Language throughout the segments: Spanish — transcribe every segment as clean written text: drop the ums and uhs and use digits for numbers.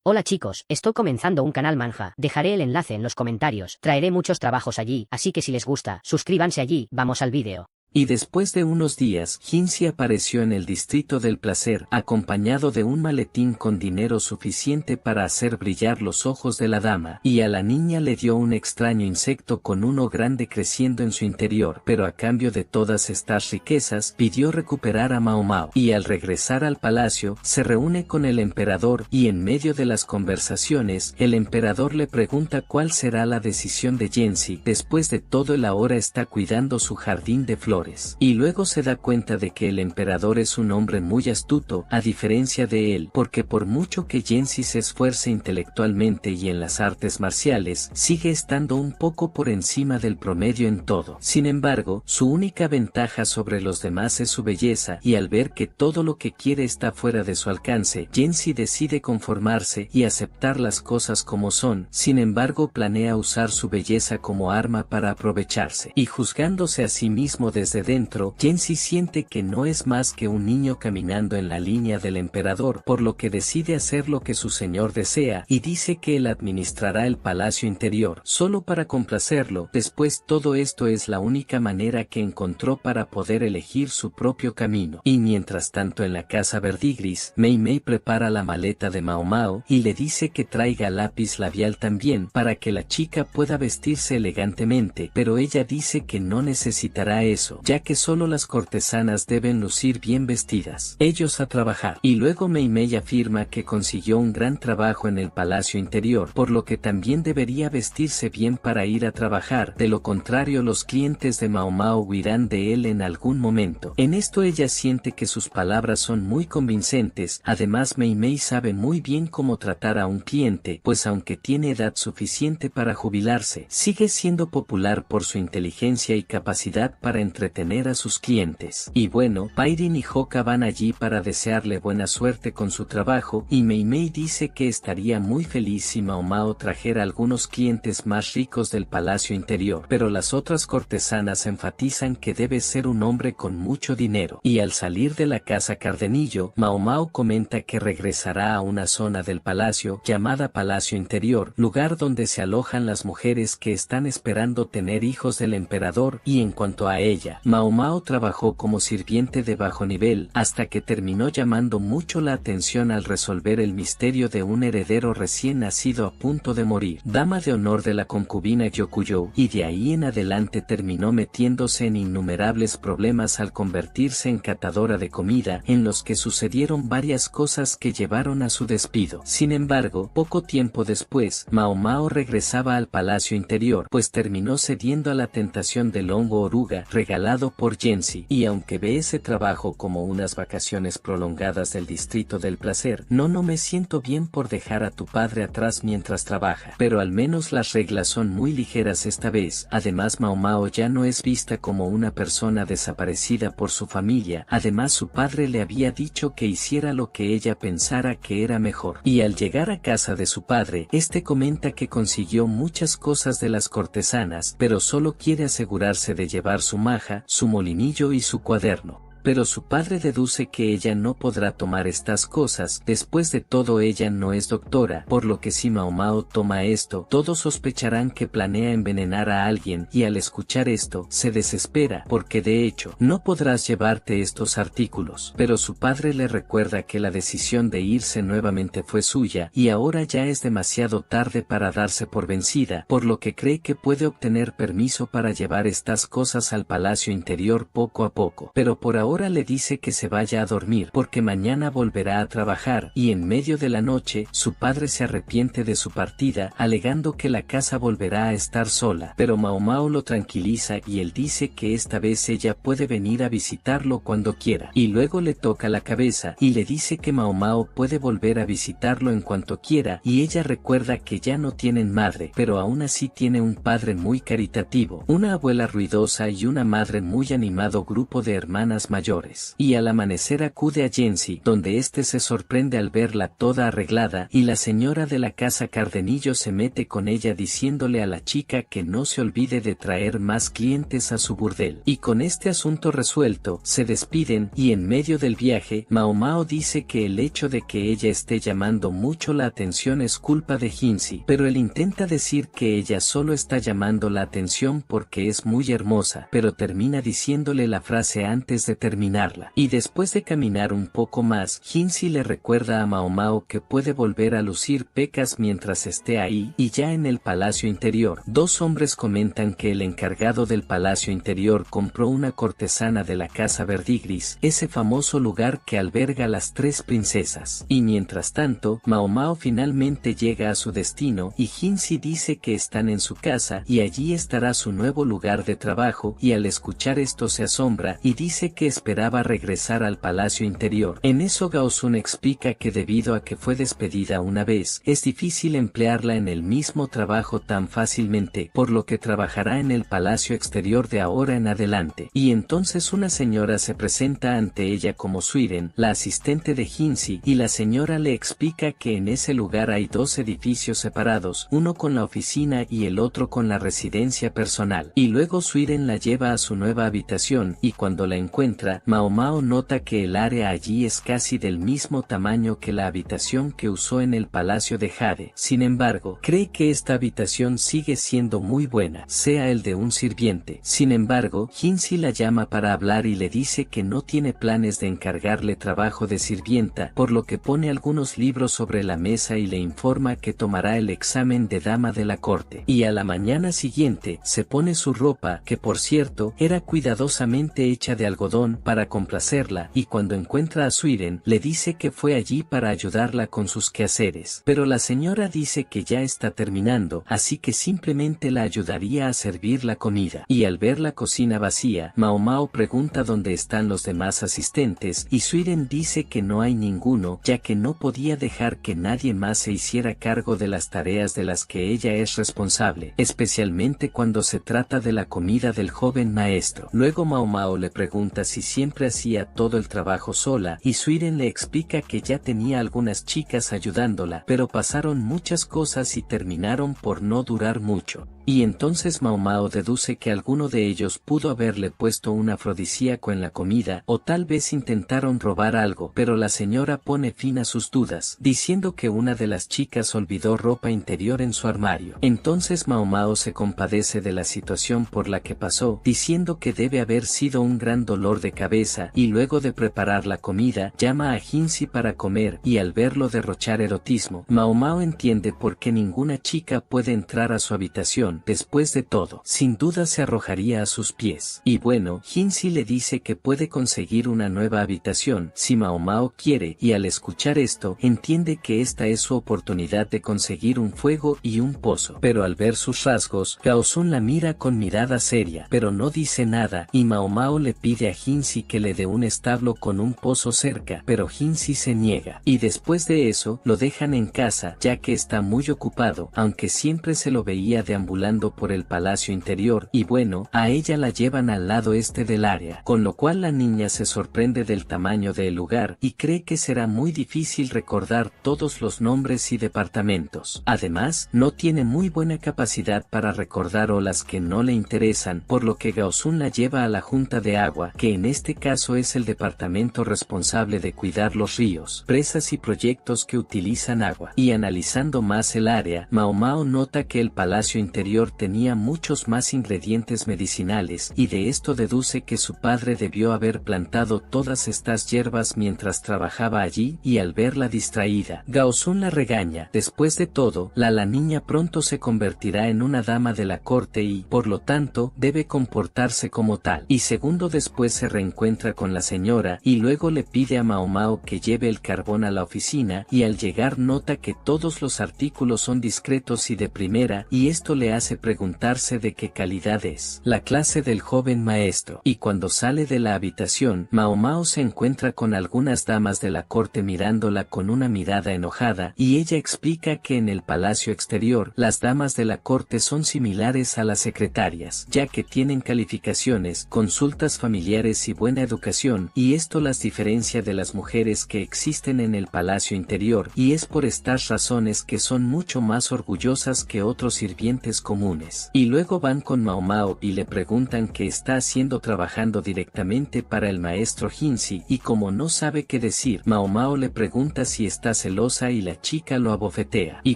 Hola chicos, estoy comenzando un canal manja, dejaré el enlace en los comentarios, traeré muchos trabajos allí, así que si les gusta, suscríbanse allí, vamos al vídeo. Y después de unos días, Jinxie apareció en el Distrito del Placer, acompañado de un maletín con dinero suficiente para hacer brillar los ojos de la dama, y a la niña le dio un extraño insecto con uno grande creciendo en su interior, pero a cambio de todas estas riquezas, pidió recuperar a Mao Mao, y al regresar al palacio, se reúne con el emperador, y en medio de las conversaciones, el emperador le pregunta cuál será la decisión de Jinxie. Después de todo, él ahora está cuidando su jardín de flores. Y luego se da cuenta de que el emperador es un hombre muy astuto, a diferencia de él, porque por mucho que Jinxie se esfuerce intelectualmente y en las artes marciales, sigue estando un poco por encima del promedio en todo. Sin embargo, su única ventaja sobre los demás es su belleza, y al ver que todo lo que quiere está fuera de su alcance, Jinxie decide conformarse y aceptar las cosas como son. Sin embargo, planea usar su belleza como arma para aprovecharse, y juzgándose a sí mismo desde dentro, Jinxie siente que no es más que un niño caminando en la línea del emperador, por lo que decide hacer lo que su señor desea, y dice que él administrará el palacio interior, solo para complacerlo. Después, todo esto es la única manera que encontró para poder elegir su propio camino. Y mientras tanto en la casa verdigris, Mei Mei prepara la maleta de Mao Mao, y le dice que traiga lápiz labial también, para que la chica pueda vestirse elegantemente, pero ella dice que no necesitará eso, ya que solo las cortesanas deben lucir bien vestidas. Ellos a trabajar. Y luego Mei Mei afirma que consiguió un gran trabajo en el palacio interior, por lo que también debería vestirse bien para ir a trabajar, de lo contrario los clientes de Mao Mao huirán de él en algún momento. En esto ella siente que sus palabras son muy convincentes. Además, Mei Mei sabe muy bien cómo tratar a un cliente, pues aunque tiene edad suficiente para jubilarse, sigue siendo popular por su inteligencia y capacidad para entretener a sus clientes. Y bueno, Pairin y Hoka van allí para desearle buena suerte con su trabajo, y Mei Mei dice que estaría muy feliz si Mao Mao trajera algunos clientes más ricos del palacio interior, pero las otras cortesanas enfatizan que debe ser un hombre con mucho dinero. Y al salir de la casa Cardenillo, Mao Mao comenta que regresará a una zona del palacio llamada Palacio Interior, lugar donde se alojan las mujeres que están esperando tener hijos del emperador. Y en cuanto a ella, Mao Mao trabajó como sirviente de bajo nivel, hasta que terminó llamando mucho la atención al resolver el misterio de un heredero recién nacido a punto de morir, dama de honor de la concubina Gyokujou, y de ahí en adelante terminó metiéndose en innumerables problemas al convertirse en catadora de comida, en los que sucedieron varias cosas que llevaron a su despido. Sin embargo, poco tiempo después, Mao Mao regresaba al palacio interior, pues terminó cediendo a la tentación del hongo oruga, regalado por Jinxie, y aunque ve ese trabajo como unas vacaciones prolongadas del Distrito del Placer, no me siento bien por dejar a tu padre atrás mientras trabaja, pero al menos las reglas son muy ligeras esta vez. Además, Mao Mao ya no es vista como una persona desaparecida por su familia. Además, su padre le había dicho que hiciera lo que ella pensara que era mejor, y al llegar a casa de su padre, este comenta que consiguió muchas cosas de las cortesanas, pero solo quiere asegurarse de llevar su maja, su molinillo y su cuaderno. Pero su padre deduce que ella no podrá tomar estas cosas. Después de todo, ella no es doctora, por lo que si Mao Mao toma esto, todos sospecharán que planea envenenar a alguien, y al escuchar esto, se desespera, porque de hecho, no podrás llevarte estos artículos. Pero su padre le recuerda que la decisión de irse nuevamente fue suya, y ahora ya es demasiado tarde para darse por vencida, por lo que cree que puede obtener permiso para llevar estas cosas al palacio interior poco a poco. Pero por ahora le dice que se vaya a dormir porque mañana volverá a trabajar, y en medio de la noche, su padre se arrepiente de su partida, alegando que la casa volverá a estar sola, pero Mao Mao lo tranquiliza y él dice que esta vez ella puede venir a visitarlo cuando quiera, y luego le toca la cabeza y le dice que Mao Mao puede volver a visitarlo en cuanto quiera, y ella recuerda que ya no tienen madre, pero aún así tiene un padre muy caritativo, una abuela ruidosa y una madre muy animado grupo de hermanas mayores mayores. Y al amanecer acude a Yancy, donde éste se sorprende al verla toda arreglada, y la señora de la casa Cardenillo se mete con ella diciéndole a la chica que no se olvide de traer más clientes a su burdel. Y con este asunto resuelto, se despiden, y en medio del viaje, Mao Mao dice que el hecho de que ella esté llamando mucho la atención es culpa de Jinsi, pero él intenta decir que ella solo está llamando la atención porque es muy hermosa, pero termina diciéndole la frase antes de terminarla. Y después de caminar un poco más, Jinsi le recuerda a Mao Mao que puede volver a lucir pecas mientras esté ahí, y ya en el palacio interior, dos hombres comentan que el encargado del palacio interior compró una cortesana de la casa Verdigris, ese famoso lugar que alberga las tres princesas. Y mientras tanto, Mao Mao finalmente llega a su destino, y Jinsi dice que están en su casa, y allí estará su nuevo lugar de trabajo, y al escuchar esto se asombra, y dice que esperaba regresar al palacio interior. En eso Gao Sun explica que debido a que fue despedida una vez, es difícil emplearla en el mismo trabajo tan fácilmente, por lo que trabajará en el palacio exterior de ahora en adelante. Y entonces una señora se presenta ante ella como Suiren, la asistente de Jinsi, y la señora le explica que en ese lugar hay dos edificios separados, uno con la oficina y el otro con la residencia personal. Y luego Suiren la lleva a su nueva habitación, y cuando la encuentra, Mao Mao nota que el área allí es casi del mismo tamaño que la habitación que usó en el palacio de Jade. Sin embargo, cree que esta habitación sigue siendo muy buena, sea el de un sirviente. Sin embargo, Jinsi la llama para hablar y le dice que no tiene planes de encargarle trabajo de sirvienta, por lo que pone algunos libros sobre la mesa y le informa que tomará el examen de dama de la corte. Y a la mañana siguiente, se pone su ropa, que por cierto, era cuidadosamente hecha de algodón para complacerla, y cuando encuentra a Suiren, le dice que fue allí para ayudarla con sus quehaceres. Pero la señora dice que ya está terminando, así que simplemente la ayudaría a servir la comida. Y al ver la cocina vacía, Mao Mao pregunta dónde están los demás asistentes, y Suiren dice que no hay ninguno, ya que no podía dejar que nadie más se hiciera cargo de las tareas de las que ella es responsable, especialmente cuando se trata de la comida del joven maestro. Luego Mao Mao le pregunta si siempre hacía todo el trabajo sola, y Suiren le explica que ya tenía algunas chicas ayudándola, pero pasaron muchas cosas y terminaron por no durar mucho. Y entonces Mao Mao deduce que alguno de ellos pudo haberle puesto un afrodisíaco en la comida, o tal vez intentaron robar algo, pero la señora pone fin a sus dudas, diciendo que una de las chicas olvidó ropa interior en su armario. Entonces Mao Mao se compadece de la situación por la que pasó, diciendo que debe haber sido un gran dolor de cabeza, y luego de preparar la comida, llama a Jinsi para comer, y al verlo derrochar erotismo, Mao Mao entiende por qué ninguna chica puede entrar a su habitación. Después de todo, sin duda se arrojaría a sus pies. Y bueno, Jinsi le dice que puede conseguir una nueva habitación si Mao Mao quiere, y al escuchar esto, entiende que esta es su oportunidad de conseguir un fuego y un pozo. Pero al ver sus rasgos, Gao Sun la mira con mirada seria, pero no dice nada, y Mao Mao le pide a Jinsi que le dé un establo con un pozo cerca, pero Jinsi se niega. Y después de eso, lo dejan en casa, ya que está muy ocupado, aunque siempre se lo veía deambulando por el palacio interior, y bueno, a ella la llevan al lado este del área, con lo cual la niña se sorprende del tamaño del lugar, y cree que será muy difícil recordar todos los nombres y departamentos. Además, no tiene muy buena capacidad para recordar olas que no le interesan, por lo que Gao Sun la lleva a la junta de agua, que en este caso es el departamento responsable de cuidar los ríos, presas y proyectos que utilizan agua. Y analizando más el área, Mao Mao nota que el palacio interior tenía muchos más ingredientes medicinales, y de esto deduce que su padre debió haber plantado todas estas hierbas mientras trabajaba allí, y al verla distraída, Gao Sun la regaña. Después de todo, la niña pronto se convertirá en una dama de la corte y, por lo tanto, debe comportarse como tal. Y segundo después se reencuentra con la señora, y luego le pide a Mao Mao que lleve el carbón a la oficina, y al llegar nota que todos los artículos son discretos y de primera, y esto le hace preguntarse de qué calidad es la clase del joven maestro. Y cuando sale de la habitación, Mao Mao se encuentra con algunas damas de la corte mirándola con una mirada enojada, y ella explica que en el palacio exterior, las damas de la corte son similares a las secretarias, ya que tienen calificaciones, consultas familiares y buena educación, y esto las diferencia de las mujeres que existen en el palacio interior, y es por estas razones que son mucho más orgullosas que otros sirvientes comunes. Y luego van con Mao Mao y le preguntan qué está haciendo trabajando directamente para el maestro Jinzi, y como no sabe qué decir, Mao Mao le pregunta si está celosa y la chica lo abofetea. Y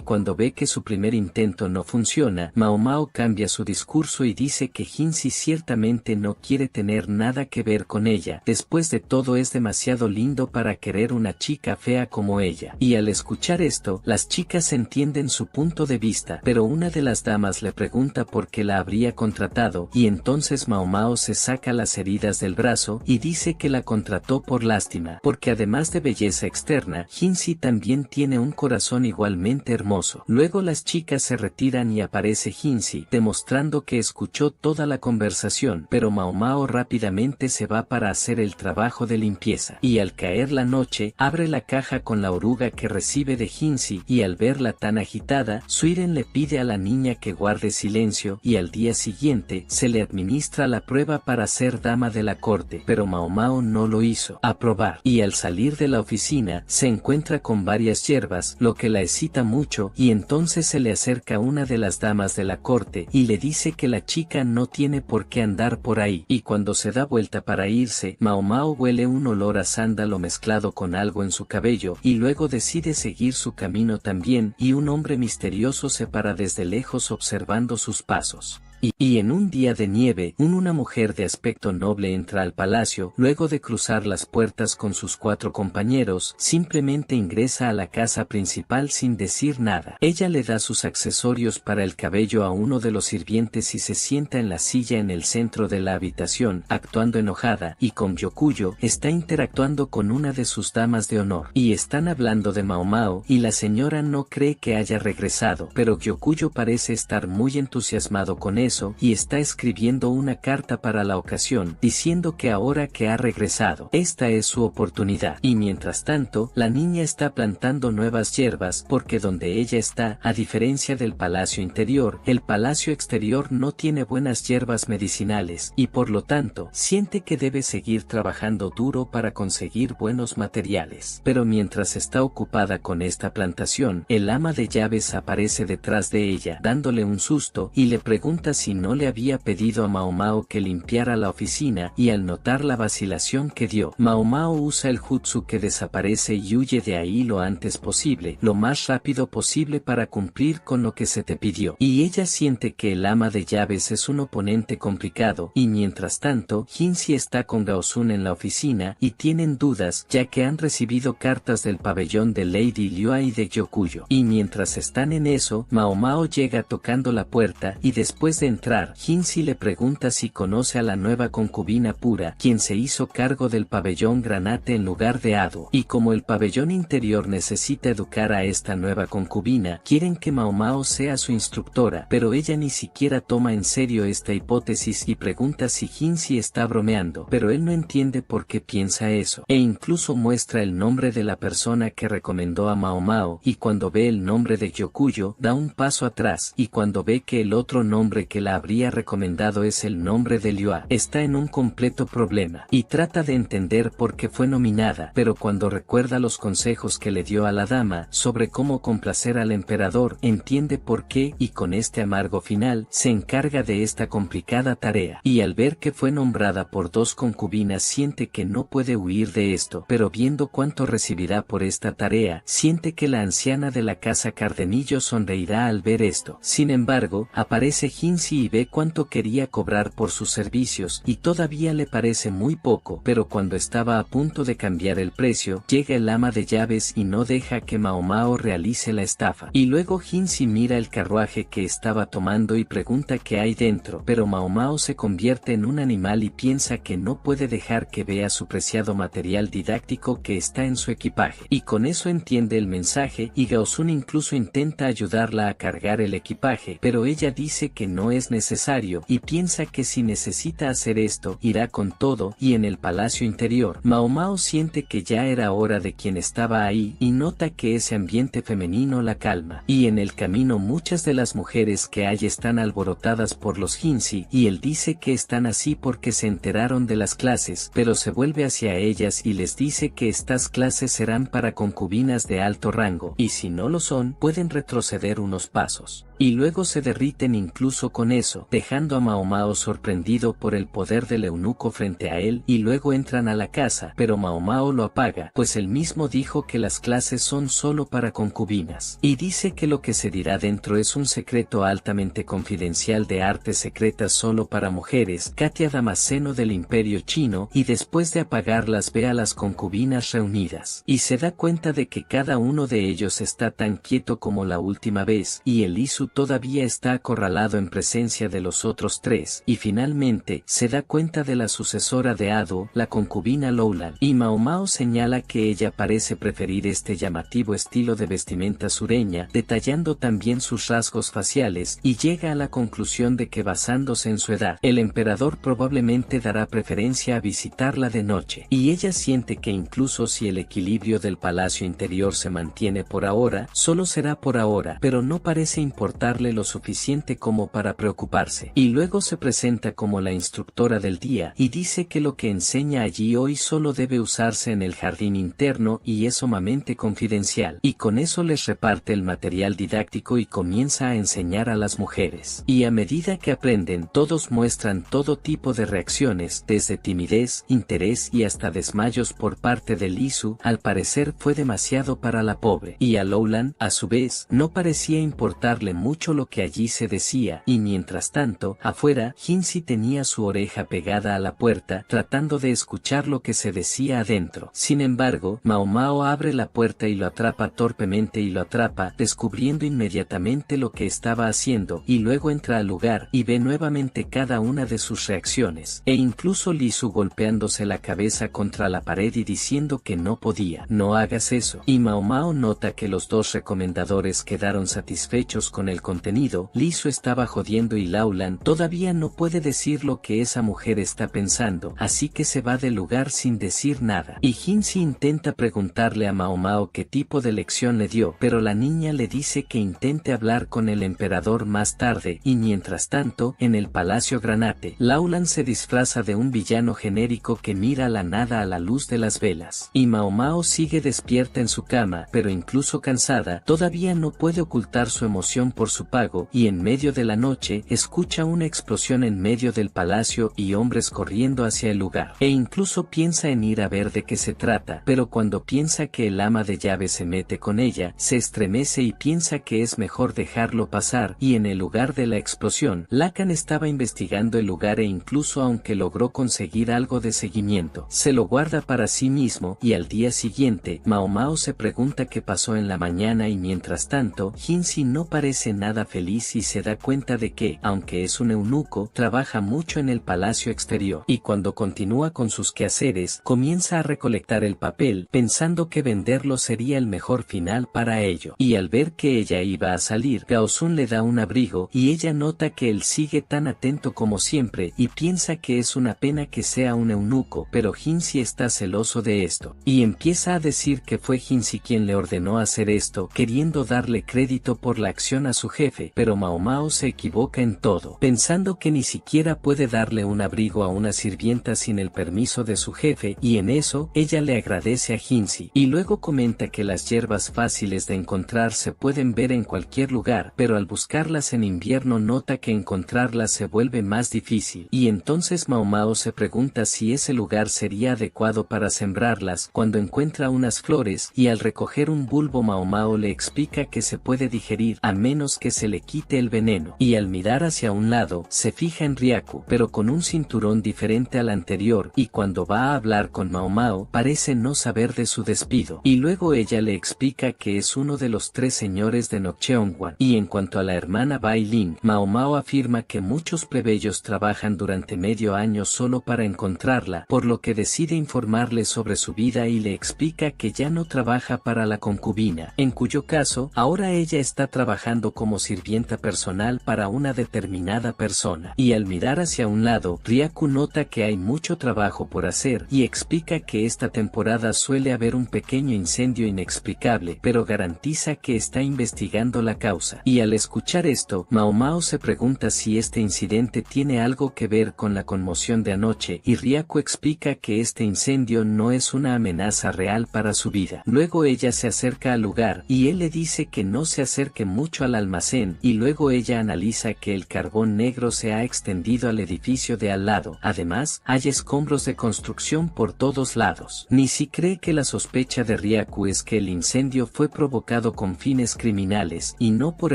cuando ve que su primer intento no funciona, Mao Mao cambia su discurso y dice que Jinzi ciertamente no quiere tener nada que ver con ella. Después de todo es demasiado lindo para querer una chica fea como ella. Y al escuchar esto, las chicas entienden su punto de vista, pero una de las damas le pregunta por qué la habría contratado, y entonces Mao Mao se saca las heridas del brazo y dice que la contrató por lástima, porque además de belleza externa, Jinzi también tiene un corazón igualmente hermoso. Luego las chicas se retiran y aparece Jinzi, demostrando que escuchó toda la conversación, pero Mao Mao rápidamente se va para hacer el trabajo de limpieza. Y al caer la noche, abre la caja con la oruga que recibe de Jinzi, y al verla tan agitada, Suiren le pide a la niña que guarde silencio, y al día siguiente, se le administra la prueba para ser dama de la corte, pero Mao Mao no lo hizo aprobar, y al salir de la oficina, se encuentra con varias hierbas, lo que la excita mucho, y entonces se le acerca una de las damas de la corte, y le dice que la chica no tiene por qué andar por ahí, y cuando se da vuelta para irse, Mao Mao huele un olor a sándalo mezclado con algo en su cabello, y luego decide seguir su camino también, y un hombre misterioso se para desde lejos observando sus pasos. Y en un día de nieve, una mujer de aspecto noble entra al palacio, luego de cruzar las puertas con sus 4 compañeros, simplemente ingresa a la casa principal sin decir nada. Ella le da sus accesorios para el cabello a uno de los sirvientes y se sienta en la silla en el centro de la habitación, actuando enojada, y con Gyokuyo está interactuando con una de sus damas de honor. Y están hablando de Mao Mao, y la señora no cree que haya regresado, pero Gyokuyo parece estar muy entusiasmado con eso, y está escribiendo una carta para la ocasión, diciendo que ahora que ha regresado, esta es su oportunidad. Y mientras tanto, la niña está plantando nuevas hierbas, porque donde ella está, a diferencia del palacio interior, el palacio exterior no tiene buenas hierbas medicinales, y por lo tanto, siente que debe seguir trabajando duro para conseguir buenos materiales. Pero mientras está ocupada con esta plantación, el ama de llaves aparece detrás de ella, dándole un susto, y le pregunta si no le había pedido a Mao Mao que limpiara la oficina, y al notar la vacilación que dio, Mao Mao usa el jutsu que desaparece y huye de ahí lo antes posible, lo más rápido posible para cumplir con lo que se te pidió. Y ella siente que el ama de llaves es un oponente complicado, y mientras tanto, Jinzi está con Gaosun en la oficina, y tienen dudas, ya que han recibido cartas del pabellón de Lady Liua y de Gyokuyo. Y mientras están en eso, Mao Mao llega tocando la puerta, y después de entrar, Jinzi le pregunta si conoce a la nueva concubina Pura, quien se hizo cargo del pabellón Granate en lugar de Ado. Y como el pabellón interior necesita educar a esta nueva concubina, quieren que Mao Mao sea su instructora, pero ella ni siquiera toma en serio esta hipótesis y pregunta si Jinzi está bromeando, pero él no entiende por qué piensa eso, e incluso muestra el nombre de la persona que recomendó a Mao Mao, y cuando ve el nombre de Gyokuyo, da un paso atrás, y cuando ve que el otro nombre que la habría recomendado es el nombre de Liua, está en un completo problema, y trata de entender por qué fue nominada, pero cuando recuerda los consejos que le dio a la dama sobre cómo complacer al emperador, entiende por qué, y con este amargo final, se encarga de esta complicada tarea, y al ver que fue nombrada por 2 concubinas siente que no puede huir de esto, pero viendo cuánto recibirá por esta tarea, siente que la anciana de la casa Cardenillo sonreirá al ver esto. Sin embargo, aparece Jinzi y ve cuánto quería cobrar por sus servicios, y todavía le parece muy poco, pero cuando estaba a punto de cambiar el precio, llega el ama de llaves y no deja que Mao Mao realice la estafa. Y luego Jinzi mira el carruaje que estaba tomando y pregunta qué hay dentro, pero Mao Mao se convierte en un animal y piensa que no puede dejar que vea su preciado material didáctico que está en su equipaje. Y con eso entiende el mensaje, y Gaosun incluso intenta ayudarla a cargar el equipaje, pero ella dice que no es necesario y piensa que si necesita hacer esto, irá con todo, y en el palacio interior, Mao Mao siente que ya era hora de quien estaba ahí y nota que ese ambiente femenino la calma. Y en el camino muchas de las mujeres que hay están alborotadas por los Jinzi y él dice que están así porque se enteraron de las clases, pero se vuelve hacia ellas y les dice que estas clases serán para concubinas de alto rango y si no lo son, pueden retroceder unos pasos. Y luego se derriten incluso con eso, dejando a Mao Mao sorprendido por el poder del eunuco frente a él y luego entran a la casa, pero Mao Mao lo apaga, pues él mismo dijo que las clases son solo para concubinas. Y dice que lo que se dirá dentro es un secreto altamente confidencial de artes secretas solo para mujeres, Katia Damasceno del Imperio Chino, y después de apagarlas ve a las concubinas reunidas. Y se da cuenta de que cada uno de ellos está tan quieto como la última vez, y el Lisu todavía está acorralado en presencia de los otros tres, y finalmente, se da cuenta de la sucesora de Ado, la concubina Loulan, y Mao Mao señala que ella parece preferir este llamativo estilo de vestimenta sureña, detallando también sus rasgos faciales, y llega a la conclusión de que basándose en su edad, el emperador probablemente dará preferencia a visitarla de noche, y ella siente que incluso si el equilibrio del palacio interior se mantiene por ahora, solo será por ahora, pero no parece importarle lo suficiente como para preocuparse. Y luego se presenta como la instructora del día y dice que lo que enseña allí hoy solo debe usarse en el jardín interno y es sumamente confidencial. Y con eso les reparte el material didáctico y comienza a enseñar a las mujeres. Y a medida que aprenden, todos muestran todo tipo de reacciones, desde timidez, interés y hasta desmayos por parte de Lisu. Al parecer fue demasiado para la pobre. Y a Loulan, a su vez, no parecía importarle mucho lo que allí se decía, y mientras tanto, afuera, Jinzi tenía su oreja pegada a la puerta, tratando de escuchar lo que se decía adentro. Sin embargo, Mao Mao abre la puerta y lo atrapa torpemente y lo atrapa, descubriendo inmediatamente lo que estaba haciendo, y luego entra al lugar y ve nuevamente cada una de sus reacciones, e incluso Lisu golpeándose la cabeza contra la pared y diciendo que no podía. No hagas eso. Y Mao Mao nota que los dos recomendadores quedaron satisfechos con el contenido. Lisu estaba jodiendo y Loulan todavía no puede decir lo que esa mujer está pensando, así que se va del lugar sin decir nada. Y Jinzi intenta preguntarle a Mao Mao qué tipo de lección le dio, pero la niña le dice que intente hablar con el emperador más tarde, y mientras tanto, en el Palacio Granate, Loulan se disfraza de un villano genérico que mira a la nada a la luz de las velas. Y Mao Mao sigue despierta en su cama, pero incluso cansada, todavía no puede ocultar su emoción por su pago, y en medio de la noche, escucha una explosión en medio del palacio y hombres corriendo hacia el lugar. E incluso piensa en ir a ver de qué se trata, pero cuando piensa que el ama de llaves se mete con ella, se estremece y piensa que es mejor dejarlo pasar, y en el lugar de la explosión, Lacan estaba investigando el lugar e incluso aunque logró conseguir algo de seguimiento, se lo guarda para sí mismo, y al día siguiente, Mao Mao se pregunta qué pasó en la mañana y mientras tanto, Jinzi no parece nada feliz y se da cuenta de que, aunque es un eunuco, trabaja mucho en el palacio exterior, y cuando continúa con sus quehaceres, comienza a recolectar el papel, pensando que venderlo sería el mejor final para ello. Y al ver que ella iba a salir, Gaosun le da un abrigo, y ella nota que él sigue tan atento como siempre, y piensa que es una pena que sea un eunuco, pero Jinzi está celoso de esto, y empieza a decir que fue Jinzi quien le ordenó hacer esto, queriendo darle crédito por la acción a su jefe, pero Mao Mao se equivoca en todo, pensando que ni siquiera puede darle un abrigo a una sirvienta sin el permiso de su jefe, y en eso, ella le agradece a Jinzi, y luego comenta que las hierbas fáciles de encontrar se pueden ver en cualquier lugar, pero al buscarlas en invierno nota que encontrarlas se vuelve más difícil, y entonces Mao Mao se pregunta si ese lugar sería adecuado para sembrarlas, cuando encuentra unas flores, y al recoger un bulbo Mao Mao le explica que se puede digerir a menos que se le quite el veneno, y al mirar hacia un lado, se fija en Ryaku, pero con un cinturón diferente al anterior, y cuando va a hablar con Mao Mao, parece no saber de su despido, y luego ella le explica que es uno de los 3 señores de Nokcheonwan, y en cuanto a la hermana Bai Ling, Mao Mao afirma que muchos plebeyos trabajan durante medio año solo para encontrarla, por lo que decide informarle sobre su vida y le explica que ya no trabaja para la concubina, en cuyo caso, ahora ella está trabajando como sirvienta personal para una una determinada persona. Y al mirar hacia un lado, Ryaku nota que hay mucho trabajo por hacer y explica que esta temporada suele haber un pequeño incendio inexplicable, pero garantiza que está investigando la causa. Y al escuchar esto, Mao Mao se pregunta si este incidente tiene algo que ver con la conmoción de anoche, y Ryaku explica que este incendio no es una amenaza real para su vida. Luego ella se acerca al lugar y él le dice que no se acerque mucho al almacén, y luego ella analiza que el carbón negro se ha extendido al edificio de al lado. Además, hay escombros de construcción por todos lados. Nisi cree que la sospecha de Ryaku es que el incendio fue provocado con fines criminales y no por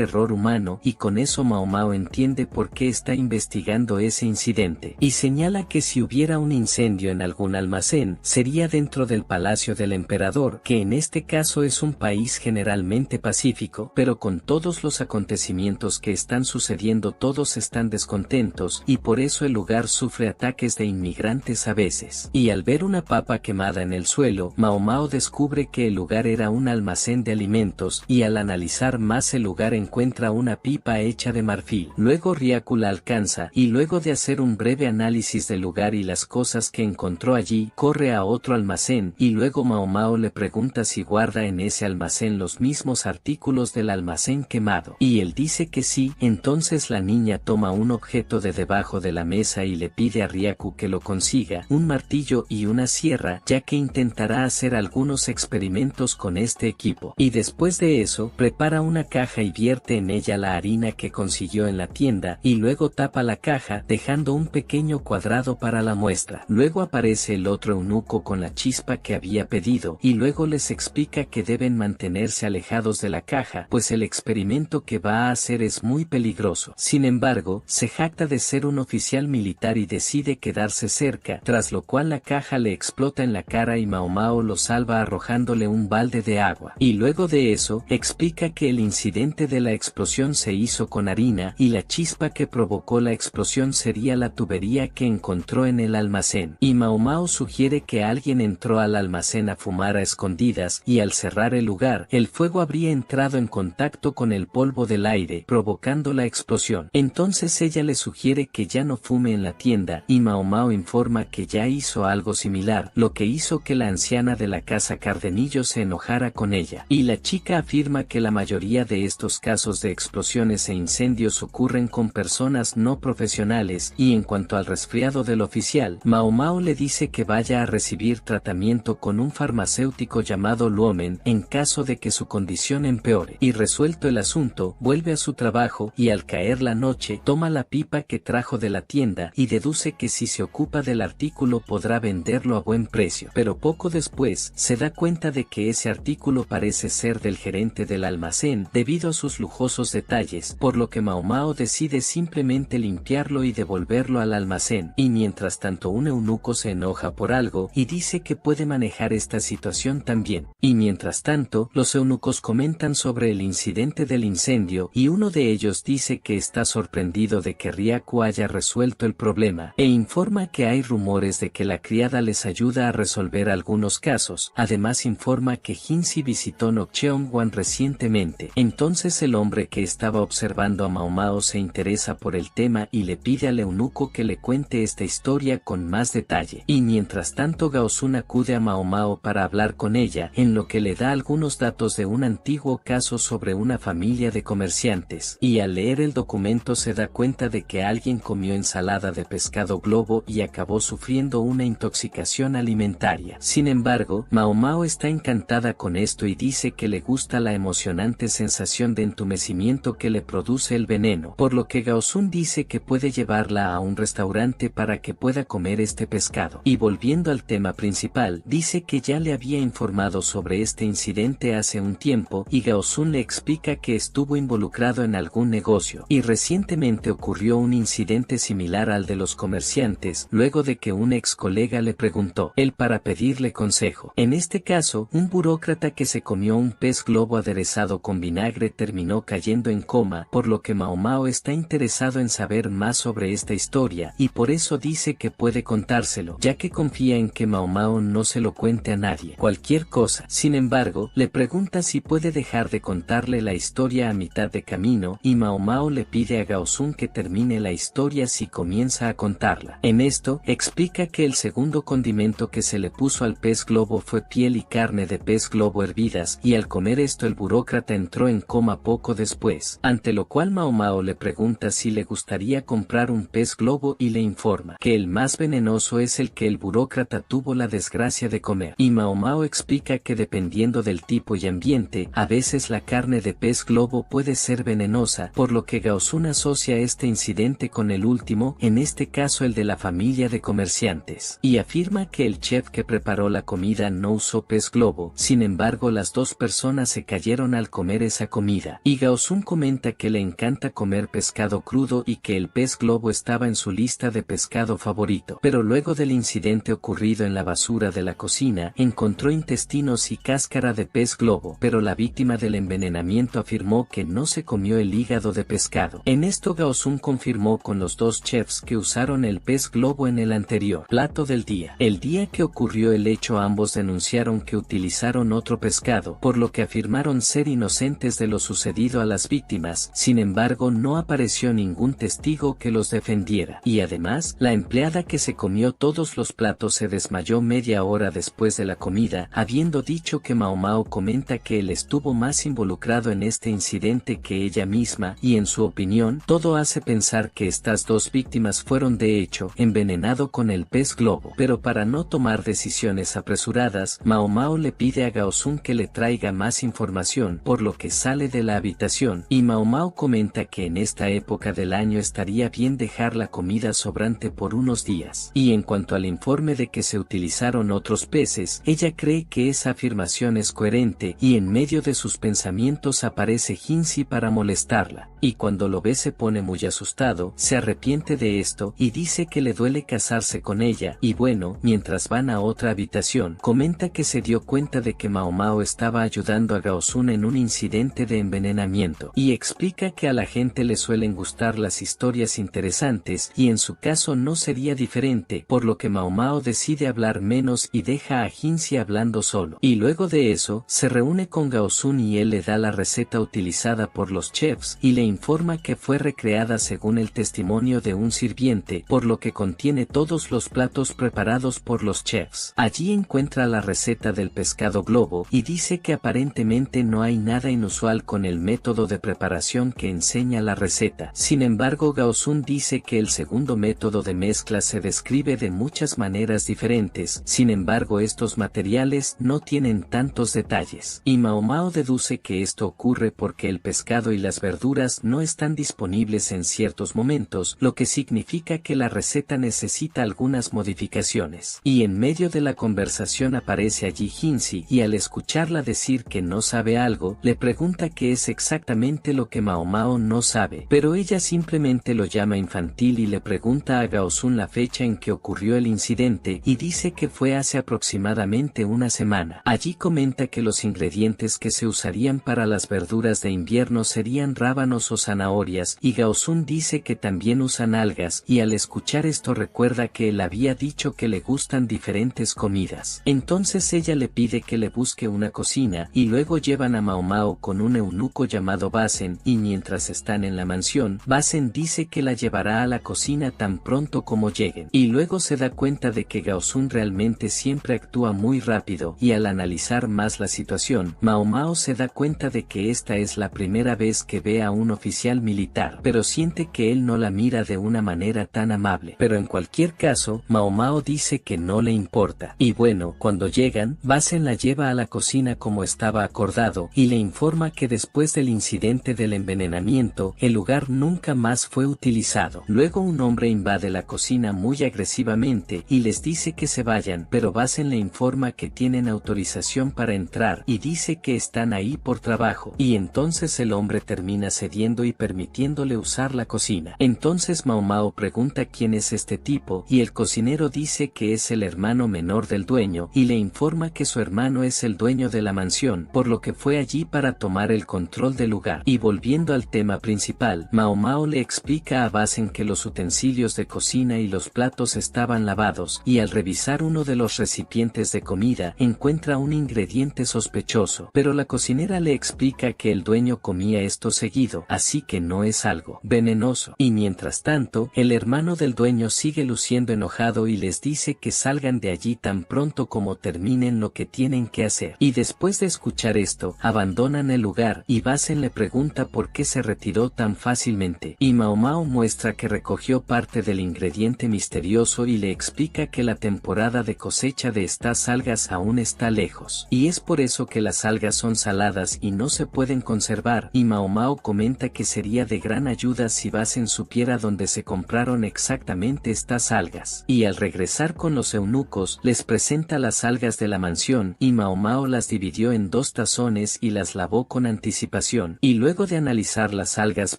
error humano, y con eso Mao Mao entiende por qué está investigando ese incidente, y señala que si hubiera un incendio en algún almacén, sería dentro del palacio del emperador, que en este caso es un país generalmente pacífico, pero con todos los acontecimientos que están sucediendo todos están descontentos, y por eso el lugar sufre ataques de inmigrantes a veces. Y al ver una papa quemada en el suelo, Mao Mao descubre que el lugar era un almacén de alimentos, y al analizar más el lugar encuentra una pipa hecha de marfil. Luego Ryaku la alcanza, y luego de hacer un breve análisis del lugar y las cosas que encontró allí, corre a otro almacén, y luego Mao Mao le pregunta si guarda en ese almacén los mismos artículos del almacén quemado, y él dice que sí. Entonces la niña toma un objeto de debajo de la mesa y le pide a Ryaku que lo consiga, un martillo y una sierra, ya que intentará hacer algunos experimentos con este equipo. Y después de eso, prepara una caja y vierte en ella la harina que consiguió en la tienda, y luego tapa la caja, dejando un pequeño cuadrado para la muestra. Luego aparece el otro eunuco con la chispa que había pedido, y luego les explica que deben mantenerse alejados de la caja, pues el experimento que va a hacer es muy peligroso. Sin embargo, se jacta de ser un oficial militar y decide quedarse cerca, tras lo cual la caja le explota en la cara y Mao Mao lo salva arrojándole un balde de agua. Y luego de eso, explica que el incidente de la explosión se hizo con harina, y la chispa que provocó la explosión sería la tubería que encontró en el almacén. Y Mao Mao sugiere que alguien entró al almacén a fumar a escondidas, y al cerrar el lugar, el fuego habría entrado en contacto con el polvo del aire, provocando la explosión. Entonces ella le sugiere que ya no fume en la tienda, y Mao Mao informa que ya hizo algo similar, lo que hizo que la anciana de la casa Cardenillo se enojara con ella. Y la chica afirma que la mayoría de estos casos de explosiones e incendios ocurren con personas no profesionales, y en cuanto al resfriado del oficial, Mao Mao le dice que vaya a recibir tratamiento con un farmacéutico llamado Luomen en caso de que su condición empeore. Y resuelto el asunto, vuelve a su trabajo, y al caer la noche, toma la pipa que trajo de la tienda, y deduce que si se ocupa del artículo podrá venderlo a buen precio. Pero poco después, se da cuenta de que ese artículo parece ser del gerente del almacén, debido a sus lujosos detalles, por lo que Mao Mao decide simplemente limpiarlo y devolverlo al almacén. Y mientras tanto un eunuco se enoja por algo, y dice que puede manejar esta situación también. Y mientras tanto, los eunucos comentan sobre el incidente del incendio, y uno de ellos dice que está sorprendido de que Ryaku haya resuelto el problema, e informa que hay rumores de que la criada les ayuda a resolver algunos casos. Además informa que Jinzi visitó Nokcheonwan recientemente. Entonces el hombre que estaba observando a Mao Mao se interesa por el tema y le pide al eunuco que le cuente esta historia con más detalle. Y mientras tanto Gaosun acude a Mao Mao para hablar con ella, en lo que le da algunos datos de un antiguo caso sobre una familia de comerciantes, y al leer el documento se da cuenta de que alguien comió ensalada de pescado globo y acabó sufriendo una intoxicación alimentaria. Sin embargo, Mao Mao está encantada con esto y dice que le gusta la emocionante sensación de entumecimiento que le produce el veneno, por lo que Gaosun dice que puede llevarla a un restaurante para que pueda comer este pescado. Y volviendo al tema principal, dice que ya le había informado sobre este incidente hace un tiempo, y Gaosun le explica que estuvo involucrado en algún negocio, y recientemente ocurrió un incidente similar al de los comerciantes, luego de que un ex colega le preguntó él para pedirle consejo. En este caso, un burócrata que se comió un pez globo aderezado con vinagre terminó cayendo en coma, por lo que Mao Mao está interesado en saber más sobre esta historia, y por eso dice que puede contárselo, ya que confía en que Mao Mao no se lo cuente a nadie, cualquier cosa. Sin embargo, le pregunta si puede dejar de contarle la historia a mitad de camino, y Mao Mao le pide a Gaosun que termine la historia si comienza a contarla. En esto, explica que el segundo condimento que se le puso al pez globo fue piel y carne de pez globo hervidas, y al comer esto el burócrata entró en coma poco después, ante lo cual Mao Mao le pregunta si le gustaría comprar un pez globo y le informa que el más venenoso es el que el burócrata tuvo la desgracia de comer. Y Mao Mao explica que dependiendo del tipo y ambiente, a veces la carne de pez globo puede ser venenosa, por lo que Gaosun asocia este incidente con el último, en este caso el de la familia de comerciantes, y afirma que el chef que preparó la comida no usó pez globo. Sin embargo, las dos personas se cayeron al comer esa comida, y Gaosun comenta que le encanta comer pescado crudo y que el pez globo estaba en su lista de pescado favorito. Pero luego del incidente ocurrido en la basura de la cocina, encontró intestinos y cáscara de pez globo, pero la víctima del envenenamiento afirmó que no se comió el hígado de pescado. En esto Gaosun confirmó con los dos chefs que usaron el pez globo en el anterior plato del día. El día que ocurrió el hecho ambos denunciaron que utilizaron otro pescado, por lo que afirmaron ser inocentes de lo sucedido a las víctimas. Sin embargo, no apareció ningún testigo que los defendiera. Y además, la empleada que se comió todos los platos se desmayó media hora después de la comida, habiendo dicho que Mao Mao comenta que él estuvo más involucrado en este incidente que ella misma, y en su opinión, todo hace pensar que estas dos víctimas fueron de hecho envenenado con el pez globo. Pero para no tomar decisiones apresuradas, Mao Mao le pide a Gaosun que le traiga más información, por lo que sale de la habitación, y Mao Mao comenta que en esta época del año estaría bien dejar la comida sobrante por unos días. Y en cuanto al informe de que se utilizaron otros peces, ella cree que esa afirmación es coherente, y en medio de sus pensamientos aparece Jinzi para molestarla, y cuando lo ve se pone muy asustado, se arrepiente de esto, y dice que le duele casarse con ella, y bueno, mientras van a otra habitación, comenta que se dio cuenta de que Mao Mao estaba ayudando a Gaosun en un incidente de envenenamiento, y explica que a la gente le suelen gustar las historias interesantes, y en su caso no sería diferente, por lo que Mao Mao decide hablar menos y deja a Jinzi hablando solo. Y luego de eso, se reúne con Gaosun y él le da la receta utilizada por los chefs, y le informa que fue recreada según el testimonio de un sirviente, por lo que contiene todos los platos preparados por los chefs. Allí encuentra la receta del pescado globo, y dice que aparentemente no hay nada inusual con el método de preparación que enseña la receta. Sin embargo, Gaosun dice que el segundo método de mezcla se describe de muchas maneras diferentes, sin embargo estos materiales no tienen tantos detalles. Y Mao Mao deduce que esto ocurre porque el pescado y las verduras no están disponibles en ciertos momentos, lo que significa que la receta necesita algunas modificaciones. Y en medio de la conversación aparece allí Jinzi, y al escucharla decir que no sabe algo, le pregunta qué es exactamente lo que Mao Mao no sabe, pero ella simplemente lo llama infantil y le pregunta a Gaosun la fecha en que ocurrió el incidente, y dice que fue hace aproximadamente una semana. Allí comenta que los ingredientes que se usarían para las verduras de invierno serían rábanos o zanahorias, y Gaosun dice que también usan algas, y al escuchar esto recuerda que él había dicho que le gustan diferentes comidas. Entonces ella le pide que le busque una cocina, y luego llevan a Mao Mao con un eunuco llamado Basen, y mientras están en la mansión, Basen dice que la llevará a la cocina tan pronto como lleguen, y luego se da cuenta de que Gaosun realmente siempre actúa muy rápido, y al analizar más la situación, Mao Mao se da cuenta de que esta es la primera vez que ve a un oficial militar, pero siente que él no la mira de una manera tan amable. Pero en cualquier caso, Mao Mao dice que no le importa. Y bueno, cuando llegan, Basen la lleva a la cocina como estaba acordado, y le informa que después del incidente del envenenamiento, el lugar nunca más fue utilizado. Luego un hombre invade la cocina muy agresivamente, y les dice que se vayan, pero Basen le informa que tienen autorización para entrar, y dice que están ahí por trabajo, y entonces el hombre termina cediendo y permitiéndole usar la cocina. Entonces Mao Mao pregunta quién es este tipo, y el cocinero dice que es el hermano menor del dueño, y le informa que su hermano es el dueño de la mansión, por lo que fue allí para tomar el control del lugar. Y volviendo al tema principal, Mao Mao le explica a Basen que los utensilios de cocina y los platos estaban lavados, y al revisar uno de los recipientes de comida, encuentra un ingrediente sospechoso, pero la cocinera le explica que el dueño comía esto seguido, así que no es algo venenoso. Y mientras tanto, el hermano del dueño sigue luciendo enojado y les dice que salgan de allí tan pronto como terminen lo que tienen que hacer. Y después de escuchar esto, abandonan el lugar y Basen le pregunta por qué se retiró tan fácilmente. Y Mao Mao muestra que recogió parte del ingrediente misterioso y le explica que la temporada de cosecha de estas algas aún está lejos. Y es por eso que las algas son saladas y no se pueden conservar. Y Mao Mao comenta que sería de gran ayuda si Basen supiera dónde se compraron exactamente estas algas. Y al regresar con los eunucos, les presenta las algas de la mansión y Mao Mao las dividió en 2 tazones y las lavó con anticipación. Y luego de analizar las algas,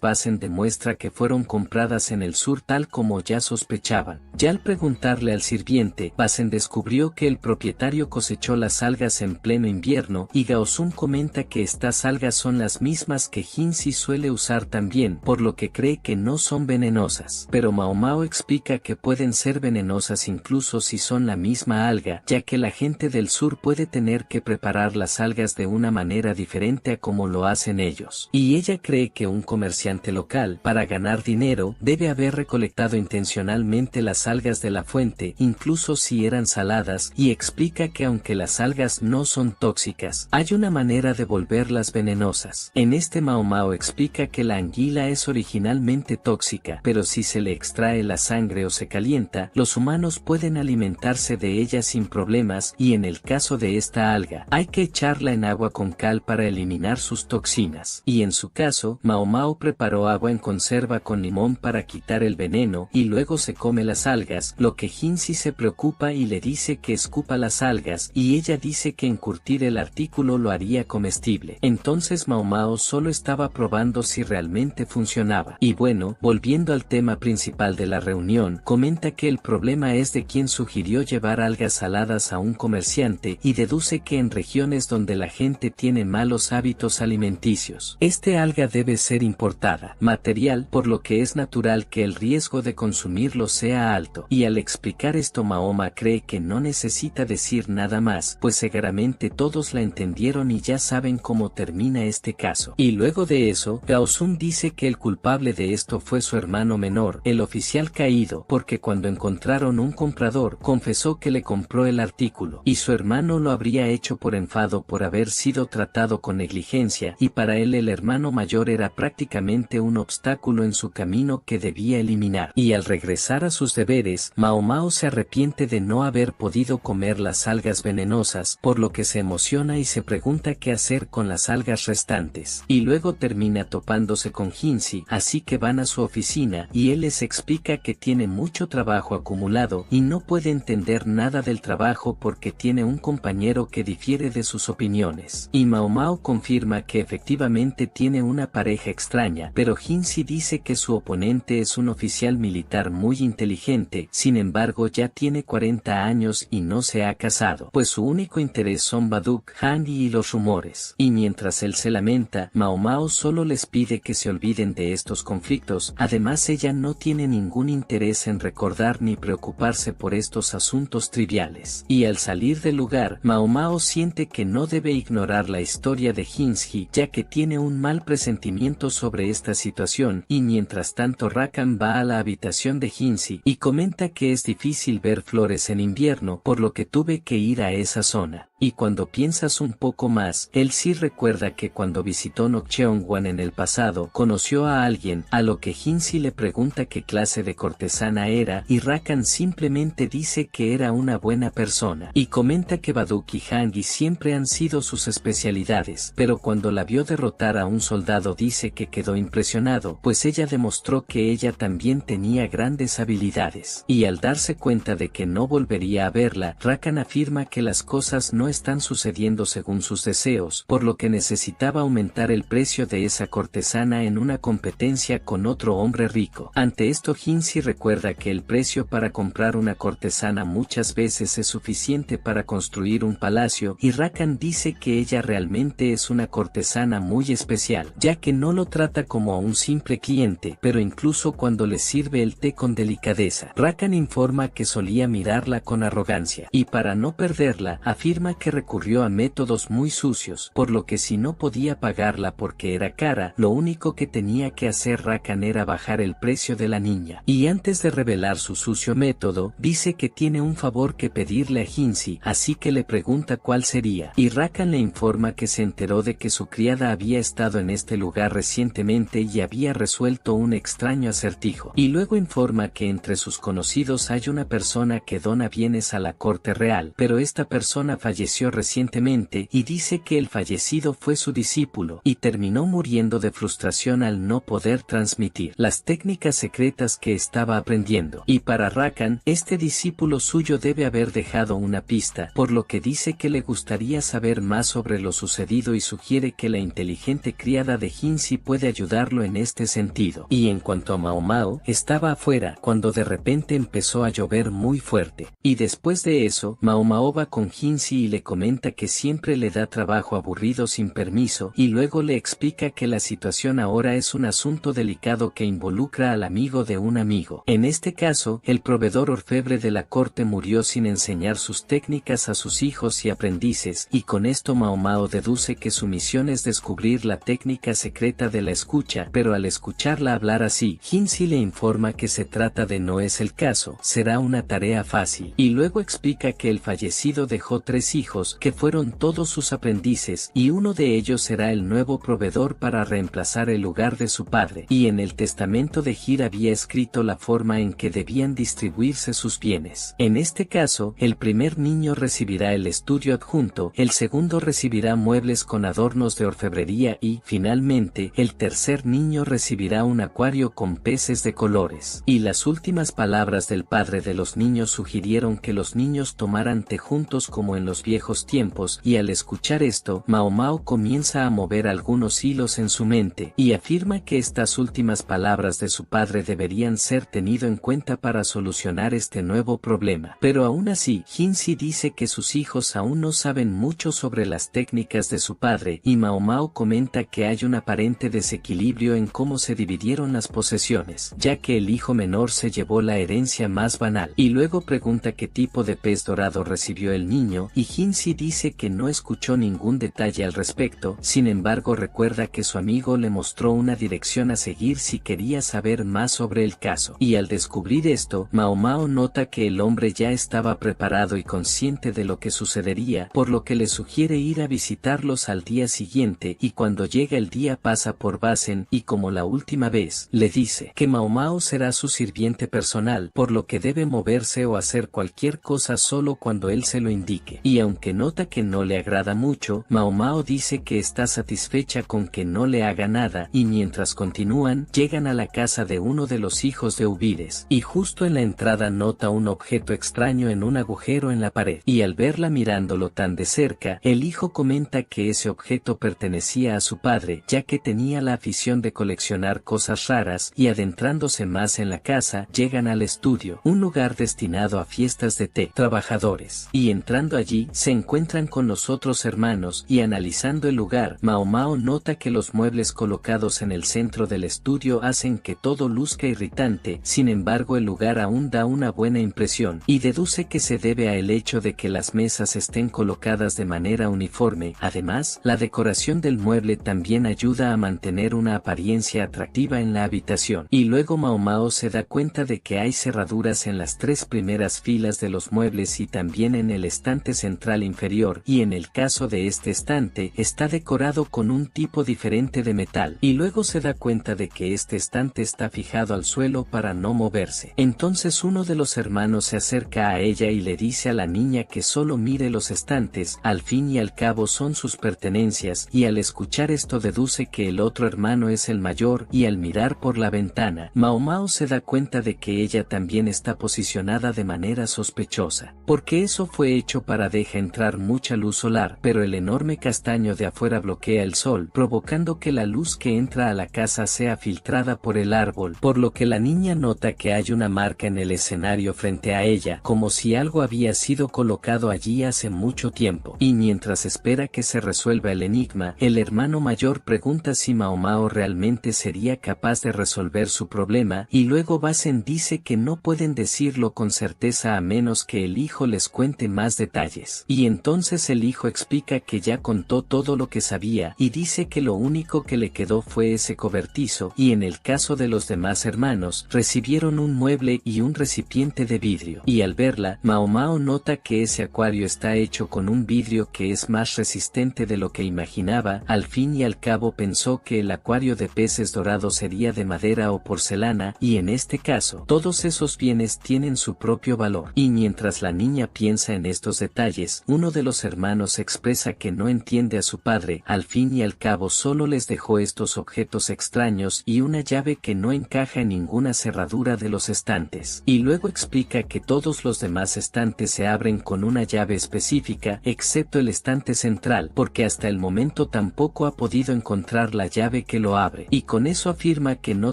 Basen demuestra que fueron compradas en el sur tal como ya sospechaban. Ya al preguntarle al sirviente, Basen descubrió que el propietario cosechó las algas en pleno invierno y Gaosun comenta que estas algas son las mismas que Jinzi suele usar también, por lo que cree que no son venenosas. Pero Mao Mao explica que pueden ser venenosas incluso si son la misma alga, ya que la gente del sur puede tener que preparar las algas de una manera diferente a como lo hacen ellos. Y ella cree que un comerciante local, para ganar dinero, debe haber recolectado intencionalmente las algas de la fuente, incluso si eran saladas, y explica que aunque las algas no son tóxicas, hay una manera de volverlas venenosas. En este Mao Mao explica que la anguila es originalmente tóxica, pero si se le extrae la sangre o se calienta, los humanos pueden alimentarse de ella sin problemas, y en el caso de esta alga, hay que echarla en agua con cal para eliminar sus toxinas. Y en su caso, Mao Mao preparó agua en conserva con limón para quitar el veneno, y luego se come las algas, lo que Jinzi se preocupa y le dice que escupa las algas, y ella dice que encurtir el artículo lo haría comestible. Entonces Mao Mao solo estaba probando si realmente funcionaba. Y bueno, volviendo al tema principal de la reunión, comenta que el problema es de quien sugirió llevar algas saladas a un comerciante y deduce que en regiones donde la gente tiene malos hábitos alimenticios, este alga debe ser importada, material, por lo que es natural que el riesgo de consumirlo sea alto. Y al explicar esto, Mahoma cree que no necesita decir nada más, pues seguramente todos la entendieron y ya saben cómo termina este caso. Y luego de eso, Gaosun dice que el culpable de esto fue su hermano menor, el oficial caído, porque cuando encontraron un comprador, confesó que le compró el artículo, y su hermano lo habría hecho por enfado por haber sido tratado con negligencia, y para él el hermano mayor era prácticamente un obstáculo en su camino que debía eliminar. Y al regresar a sus deberes, Mao Mao se arrepiente de no haber podido comer las algas venenosas, por lo que se emociona y se pregunta qué hacer con las algas restantes. Y luego termina topándose con Jinzi, así que van a su oficina, y él les explica que tiene mucho trabajo acumulado, y no puede entender nada del trabajo porque tiene un compañero que difiere de sus opiniones. Y Mao Mao confirma que efectivamente tiene una pareja extraña, pero Jinzi dice que su oponente es un oficial militar muy inteligente, sin embargo ya tiene 40 años y no se ha casado, pues su único interés son Baduk, Handy y los rumores. Y mientras él se lamenta, Mao Mao solo les pide que se olviden de estos conflictos, además ella no tiene ningún interés en recordar ni preocuparse por estos asuntos triviales. Y al salir del lugar, Mao Mao siente que no debe ignorar la historia de Jinzi, ya que tiene un mal presentimiento sobre esta situación, y mientras tanto Rakan va a la habitación de Jinzi y comenta que es difícil ver flores en invierno, por lo que tuve que ir a esa zona. Y cuando piensas un poco más, él sí recuerda que cuando visitó Nokcheonguan en el pasado, conoció a alguien, a lo que Jinzi le pregunta qué clase de cortesana era, y Rakan simplemente dice que era una buena persona, y comenta que Baduk y Hangi siempre han sido sus especialidades, pero cuando la vio derrotar a un soldado dice que quedó impresionado, pues ella demostró que ella también tenía grandes habilidades. Y al darse cuenta de que no volvería a verla, Rakan afirma que las cosas no están sucediendo según sus deseos, por lo que necesitaba aumentar el precio de esa cortesana en una competencia con otro hombre rico. Ante esto Jinzi recuerda que el precio para comprar una cortesana muchas veces es suficiente para construir un palacio, y Rakan dice que ella realmente es una cortesana muy especial, ya que no lo trata como a un simple cliente, pero incluso cuando le sirve el té con delicadeza. Rakan informa que solía mirarla con arrogancia, y para no perderla, afirma que recurrió a métodos muy sucios, por lo que si no podía pagarla porque era cara, lo único único que tenía que hacer Rakan era bajar el precio de la niña. Y antes de revelar su sucio método, dice que tiene un favor que pedirle a Hinsi, así que le pregunta cuál sería. Y Rakan le informa que se enteró de que su criada había estado en este lugar recientemente y había resuelto un extraño acertijo. Y luego informa que entre sus conocidos hay una persona que dona bienes a la corte real, pero esta persona falleció recientemente y dice que el fallecido fue su discípulo y terminó muriendo de frustración al no poder transmitir las técnicas secretas que estaba aprendiendo. Y para Rakan, este discípulo suyo debe haber dejado una pista, por lo que dice que le gustaría saber más sobre lo sucedido y sugiere que la inteligente criada de Hinsi puede ayudarlo en este sentido. Y en cuanto a Mao Mao, estaba afuera cuando de repente empezó a llover muy fuerte. Y después de eso, Mao Mao va con Hinsi y le comenta que siempre le da trabajo aburrido sin permiso, y luego le explica que la situación ahora es un asunto delicado que involucra al amigo de un amigo. En este caso, el proveedor orfebre de la corte murió sin enseñar sus técnicas a sus hijos y aprendices, y con esto Mao Mao deduce que su misión es descubrir la técnica secreta de la escucha, pero al escucharla hablar así, Hinsi le informa que se trata de no es el caso, será una tarea fácil, y luego explica que el fallecido dejó 3 hijos, que fueron todos sus aprendices, y uno de ellos será el nuevo proveedor para reemplazar el lugar de su padre, y en el testamento de Hir había escrito la forma en que debían distribuirse sus bienes. En este caso, el primer niño recibirá el estudio adjunto, el segundo recibirá muebles con adornos de orfebrería y, finalmente, el tercer niño recibirá un acuario con peces de colores. Y las últimas palabras del padre de los niños sugirieron que los niños tomaran té juntos como en los viejos tiempos, y al escuchar esto, Mao Mao comienza a mover algunos hilos en su mente, y afirma que estas últimas palabras de su padre deberían ser tenido en cuenta para solucionar este nuevo problema. Pero aún así, Hinsi dice que sus hijos aún no saben mucho sobre las técnicas de su padre, y Mao Mao comenta que hay un aparente desequilibrio en cómo se dividieron las posesiones, ya que el hijo menor se llevó la herencia más banal, y luego pregunta qué tipo de pez dorado recibió el niño, y Hinsi dice que no escuchó ningún detalle al respecto, sin embargo recuerda que su amigo le mostró una dirección a seguir si quería saber más sobre el caso, y al descubrir esto, Mao Mao nota que el hombre ya estaba preparado y consciente de lo que sucedería, por lo que le sugiere ir a visitarlos al día siguiente, y cuando llega el día pasa por Basen, y como la última vez, le dice que Mao Mao será su sirviente personal, por lo que debe moverse o hacer cualquier cosa solo cuando él se lo indique. Y aunque nota que no le agrada mucho, Mao Mao dice que está satisfecha con que no le haga nada, y mientras continúan, llegan a la casa de uno de los hijos de Ubires, y justo en la entrada nota un objeto extraño en un agujero en la pared, y al verla mirándolo tan de cerca, el hijo comenta que ese objeto pertenecía a su padre, ya que tenía la afición de coleccionar cosas raras, y adentrándose más en la casa, llegan al estudio, un lugar destinado a fiestas de trabajadores, y entrando allí, se encuentran con los otros hermanos, y analizando el lugar, Mao Mao nota que los muebles colocados en el centro del estudio hacen que todo luzca irritante, sin embargo el lugar aún da una buena impresión, y deduce que se debe a el hecho de que las mesas estén colocadas de manera uniforme. Además, la decoración del mueble también ayuda a mantener una apariencia atractiva en la habitación, y luego Mao Mao se da cuenta de que hay cerraduras en las 3 primeras filas de los muebles y también en el estante central inferior, y en el caso de este estante, está decorado con un tipo diferente de metal, y luego se da cuenta de que este estante está fijado al suelo para no moverse. Entonces uno de los hermanos se acerca a ella y le dice a la niña que solo mire los estantes, al fin y al cabo son sus pertenencias, y al escuchar esto deduce que el otro hermano es el mayor, y al mirar por la ventana, Mao Mao se da cuenta de que ella también está posicionada de manera sospechosa, porque eso fue hecho para dejar entrar mucha luz solar, pero el enorme castaño de afuera bloquea el sol, provocando que la luz que entra a la casa sea filtrada por el árbol, por lo que la niña nota que hay una marca en el escenario frente a ella, como si algo había sido colocado allí hace mucho tiempo, y mientras espera que se resuelva el enigma, el hermano mayor pregunta si Mao Mao realmente sería capaz de resolver su problema, y luego Basen dice que no pueden decirlo con certeza a menos que el hijo les cuente más detalles, y entonces el hijo explica que ya contó todo lo que sabía, y dice que lo único que le quedó fue ese cobertizo, y en el caso de los demás hermanos, recibieron un mueble y un recipiente de vidrio. Y al verla, Mao Mao nota que ese acuario está hecho con un vidrio que es más resistente de lo que imaginaba. Al fin y al cabo pensó que el acuario de peces dorados sería de madera o porcelana, y en este caso, todos esos bienes tienen su propio valor. Y mientras la niña piensa en estos detalles, uno de los hermanos expresa que no entiende a su padre. Al fin y al cabo solo les dejó estos objetos extraños y una llave que no encaja en ninguna cerradura de los estantes. Y luego explica que todos los demás estantes se abren con una llave específica, excepto el estante central, porque hasta el momento tampoco ha podido encontrar la llave que lo abre. Y con eso afirma que no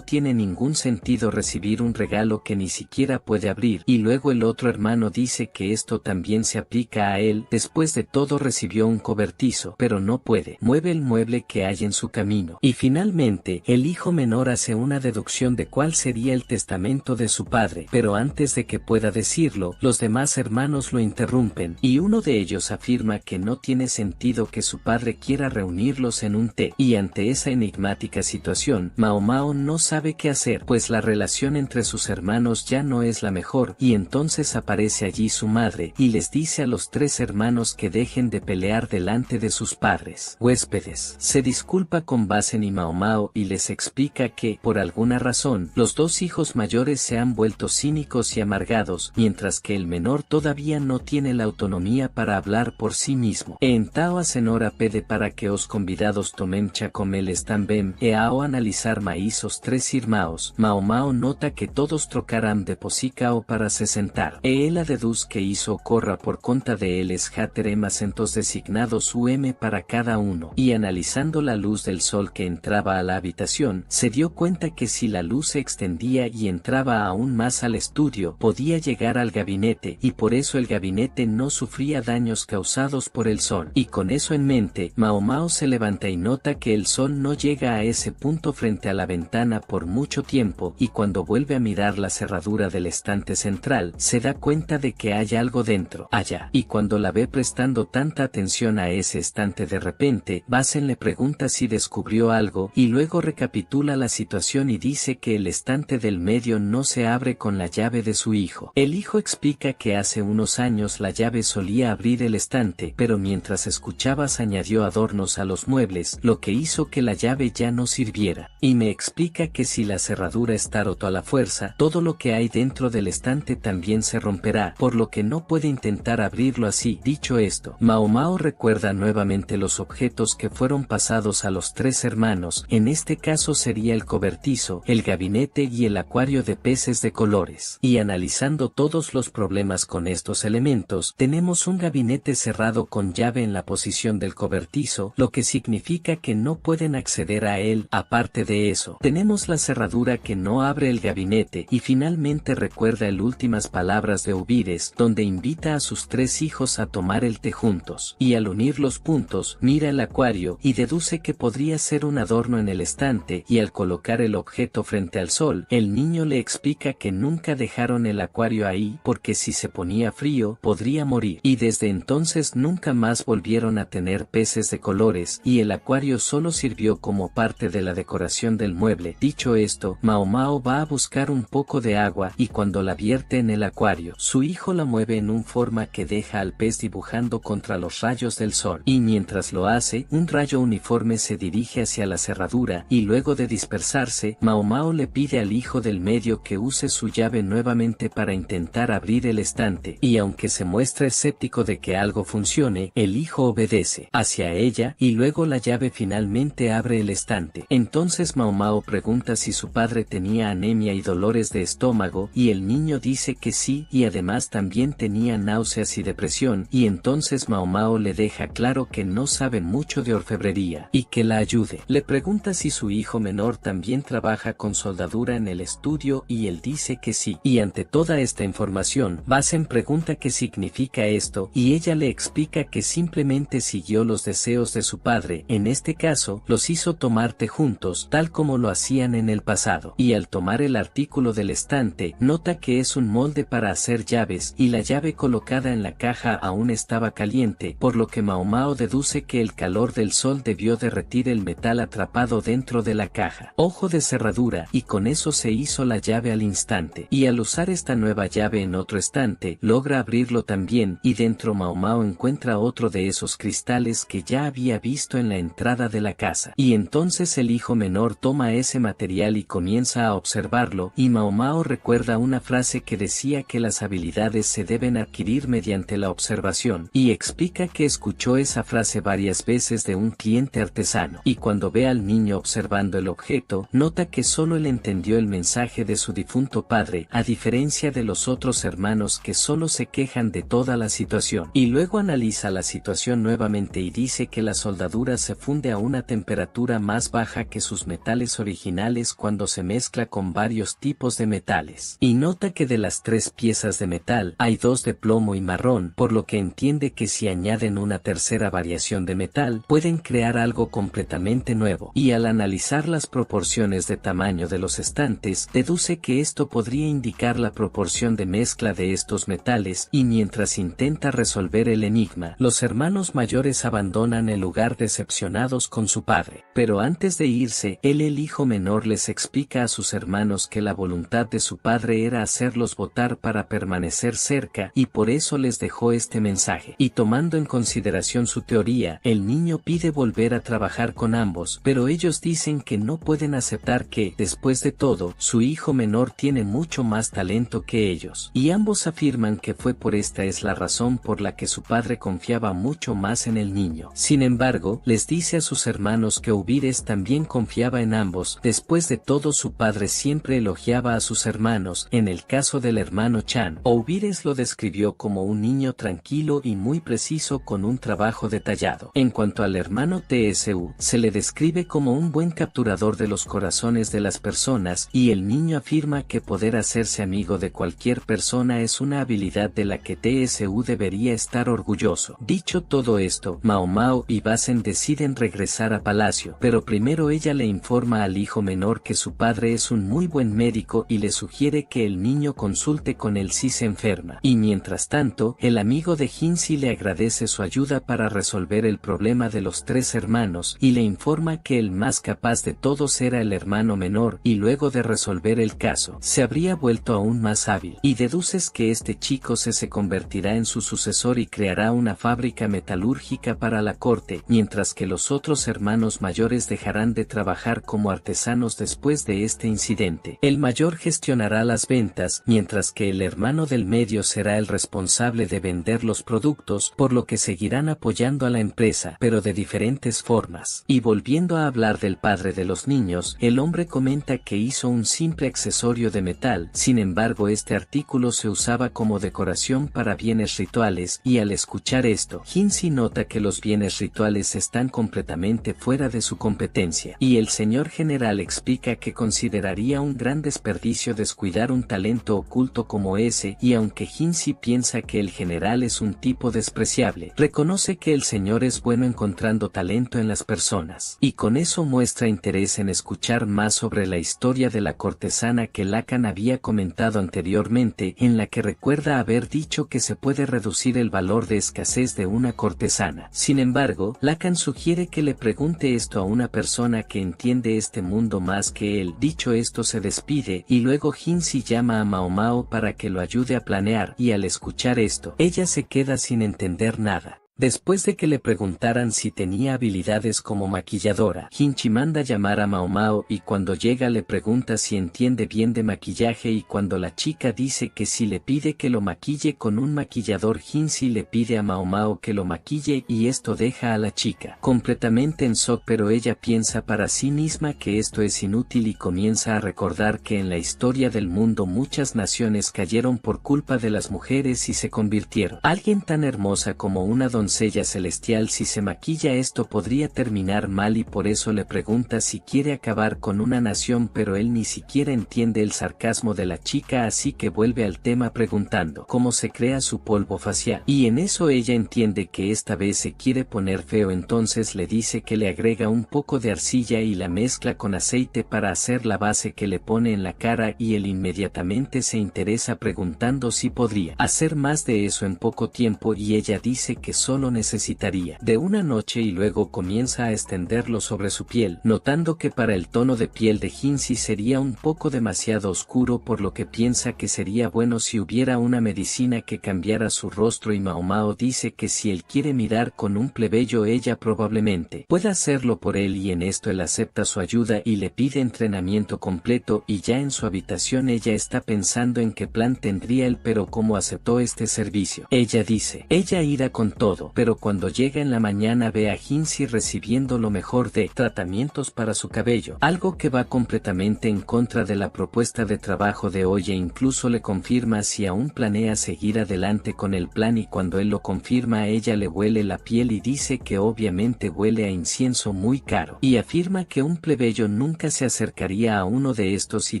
tiene ningún sentido recibir un regalo que ni siquiera puede abrir. Y luego el otro hermano dice que esto también se aplica a él. Después de todo recibió un cobertizo, pero no puede. Mueve el mueble que hay en su camino. Y finalmente, el hijo menor hace una deducción de cuál sería el testamento de su padre, pero antes de que pueda decirlo, los demás hermanos lo interrumpen, y uno de ellos afirma que no tiene sentido que su padre quiera reunirlos en un té. Y ante esa enigmática situación, Mao Mao no sabe qué hacer, pues la relación entre sus hermanos ya no es la mejor, y entonces aparece allí su madre, y les dice a los tres hermanos que dejen de pelear delante de sus padres. Huéspedes. Se disculpa con Basen y Mao Mao y les explica que, por alguna razón, los dos hijos mayores se han vuelto cínicos y amargados, mientras que el menor todavía no tiene la autonomía para hablar por sí mismo. En Tao Senora pede para que os convidados tomen chacomeles também e ao analizar maíz os tres irmãos. Mao Mao nota que todos trocaram de posicao para se sentar. E ela deduz que hizo corra por conta de eles já terem acentos designados para cada uno. Y analizando la luz del sol que entraba a la habitación, se dio cuenta que si la luz se extendía y entraba aún más al estudio, podía llegar al gabinete, y por eso el gabinete no sufría daños causados por el sol. Y con eso en mente, Mao Mao se levanta y nota que el sol no llega a ese punto frente a la ventana por mucho tiempo, y cuando vuelve a mirar la cerradura del estante central, se da cuenta de que hay algo dentro, allá. Y cuando la ve prestando tanta atención a ese estante, de repente, Basen le pregunta si descubrió algo, y luego recapitula la situación y dice que el estante del medio no se abre con la llave de su hijo. El hijo explica que hace unos años la llave solía abrir el estante, pero mientras escuchabas añadió adornos a los muebles, lo que hizo que la llave ya no sirviera. Y me explica que si la cerradura está rota a la fuerza, todo lo que hay dentro del estante también se romperá, por lo que no puede intentar abrirlo así. Dicho esto, Mao Mao recuerda nuevamente los objetos que fueron pasados a los tres hermanos. En este caso sería el cobertizo, el gabinete y el acuario de peces de colores. Y analizando todos los problemas con estos elementos, tenemos un gabinete cerrado con llave en la posición del cobertizo, lo que significa que no pueden acceder a él. Aparte de eso, tenemos la cerradura que no abre el gabinete, y finalmente recuerda el últimas palabras de Ubides, donde invita a sus tres hijos a tomar el té juntos. Y al unir los puntos, mira el acuario y deduce que podría ser un adorno en el estante, y al colocar el objeto frente al sol, el niño le explica que nunca dejaron el acuario ahí porque si se ponía frío podría morir, y desde entonces nunca más volvieron a tener peces de colores, y el acuario solo sirvió como parte de la decoración del mueble. Dicho esto, Mao Mao va a buscar un poco de agua, y cuando la vierte en el acuario, su hijo la mueve en una forma que deja al pez dibujando contra los rayos del sol, y mientras lo hace, un rayo uniforme se dirige hacia la cerradura, y luego de dispersarse, Mao Mao le pide al hijo del medio que use su llave nuevamente para intentar abrir el estante, y aunque se muestra escéptico de que algo funcione, el hijo obedece hacia ella, y luego la llave finalmente abre el estante. Entonces Mao Mao pregunta si su padre tenía anemia y dolores de estómago, y el niño dice que sí, y además también tenía náuseas y depresión, y entonces Mao Mao le deja claro que no sabe mucho de orfebrería, y que la ayude. Le pregunta si su hijo menor también trabaja con soldadura en el estudio, y él dice que sí. Y ante toda esta información, Basen pregunta qué significa esto, y ella le explica que simplemente siguió los deseos de su padre. En este caso, los hizo tomar té juntos, tal como lo hacían en el pasado. Y al tomar el artículo del estante, nota que es un molde para hacer llaves, y la llave colocada en la caja aún estaba caliente, por lo que Mao Mao deduce que el calor del sol debió derretir el metal metal atrapado dentro de la caja. Ojo de cerradura, y con eso se hizo la llave al instante. Y al usar esta nueva llave en otro estante, logra abrirlo también, y dentro Mao Mao encuentra otro de esos cristales que ya había visto en la entrada de la casa. Y entonces el hijo menor toma ese material y comienza a observarlo, y Mao Mao recuerda una frase que decía que las habilidades se deben adquirir mediante la observación, y explica que escuchó esa frase varias veces de un cliente artesano, y cuando ve al niño observando el objeto, nota que solo él entendió el mensaje de su difunto padre, a diferencia de los otros hermanos que solo se quejan de toda la situación. Y luego analiza la situación nuevamente y dice que la soldadura se funde a una temperatura más baja que sus metales originales cuando se mezcla con varios tipos de metales. Y nota que de las 3 piezas de metal, hay 2 de plomo y marrón, por lo que entiende que si añaden una tercera variación de metal, pueden crear algo completamente nuevo. Y al analizar las proporciones de tamaño de los estantes, deduce que esto podría indicar la proporción de mezcla de estos metales, y mientras intenta resolver el enigma, los hermanos mayores abandonan el lugar decepcionados con su padre. Pero antes de irse, el hijo menor les explica a sus hermanos que la voluntad de su padre era hacerlos votar para permanecer cerca, y por eso les dejó este mensaje. Y tomando en consideración su teoría, el niño pide volver a trabajar con ambos, pero ellos dicen que no pueden aceptar que, después de todo, su hijo menor tiene mucho más talento que ellos. Y ambos afirman que fue por esta es la razón por la que su padre confiaba mucho más en el niño. Sin embargo, les dice a sus hermanos que Obires también confiaba en ambos. Después de todo, su padre siempre elogiaba a sus hermanos. En el caso del hermano Chan, Obires lo describió como un niño tranquilo y muy preciso con un trabajo detallado. En cuanto al hermano Tsu, se le describe como un buen capturador de los corazones de las personas, y el niño afirma que poder hacerse amigo de cualquier persona es una habilidad de la que Tsu debería estar orgulloso. Dicho todo esto, Mao Mao y Basen deciden regresar a palacio, pero primero ella le informa al hijo menor que su padre es un muy buen médico y le sugiere que el niño consulte con él si se enferma. Y mientras tanto, el amigo de Jinsi le agradece su ayuda para resolver el problema de los 3 hermanos, y le informa que el más capaz de todos era el hermano menor, y luego de resolver el caso, se habría vuelto aún más hábil. Y deduces que este chico se convertirá en su sucesor y creará una fábrica metalúrgica para la corte, mientras que los otros hermanos mayores dejarán de trabajar como artesanos después de este incidente. El mayor gestionará las ventas, mientras que el hermano del medio será el responsable de vender los productos, por lo que seguirán apoyando a la empresa, pero de diferentes formas. Y volviendo a hablar del padre de los niños, el hombre comenta que hizo un simple accesorio de metal. Sin embargo, este artículo se usaba como decoración para bienes rituales, y al escuchar esto, Jinsi nota que los bienes rituales están completamente fuera de su competencia, y el señor general explica que consideraría un gran desperdicio descuidar un talento oculto como ese, y aunque Jinsi piensa que el general es un tipo despreciable, reconoce que el señor es bueno encontrando talento en las personas, y con eso muestra interés en escuchar más sobre la historia de la cortesana que Lacan había comentado anteriormente, en la que recuerda haber dicho que se puede reducir el valor de escasez de una cortesana. Sin embargo, Lacan sugiere que le pregunte esto a una persona que entiende este mundo más que él. Dicho esto, se despide, y luego Jinsi llama a Mao Mao para que lo ayude a planear, y al escuchar esto, ella se queda sin entender nada. Después de que le preguntaran si tenía habilidades como maquilladora, Jinchi manda llamar a Mao Mao y cuando llega le pregunta si entiende bien de maquillaje, y cuando la chica dice que sí le pide que lo maquille con un maquillador, Jinchi le pide a Mao Mao que lo maquille y esto deja a la chica completamente en shock, pero ella piensa para sí misma que esto es inútil y comienza a recordar que en la historia del mundo muchas naciones cayeron por culpa de las mujeres y se convirtieron. Alguien tan hermosa como una doncella celestial, si se maquilla esto podría terminar mal, y por eso le pregunta si quiere acabar con una nación, pero él ni siquiera entiende el sarcasmo de la chica, así que vuelve al tema preguntando cómo se crea su polvo facial, y en eso ella entiende que esta vez se quiere poner feo, entonces le dice que le agrega un poco de arcilla y la mezcla con aceite para hacer la base que le pone en la cara, y él inmediatamente se interesa preguntando si podría hacer más de eso en poco tiempo, y ella dice que solo solo necesitaría de una noche y luego comienza a extenderlo sobre su piel, notando que para el tono de piel de Hinsi sería un poco demasiado oscuro, por lo que piensa que sería bueno si hubiera una medicina que cambiara su rostro, y Mao Mao dice que si él quiere mirar con un plebeyo ella probablemente pueda hacerlo por él, y en esto él acepta su ayuda y le pide entrenamiento completo. Y ya en su habitación ella está pensando en qué plan tendría él, pero cómo aceptó este servicio. Ella dice, ella irá con todo, pero cuando llega en la mañana ve a Hinsi recibiendo lo mejor de tratamientos para su cabello, algo que va completamente en contra de la propuesta de trabajo de hoy, e incluso le confirma si aún planea seguir adelante con el plan, y cuando él lo confirma a ella le huele la piel y dice que obviamente huele a incienso muy caro, y afirma que un plebeyo nunca se acercaría a uno de estos, y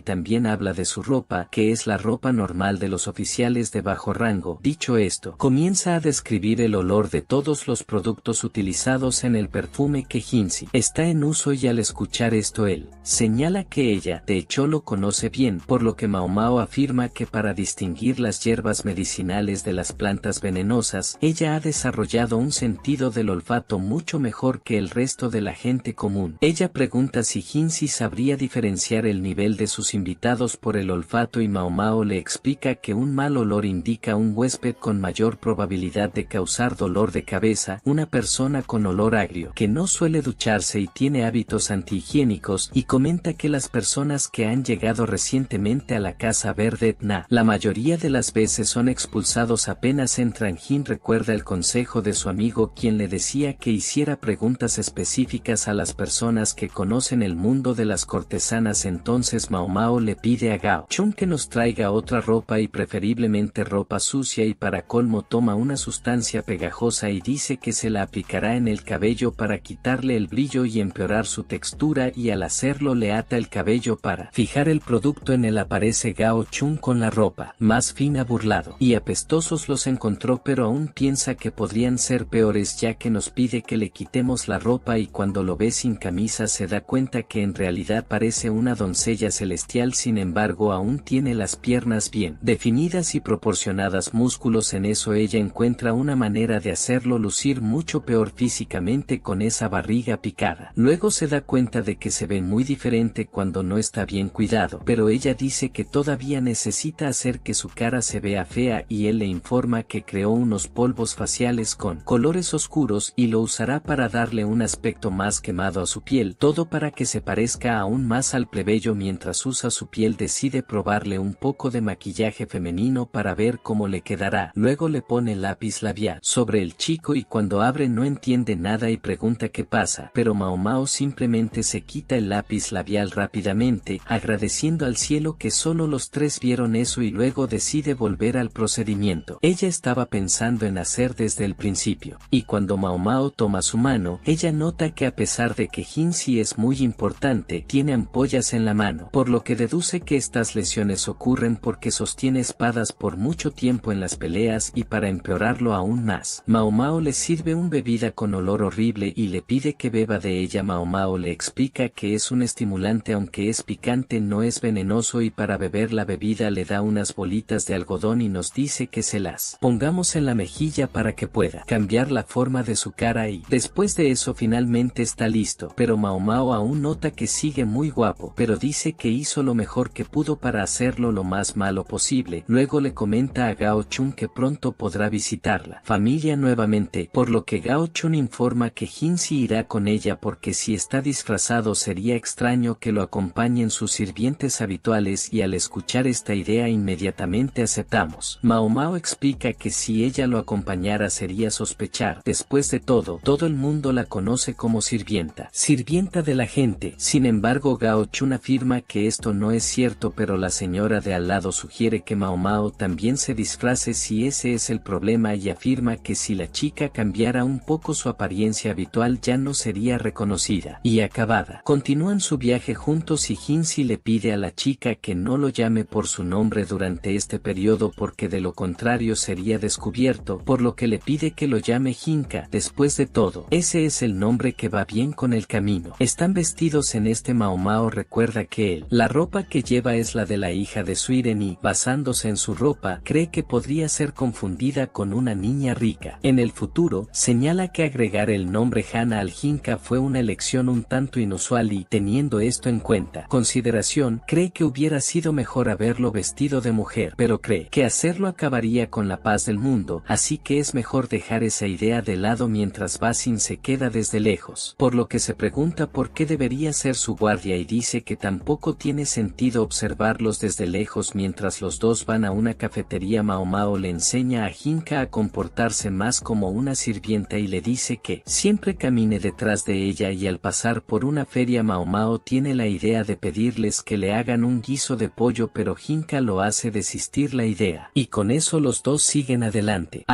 también habla de su ropa, que es la ropa normal de los oficiales de bajo rango. Dicho esto, comienza a describir el olor de todos los productos utilizados en el perfume que Hinsi está en uso, y al escuchar esto él señala que ella de hecho lo conoce bien, por lo que Mao Mao afirma que para distinguir las hierbas medicinales de las plantas venenosas, ella ha desarrollado un sentido del olfato mucho mejor que el resto de la gente común. Ella pregunta si Hinsi sabría diferenciar el nivel de sus invitados por el olfato, y Mao Mao le explica que un mal olor indica un huésped con mayor probabilidad de causar dolor de cabeza, una persona con olor agrio que no suele ducharse y tiene hábitos antihigiénicos, y comenta que las personas que han llegado recientemente a la Casa Verde Etna, la mayoría de las veces son expulsados apenas entran. Jin recuerda el consejo de su amigo, quien le decía que hiciera preguntas específicas a las personas que conocen el mundo de las cortesanas. Entonces Mao Mao le pide a Gao Chun que nos traiga otra ropa, y preferiblemente ropa sucia, y para colmo toma una sustancia pegajosa y dice que se la aplicará en el cabello para quitarle el brillo y empeorar su textura, y al hacerlo le ata el cabello para fijar el producto en él. Aparece Gao Chun con la ropa más fina, burlado y apestosos los encontró, pero aún piensa que podrían ser peores, ya que nos pide que le quitemos la ropa, y cuando lo ve sin camisa se da cuenta que en realidad parece una doncella celestial. Sin embargo aún tiene las piernas bien definidas y proporcionadas músculos. En eso ella encuentra una manera de hacerlo lucir mucho peor físicamente con esa barriga picada. Luego se da cuenta de que se ve muy diferente cuando no está bien cuidado, pero ella dice que todavía necesita hacer que su cara se vea fea, y él le informa que creó unos polvos faciales con colores oscuros y lo usará para darle un aspecto más quemado a su piel, todo para que se parezca aún más al plebeyo. Mientras usa su piel decide probarle un poco de maquillaje femenino para ver cómo le quedará. Luego le pone lápiz labial sobre el chico, y cuando abre no entiende nada y pregunta qué pasa, pero Mao Mao simplemente se quita el lápiz labial rápidamente, agradeciendo al cielo que solo los tres vieron eso, y luego decide volver al procedimiento. Ella estaba pensando en hacer desde el principio, y cuando Mao Mao toma su mano, ella nota que a pesar de que Hinsi es muy importante, tiene ampollas en la mano, por lo que deduce que estas lesiones ocurren porque sostiene espadas por mucho tiempo en las peleas. Y para empeorarlo aún más, Mao Mao le sirve una bebida con olor horrible y le pide que beba de ella. Mao Mao le explica que es un estimulante, aunque es picante no es venenoso, y para beber la bebida le da unas bolitas de algodón y nos dice que se las pongamos en la mejilla para que pueda cambiar la forma de su cara, y después de eso finalmente está listo. Pero Mao Mao aún nota que sigue muy guapo, pero dice que hizo lo mejor que pudo para hacerlo lo más malo posible. Luego le comenta a Gao Chun que pronto podrá visitar la familia nuevamente, por lo que Gao Chun informa que Hinsi irá con ella porque si está disfrazado sería extraño que lo acompañen sus sirvientes habituales, y al escuchar esta idea inmediatamente aceptamos. Mao Mao explica que si ella lo acompañara sería sospechar. Después de todo el mundo la conoce como sirvienta de la gente. Sin embargo Gao Chun afirma que esto no es cierto, pero la señora de al lado sugiere que Mao Mao también se disfrace si ese es el problema, y afirma que si la chica cambiara un poco su apariencia habitual ya no sería reconocida. Y acabada, continúan su viaje juntos, y Hinsi le pide a la chica que no lo llame por su nombre durante este periodo porque de lo contrario sería descubierto, por lo que le pide que lo llame Jinka. Después de todo, ese es el nombre que va bien con el camino. Están vestidos en este. Mao Mao recuerda que la ropa que lleva es la de la hija de Suiren, y basándose en su ropa cree que podría ser confundida con una niña rica. Jinka. En el futuro, señala que agregar el nombre Hana al Jinka fue una elección un tanto inusual y, teniendo esto en consideración, cree que hubiera sido mejor haberlo vestido de mujer, pero cree que hacerlo acabaría con la paz del mundo, así que es mejor dejar esa idea de lado mientras Basin se queda desde lejos, por lo que se pregunta por qué debería ser su guardia y dice que tampoco tiene sentido observarlos desde lejos mientras los dos van a una cafetería. Mao Mao le enseña a Jinka a comportarse más como una sirvienta y le dice que siempre camine detrás de ella, y al pasar por una feria Mao Mao tiene la idea de pedirles que le hagan un guiso de pollo, pero Jinka lo hace desistir la idea, y con eso los dos siguen adelante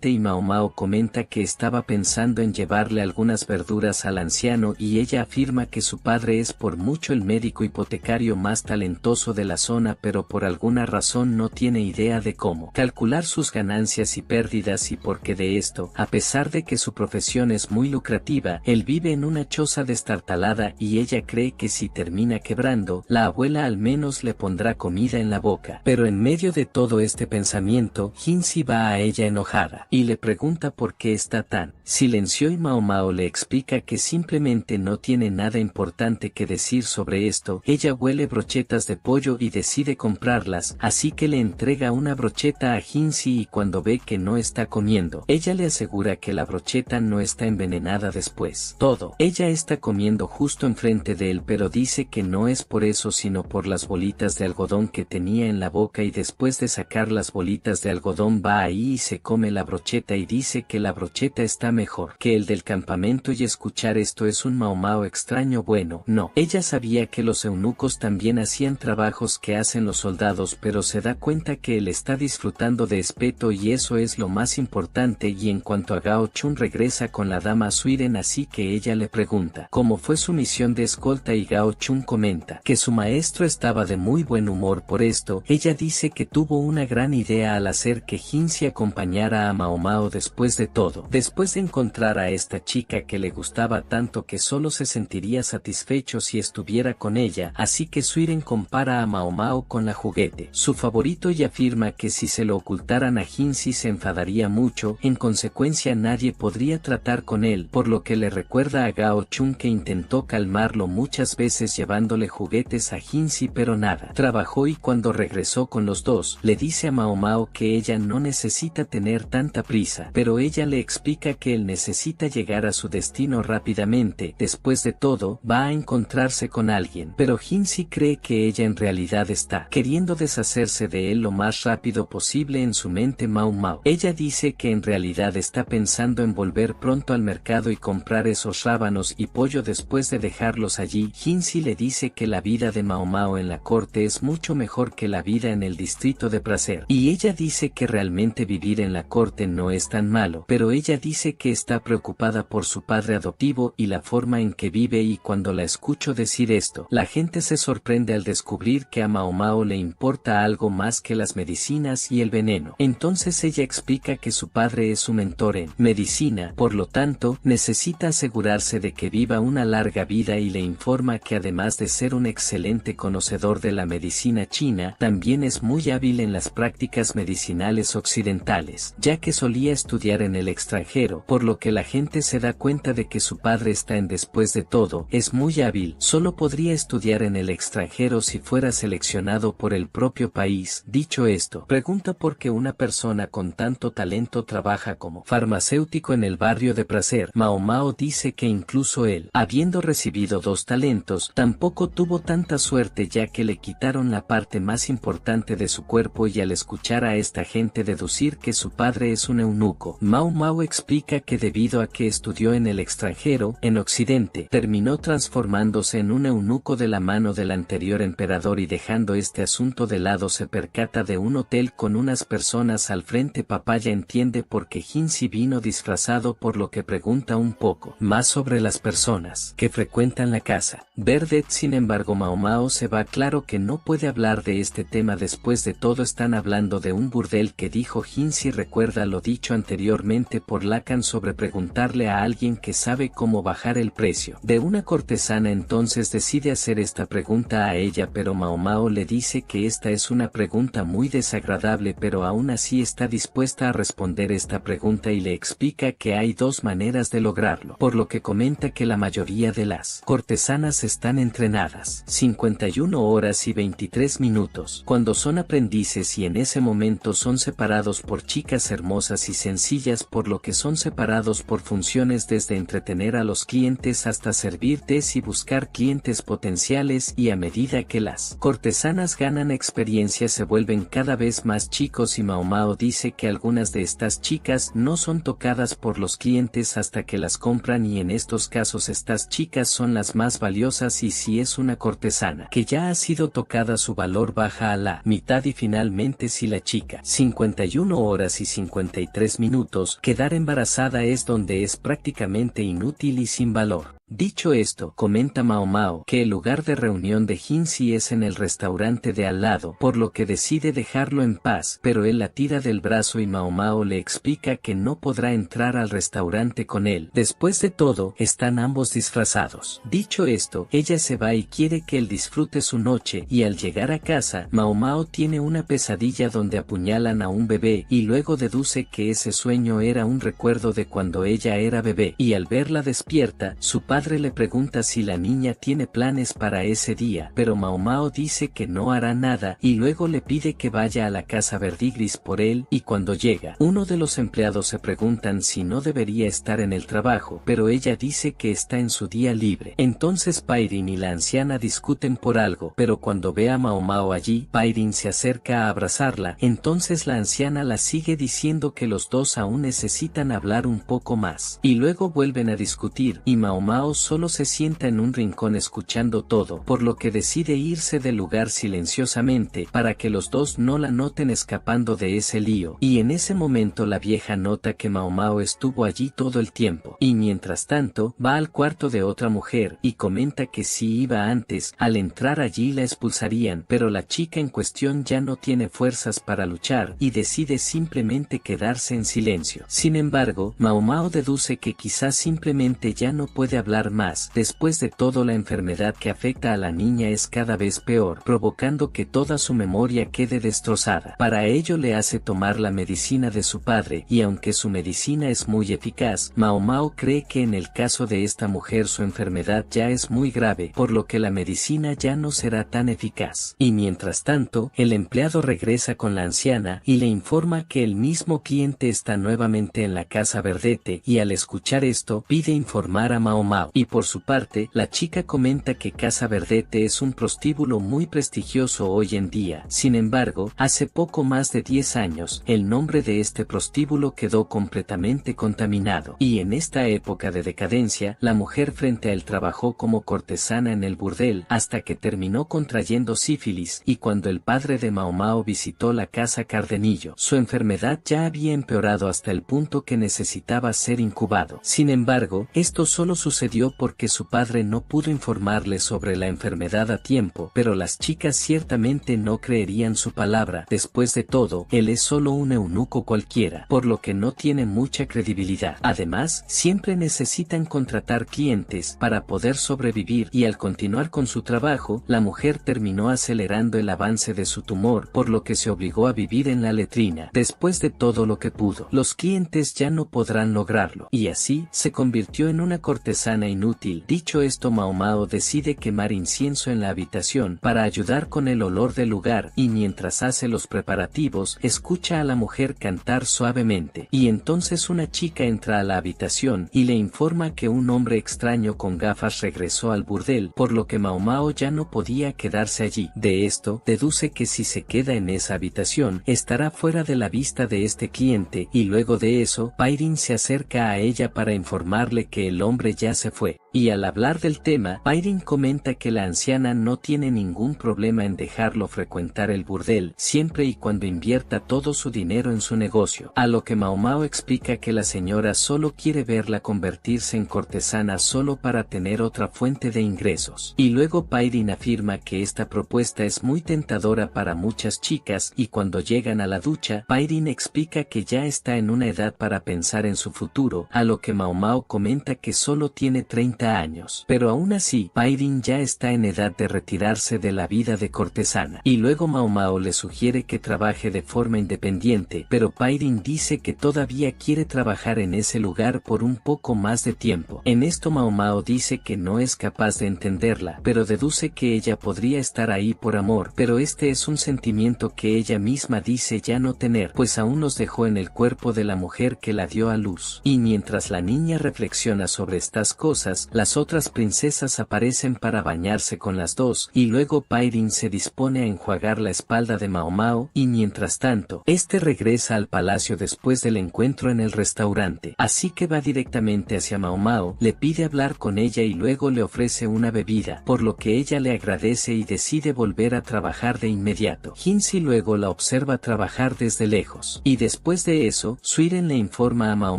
y Mao Mao comenta que estaba pensando en llevarle algunas verduras al anciano, y ella afirma que su padre es por mucho el médico hipotecario más talentoso de la zona, pero por alguna razón no tiene idea de cómo calcular sus ganancias y pérdidas, y porque de esto, a pesar de que su profesión es muy lucrativa, él vive en una choza destartalada y ella cree que si termina quebrando, la abuela al menos le pondrá comida en la boca. Pero en medio de todo este pensamiento, Jinsi va a ella enojada y le pregunta por qué está tan silencio, y Mao Mao le explica que simplemente no tiene nada importante que decir sobre esto. Ella huele brochetas de pollo y decide comprarlas, así que le entrega una brocheta a Jinsi, y cuando ve que no está comiendo, ella le asegura que la brocheta no está envenenada. Después todo, ella está comiendo justo enfrente de él, pero dice que no es por eso sino por las bolitas de algodón que tenía en la boca, y después de sacar las bolitas de algodón va ahí y se come la brocheta y dice que la brocheta está mejor que el del campamento. Y escuchar esto es un Mao Mao extraño. Bueno, no, ella sabía que los eunucos también hacían trabajos que hacen los soldados, pero se da cuenta que él está disfrutando de espeto y eso es lo más importante. Y en cuanto a Gao Chun, regresa con la dama Suiren, así que ella le pregunta cómo fue su misión de escolta y Gao Chun comenta que su maestro estaba de muy buen humor por esto. Ella dice que tuvo una gran idea al hacer que Jinsi acompañara a Mao Mao. Después de todo, después de encontrar a esta chica que le gustaba tanto que solo se sentiría satisfecho si estuviera con ella, así que Suiren compara a Mao Mao con la juguete, su favorito, y afirma que si se lo ocultaran a Jinsi se enfadaría mucho, en consecuencia nadie podría tratar con él, por lo que le recuerda a Gao Chun que intentó calmarlo muchas veces llevándole juguetes a Jinsi, pero nada trabajó, y cuando regresó con los dos, le dice a Mao Mao que ella no necesita tener tanta prisa, pero ella le explica que él necesita llegar a su destino rápidamente. Después de todo, va a encontrarse con alguien, pero Jinsi cree que ella en realidad está queriendo deshacerse de él lo más rápido posible. En su mente Mao Mao, ella dice que en realidad está pensando en volver pronto al mercado y comprar esos rábanos y pollo. Después de dejarlos allí, Jinsi le dice que la vida de Mao Mao en la corte es mucho mejor que la vida en el distrito de placer, y ella dice que realmente vivir en la corte no es tan malo, pero ella dice que está preocupada por su padre adoptivo y la forma en que vive, y cuando la escucho decir esto, la gente se sorprende al descubrir que a Mao Mao le importa algo más que las medicinas y el veneno. Entonces ella explica que su padre es su mentor en medicina, por lo tanto, necesita asegurarse de que viva una larga vida, y le informa que además de ser un excelente conocedor de la medicina china, también es muy hábil en las prácticas medicinales occidentales, ya que solía estudiar en el extranjero, por lo que la gente se da cuenta de que su padre está en después de todo, es muy hábil, solo podría estudiar en el extranjero si fuera seleccionado por el propio país. Dicho esto, pregunta por qué una persona con tanto talento trabaja como farmacéutico en el barrio de placer. Mao Mao dice que incluso él, habiendo recibido 2 talentos, tampoco tuvo tanta suerte, ya que le quitaron la parte más importante de su cuerpo, y al escuchar a esta gente deducir que su padre es un eunuco, Mao Mao explica que debido a que estudió en el extranjero, en Occidente, terminó transformándose en un eunuco de la mano del anterior emperador, y dejando este asunto de lado se percata de un hotel con unas personas al frente. Papaya entiende por qué Jinsi vino disfrazado, por lo que pregunta un poco más sobre las personas que frecuentan la casa verde. Sin embargo, Mao Mao se va claro que no puede hablar de este tema. Después de todo están hablando de un burdel que dijo Jinsi recuerda lo dicho anteriormente por Lacan sobre preguntarle a alguien que sabe cómo bajar el precio de una cortesana. Entonces decide hacer esta pregunta a ella, pero Mao Mao le dice que esta es una pregunta muy desagradable, pero aún así está dispuesta a responder esta esta pregunta y le explica que hay dos maneras de lograrlo, por lo que comenta que la mayoría de las cortesanas están entrenadas 51 horas y 23 minutos cuando son aprendices, y en ese momento son separados por chicas hermosas y sencillas, por lo que son separados por funciones desde entretener a los clientes hasta servir tés y buscar clientes potenciales, y a medida que las cortesanas ganan experiencia se vuelven cada vez más chicos, y Mao Mao dice que algunas de estas chicas no son tocadas por los clientes hasta que las compran, y en estos casos estas chicas son las más valiosas, y si es una cortesana que ya ha sido tocada su valor baja a la mitad, y finalmente si la chica 51 horas y 53 minutos quedar embarazada es donde es prácticamente inútil y sin valor. Dicho esto, comenta Mao Mao que el lugar de reunión de Jinsi es en el restaurante de al lado, por lo que decide dejarlo en paz, pero él la tira del brazo y Mao Mao le explica que no podrá entrar al restaurante con él. Después de todo, están ambos disfrazados. Dicho esto, ella se va y quiere que él disfrute su noche, y al llegar a casa, Mao Mao tiene una pesadilla donde apuñalan a un bebé, y luego deduce que ese sueño era un recuerdo de cuando ella era bebé, y al verla despierta, su padre le pregunta si la niña tiene planes para ese día, pero Mao Mao dice que no hará nada, y luego le pide que vaya a la casa Verdigris por él, y cuando llega, uno de los empleados se preguntan si no debería estar en el trabajo, pero ella dice que está en su día libre. Entonces Pairin y la anciana discuten por algo, pero cuando ve a Mao Mao allí, Pairin se acerca a abrazarla, entonces la anciana la sigue diciendo que los dos aún necesitan hablar un poco más, y luego vuelven a discutir, y Mao Mao solo se sienta en un rincón escuchando todo, por lo que decide irse del lugar silenciosamente para que los dos no la noten escapando de ese lío, y en ese momento la vieja nota que Mao Mao estuvo allí todo el tiempo, y mientras tanto va al cuarto de otra mujer y comenta que si iba antes, al entrar allí la expulsarían, pero la chica en cuestión ya no tiene fuerzas para luchar y decide simplemente quedarse en silencio. Sin embargo, Mao Mao deduce que quizás simplemente ya no puede hablar más. Después de todo, la enfermedad que afecta a la niña es cada vez peor, provocando que toda su memoria quede destrozada. Para ello le hace tomar la medicina de su padre, y aunque su medicina es muy eficaz, Mao Mao cree que en el caso de esta mujer su enfermedad ya es muy grave, por lo que la medicina ya no será tan eficaz. Y mientras tanto, el empleado regresa con la anciana y le informa que el mismo cliente está nuevamente en la casa Verdete, y al escuchar esto, pide informar a Mao Mao. Y por su parte, la chica comenta que Casa Verdete es un prostíbulo muy prestigioso hoy en día. Sin embargo, hace poco más de 10 años, el nombre de este prostíbulo quedó completamente contaminado, y en esta época de decadencia, la mujer frente a él trabajó como cortesana en el burdel hasta que terminó contrayendo sífilis, y cuando el padre de Mao Mao visitó la casa Cardenillo, su enfermedad ya había empeorado hasta el punto que necesitaba ser incubado. Sin embargo, esto solo sucedió porque su padre no pudo informarle sobre la enfermedad a tiempo, pero las chicas ciertamente no creerían su palabra. Después de todo, él es solo un eunuco cualquiera, por lo que no tiene mucha credibilidad. Además, siempre necesitan contratar clientes para poder sobrevivir, y al continuar con su trabajo, la mujer terminó acelerando el avance de su tumor, por lo que se obligó a vivir en la letrina. Después de todo lo que pudo, los clientes ya no podrán lograrlo, y así se convirtió en una cortesana inútil. Dicho esto, Mao Mao decide quemar incienso en la habitación para ayudar con el olor del lugar, y mientras hace los preparativos, escucha a la mujer cantar suavemente, y entonces una chica entra a la habitación y le informa que un hombre extraño con gafas regresó al burdel, por lo que Mao Mao ya no podía quedarse allí. De esto, deduce que si se queda en esa habitación, estará fuera de la vista de este cliente, y luego de eso, Pairin se acerca a ella para informarle que el hombre ya se fue. Y al hablar del tema, Pairin comenta que la anciana no tiene ningún problema en dejarlo frecuentar el burdel, siempre y cuando invierta todo su dinero en su negocio, a lo que Mao Mao explica que la señora solo quiere verla convertirse en cortesana solo para tener otra fuente de ingresos. Y luego Pairin afirma que esta propuesta es muy tentadora para muchas chicas, y cuando llegan a la ducha, Pairin explica que ya está en una edad para pensar en su futuro, a lo que Mao Mao comenta que solo tiene tiene 30 años. Pero aún así, Pairin ya está en edad de retirarse de la vida de cortesana. Y luego Mao Mao le sugiere que trabaje de forma independiente, pero Pairin dice que todavía quiere trabajar en ese lugar por un poco más de tiempo. En esto Mao Mao dice que no es capaz de entenderla, pero deduce que ella podría estar ahí por amor, pero este es un sentimiento que ella misma dice ya no tener, pues aún nos dejó en el cuerpo de la mujer que la dio a luz. Y mientras la niña reflexiona sobre estas cosas, las otras princesas aparecen para bañarse con las dos, y luego Pairin se dispone a enjuagar la espalda de Mao Mao, y mientras tanto, este regresa al palacio después del encuentro en el restaurante. Así que va directamente hacia Mao Mao, le pide hablar con ella y luego le ofrece una bebida, por lo que ella le agradece y decide volver a trabajar de inmediato. Hinsi luego la observa trabajar desde lejos. Y después de eso, Suiren le informa a Mao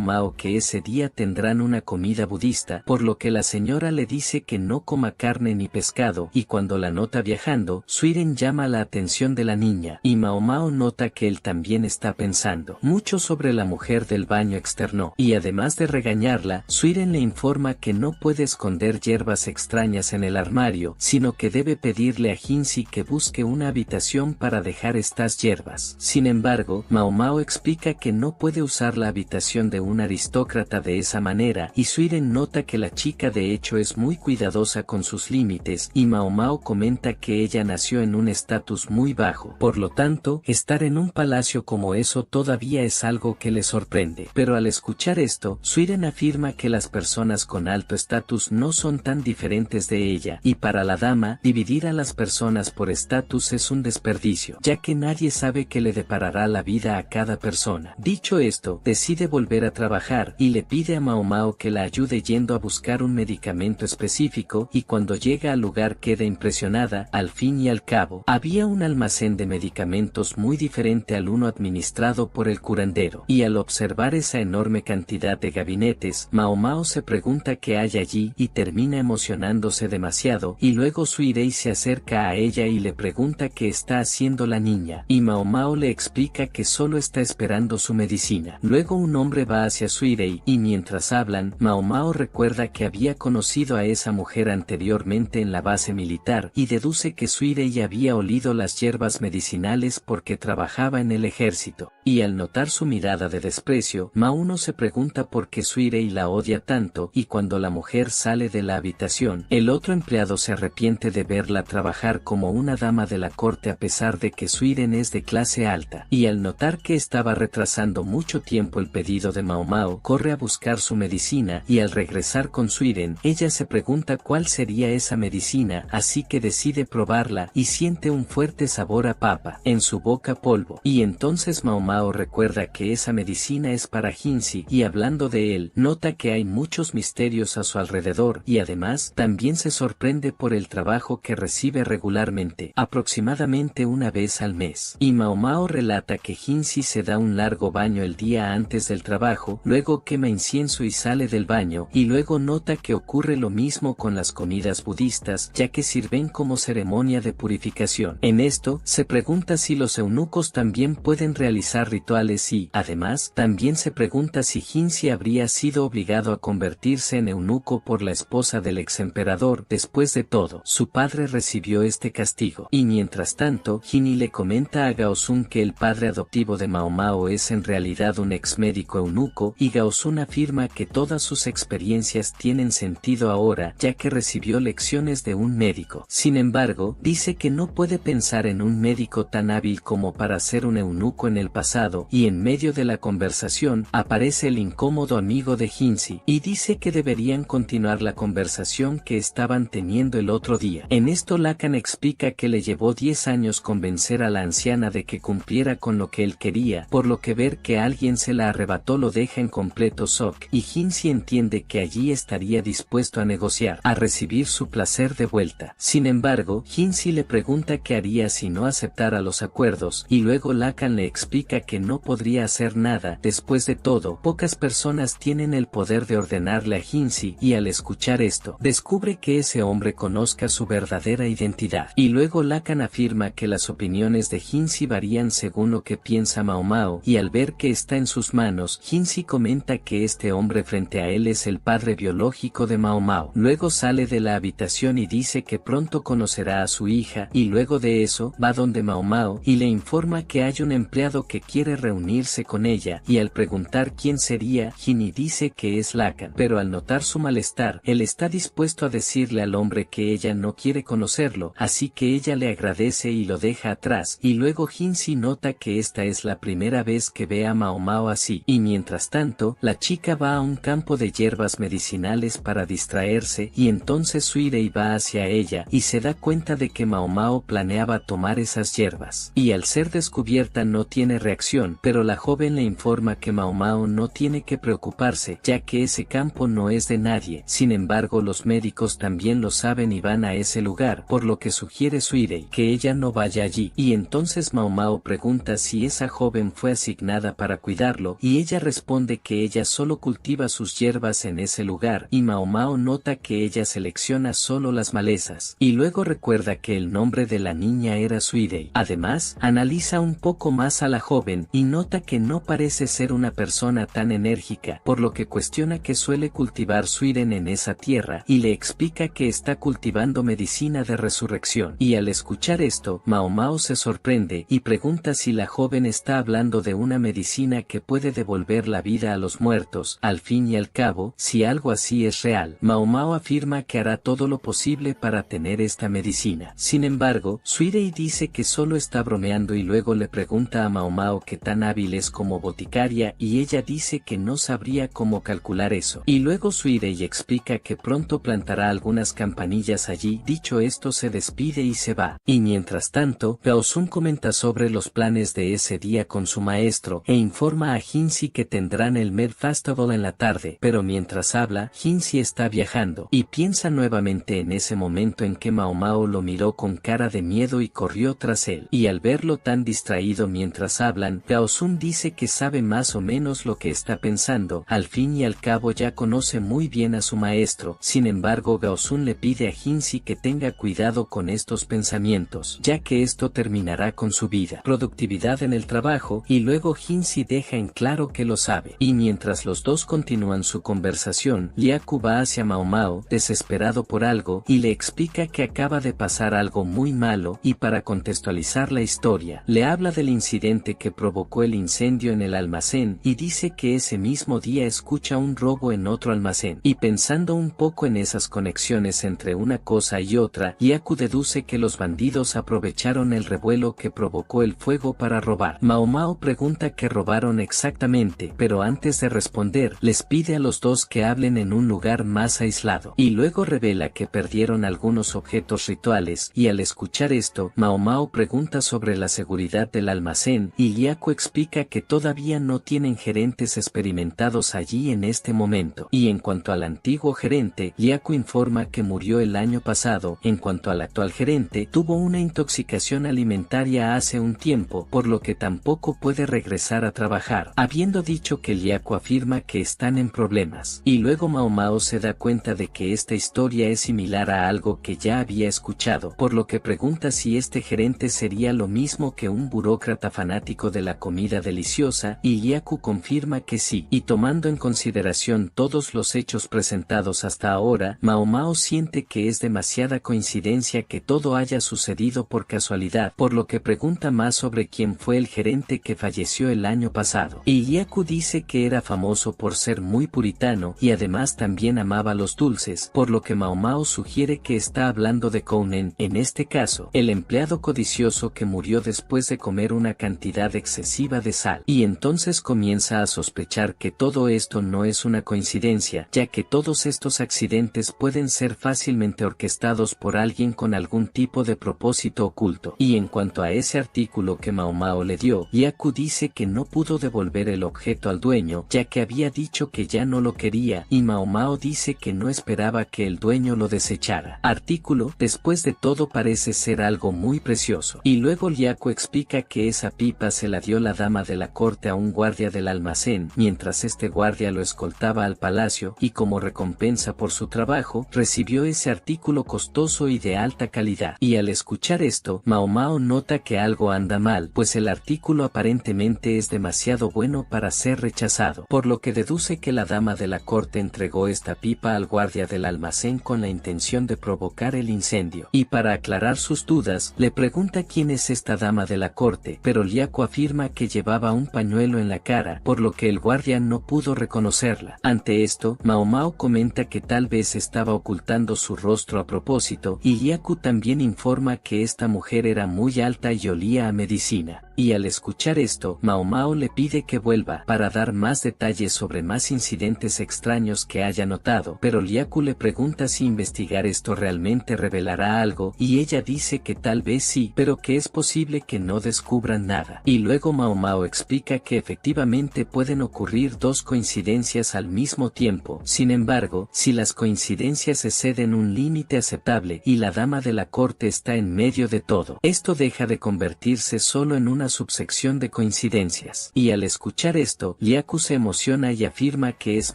Mao que ese día tendrán una comida budista, por lo que la señora le dice que no coma carne ni pescado, y cuando la nota viajando, Suiren llama la atención de la niña, y Mao Mao nota que él también está pensando mucho sobre la mujer del baño externo, y además de regañarla, Suiren le informa que no puede esconder hierbas extrañas en el armario, sino que debe pedirle a Hinsi que busque una habitación para dejar estas hierbas. Sin embargo, Mao Mao explica que no puede usar la habitación de un aristócrata de esa manera, y Suiren nota que la chica de hecho es muy cuidadosa con sus límites, y Mao Mao comenta que ella nació en un estatus muy bajo, por lo tanto, estar en un palacio como eso todavía es algo que le sorprende. Pero al escuchar esto, Suiren afirma que las personas con alto estatus no son tan diferentes de ella, y para la dama, dividir a las personas por estatus es un desperdicio, ya que nadie sabe qué le deparará la vida a cada persona. Dicho esto, decide volver a trabajar, y le pide a Mao Mao que la ayude yendo a buscar un medicamento específico, y cuando llega al lugar queda impresionada. Al fin y al cabo, había un almacén de medicamentos muy diferente al uno administrado por el curandero, y al observar esa enorme cantidad de gabinetes, Mao Mao se pregunta qué hay allí, y termina emocionándose demasiado, y luego Suirei se acerca a ella y le pregunta qué está haciendo la niña, y Mao Mao le explica que solo está esperando su medicina. Luego un hombre va hacia Suirei, y mientras hablan, Mao Mao recuerda que había conocido a esa mujer anteriormente en la base militar, y deduce que Suirei había olido las hierbas medicinales porque trabajaba en el ejército, y al notar su mirada de desprecio, Mao no se pregunta por qué Suirei la odia tanto, y cuando la mujer sale de la habitación, el otro empleado se arrepiente de verla trabajar como una dama de la corte a pesar de que Suiren es de clase alta, y al notar que estaba retrasando mucho tiempo el pedido de Mao Mao, corre a buscar su medicina, y al regresar con Suiren, ella se pregunta cuál sería esa medicina, así que decide probarla, y siente un fuerte sabor a papa, en su boca polvo, y entonces Mao Mao recuerda que esa medicina es para Hinsi, y hablando de él, nota que hay muchos misterios a su alrededor, y además, también se sorprende por el trabajo que recibe regularmente, aproximadamente una vez al mes. Y Mao Mao relata que Hinsi se da un largo baño el día antes del trabajo, luego quema incienso y sale del baño, y luego nota que ocurre lo mismo con las comidas budistas, ya que sirven como ceremonia de purificación. En esto, se pregunta si los eunucos también pueden realizar rituales y, además, también se pregunta si Hinsi habría sido obligado a convertirse en eunuco por la esposa del ex emperador. Después de todo, su padre recibió este castigo. Y mientras tanto, Hini le comenta a Gaosun que el padre adoptivo de Mao Mao es en realidad un ex médico eunuco, y Gaosun afirma que todas sus experiencias tienen sentido ahora, ya que recibió lecciones de un médico. Sin embargo, dice que no puede pensar en un médico tan hábil como para ser un eunuco en el pasado, y en medio de la conversación, aparece el incómodo amigo de Hinsi, y dice que deberían continuar la conversación que estaban teniendo el otro día. En esto Lacan explica que le llevó 10 años convencer a la anciana de que cumpliera con lo que él quería, por lo que ver que alguien se la arrebató lo deja en completo shock, y Hinsi entiende que allí estaría dispuesto a negociar, a recibir su placer de vuelta. Sin embargo, Hinsi le pregunta qué haría si no aceptara los acuerdos, y luego Lacan le explica que no podría hacer nada. Después de todo, pocas personas tienen el poder de ordenarle a Hinsi, y al escuchar esto, descubre que ese hombre conozca su verdadera identidad. Y luego Lacan afirma que las opiniones de Hinsi varían según lo que piensa Mao Mao, y al ver que está en sus manos, Hinsi comenta que este hombre frente a él es el padre biológico biológico de Mao Mao. Luego sale de la habitación y dice que pronto conocerá a su hija, y luego de eso va donde Mao Mao y le informa que hay un empleado que quiere reunirse con ella, y al preguntar quién sería, Ginny dice que es Lacan, pero al notar su malestar, él está dispuesto a decirle al hombre que ella no quiere conocerlo, así que ella le agradece y lo deja atrás, y luego Jinsi nota que esta es la primera vez que ve a Mao Mao así, y mientras tanto, la chica va a un campo de hierbas medicinales para distraerse, y entonces Suirei va hacia ella, y se da cuenta de que Mao Mao planeaba tomar esas hierbas, y al ser descubierta no tiene reacción, pero la joven le informa que Mao Mao no tiene que preocuparse, ya que ese campo no es de nadie. Sin embargo, los médicos también lo saben y van a ese lugar, por lo que sugiere Suirei que ella no vaya allí, y entonces Mao Mao pregunta si esa joven fue asignada para cuidarlo, y ella responde que ella solo cultiva sus hierbas en ese lugar, y Mao Mao nota que ella selecciona solo las malezas, y luego recuerda que el nombre de la niña era Suirei. Además, analiza un poco más a la joven, y nota que no parece ser una persona tan enérgica, por lo que cuestiona que suele cultivar Suiren en esa tierra, y le explica que está cultivando medicina de resurrección, y al escuchar esto, Mao Mao se sorprende, y pregunta si la joven está hablando de una medicina que puede devolver la vida a los muertos. Al fin y al cabo, si algo así es real, Mao Mao afirma que hará todo lo posible para tener esta medicina. Sin embargo, Suirei dice que solo está bromeando y luego le pregunta a Mao Mao qué tan hábil es como boticaria, y ella dice que no sabría cómo calcular eso. Y luego Suirei explica que pronto plantará algunas campanillas allí. Dicho esto, se despide y se va. Y mientras tanto, Gaosun comenta sobre los planes de ese día con su maestro, e informa a Jinsi que tendrán el Med Festival en la tarde, pero mientras habla, Jinsi está viajando, y piensa nuevamente en ese momento en que Mao Mao lo miró con cara de miedo y corrió tras él, y al verlo tan distraído mientras hablan, Gaosun dice que sabe más o menos lo que está pensando. Al fin y al cabo ya conoce muy bien a su maestro. Sin embargo, Gaosun le pide a Jinsi que tenga cuidado con estos pensamientos, ya que esto terminará con su vida. Productividad en el trabajo, y luego Jinsi deja en claro que lo sabe. Y mientras los dos continúan su conversación, Liaku va hacia Mao Mao, desesperado por algo, y le explica que acaba de pasar algo muy malo, y para contextualizar la historia, le habla del incidente que provocó el incendio en el almacén, y dice que ese mismo día escucha un robo en otro almacén. Y pensando un poco en esas conexiones entre una cosa y otra, Liaku deduce que los bandidos aprovecharon el revuelo que provocó el fuego para robar. Mao Mao pregunta qué robaron exactamente, pero antes de responder, les pide a los dos que hablen en un lugar más aislado, y luego revela que perdieron algunos objetos rituales, y al escuchar esto, Mao Mao pregunta sobre la seguridad del almacén, y Liaku explica que todavía no tienen gerentes experimentados allí en este momento. Y en cuanto al antiguo gerente, Liaku informa que murió el año pasado. En cuanto al actual gerente, tuvo una intoxicación alimentaria hace un tiempo, por lo que tampoco puede regresar a trabajar. Habiendo dicho que Liaku afirma que están en problemas, y luego Mao Mao se da cuenta de que esta historia es similar a algo que ya había escuchado, por lo que pregunta si este gerente sería lo mismo que un burócrata fanático de la comida deliciosa, y Liaku confirma que sí. Y tomando en consideración todos los hechos presentados hasta ahora, Mao Mao siente que es demasiada coincidencia que todo haya sucedido por casualidad, por lo que pregunta más sobre quién fue el gerente que falleció el año pasado. Y Liaku dice que era famoso por ser muy puritano, y además también amaba los dulces, por lo que Mao Mao sugiere que está hablando de Kounen, en este caso, el empleado codicioso que murió después de comer una cantidad excesiva de sal. Y entonces comienza a sospechar que todo esto no es una coincidencia, ya que todos estos accidentes pueden ser fácilmente orquestados por alguien con algún tipo de propósito oculto. Y en cuanto a ese artículo que Mao Mao le dio, Liaku dice que no pudo devolver el objeto al dueño, ya que había dicho que ya no lo quería, y Mao Mao dice que no esperaba que el dueño lo desechara. Artículo, después de todo parece ser algo muy precioso. Y luego Liaku explica que esa pipa se la dio la dama de la corte a un guardia del almacén, mientras este guardia lo escoltaba al palacio, y como recompensa por su trabajo, recibió ese artículo costoso y de alta calidad. Y al escuchar esto, Mao Mao nota que algo anda mal, pues el artículo aparentemente es demasiado bueno para ser rechazado, por lo que deduce que la dama de la corte entregó entregó esta pipa al guardia del almacén con la intención de provocar el incendio. Y para aclarar sus dudas, le pregunta quién es esta dama de la corte, pero Liaku afirma que llevaba un pañuelo en la cara, por lo que el guardia no pudo reconocerla. Ante esto, Mao Mao comenta que tal vez estaba ocultando su rostro a propósito, y Liaku también informa que esta mujer era muy alta y olía a medicina. Y al escuchar esto, Mao Mao le pide que vuelva para dar más detalles sobre más incidentes extraños que haya notado, pero Liaku le pregunta si investigar esto realmente revelará algo, y ella dice que tal vez sí, pero que es posible que no descubran nada. Y luego Mao Mao explica que efectivamente pueden ocurrir dos coincidencias al mismo tiempo. Sin embargo, si las coincidencias exceden un límite aceptable y la dama de la corte está en medio de todo, esto deja de convertirse solo en una subsección de coincidencias. Y al escuchar esto, Liaku se emociona y afirma que es